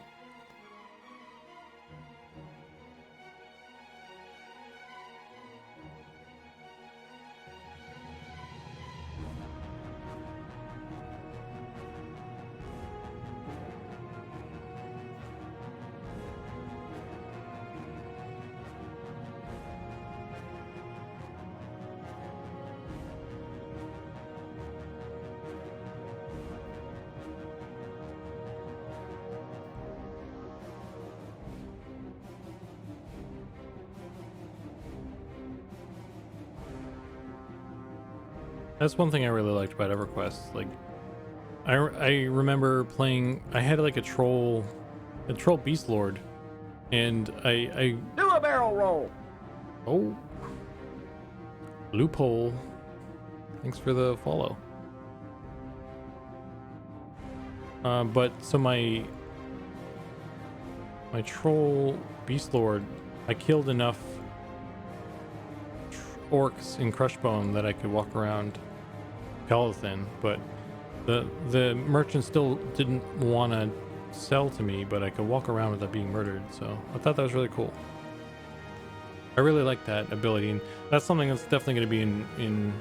[SPEAKER 1] That's one thing I really liked about EverQuest. Like, I remember playing. I had like a troll beast lord, and I
[SPEAKER 3] Do a barrel roll.
[SPEAKER 1] oh, loophole. Thanks for the follow. But so my troll beast lord, I killed enough orcs in Crushbone that I could walk around Galathan, but the merchant still didn't want to sell to me, but I could walk around without being murdered, so I thought that was really cool. I really like that ability, and that's something that's definitely going to be in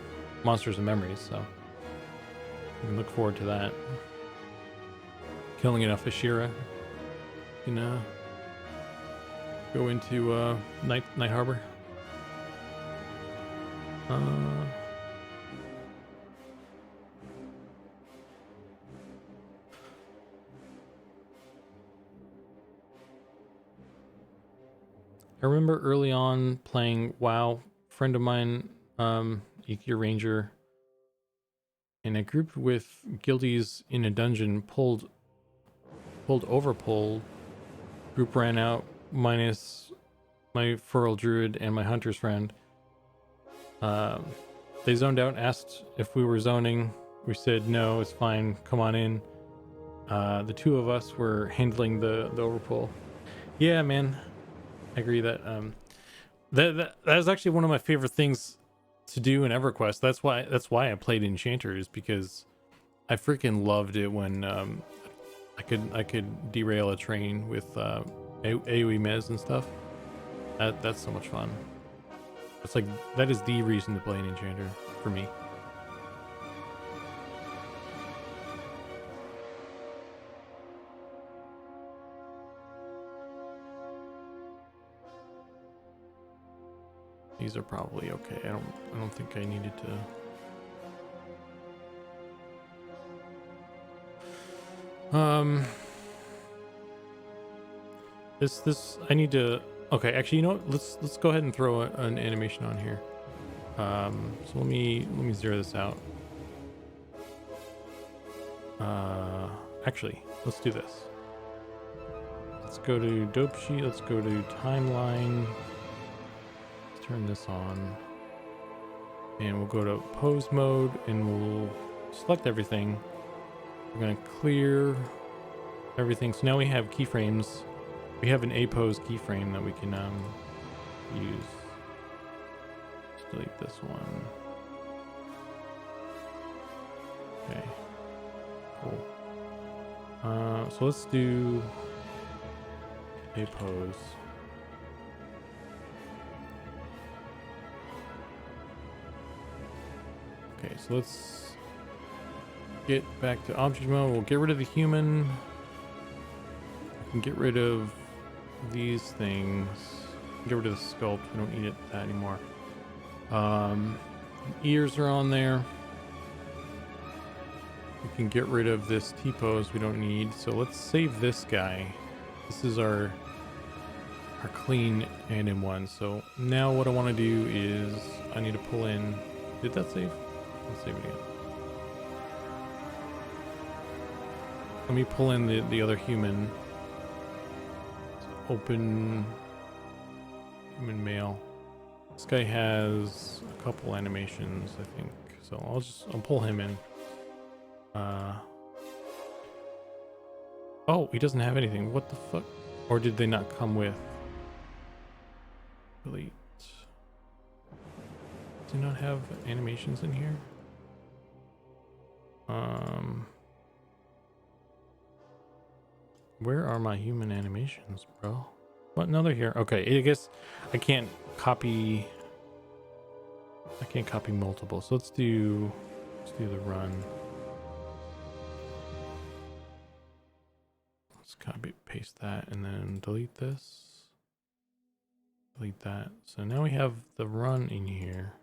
[SPEAKER 1] Monsters and Memories, so you can look forward to that. Killing enough Ashira, you can go into Night Harbor. I remember early on playing WoW. Friend of mine, Iki Ranger, and a group with guildies in a dungeon pulled overpull. Group ran out minus my feral druid and my hunter's friend. They zoned out, asked if we were zoning. We said no, it's fine, come on in. The two of us were handling the overpull. Yeah, man, I agree that that is actually one of my favorite things to do in EverQuest. That's why I played Enchanter, is because I freaking loved it when I could derail a train with AoE mez and stuff. That's so much fun. It's like, that is the reason to play an Enchanter for me. These are probably okay. I don't think I needed to. This I need to. Okay, actually, you know what? Let's go ahead and throw an animation on here. So let me zero this out. Actually, let's do this. Let's go to dope sheet. Let's go to timeline. Let's turn this on, and we'll go to pose mode, and we'll select everything. We're gonna clear everything. So now we have keyframes. We have an A pose keyframe that we can use. Let's delete this one. Okay, cool. So let's do A pose. Okay, so let's get back to object mode. We'll get rid of the human. We can get rid of these things. Get rid of the sculpt. We don't need that anymore. Ears are on there. We can get rid of this T-pose we don't need. So let's save this guy. This is our clean and in one. So now what I want to do is I need to pull in. Did that save? Let's save it again. Let me pull in the other human. Open human male. This guy has a couple animations, I think. So I'll pull him in. Oh, he doesn't have anything. What the fuck? Or did they not come with? Delete. Do not have animations in here. Where are my human animations, bro? What? No, they're here. Okay, I guess I can't copy multiple. So let's do the run. Let's copy paste that and then delete this. Delete that. So now we have the run in here.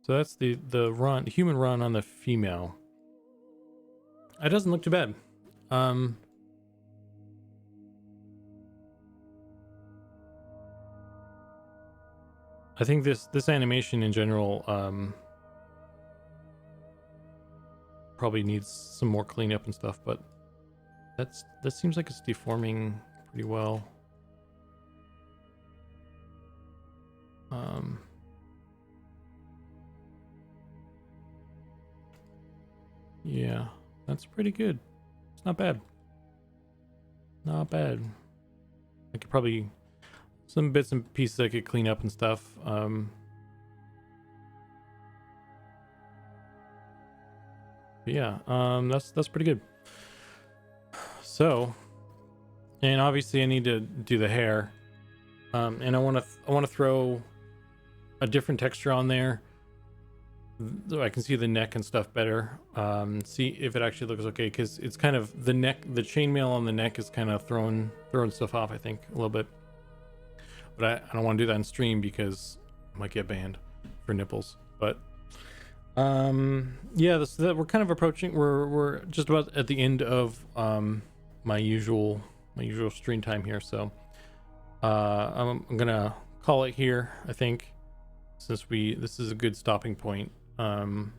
[SPEAKER 1] So that's the run, human run on the female. It doesn't look too bad. I think this animation in general probably needs some more cleanup and stuff, but that seems like it's deforming pretty well. Yeah, that's pretty good. It's not bad. Not bad. I could probably some bits and pieces I could clean up and stuff. But yeah, that's pretty good. So, and obviously I need to do the hair, and I want to throw a different texture on there so I can see the neck and stuff better. See if it actually looks okay, because it's kind of the neck, the chainmail on the neck is kind of throwing stuff off, I think, a little bit. But I don't want to do that on stream because I might get banned for nipples. But yeah, we're kind of approaching. We're just about at the end of my usual stream time here. So I'm gonna call it here, I think, since this is a good stopping point. And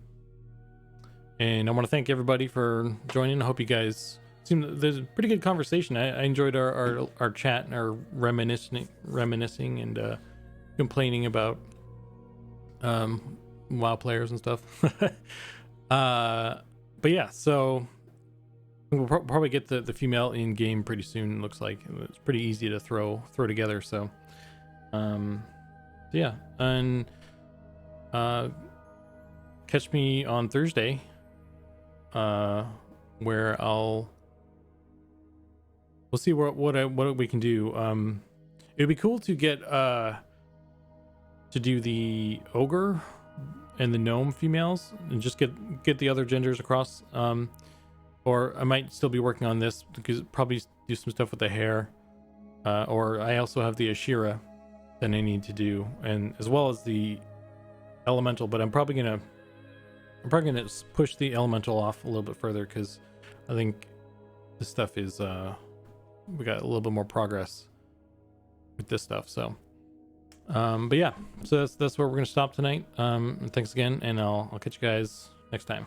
[SPEAKER 1] I want to thank everybody for joining. I hope you guys there's a pretty good conversation. I enjoyed our chat and our reminiscing and complaining about WoW players and stuff. But yeah, so we'll probably get the female in game pretty soon. It looks like it's pretty easy to throw together. So yeah, and catch me on Thursday, where we'll see what we can do. It'd be cool to get to do the ogre and the gnome females and just get the other genders across. Or I might still be working on this because probably do some stuff with the hair. Or I also have the Ashira that I need to do, and as well as the elemental, but I'm probably gonna push the elemental off a little bit further because I think this stuff is we got a little bit more progress with this stuff. So but yeah, so that's where we're gonna stop tonight. Thanks again, and I'll catch you guys next time.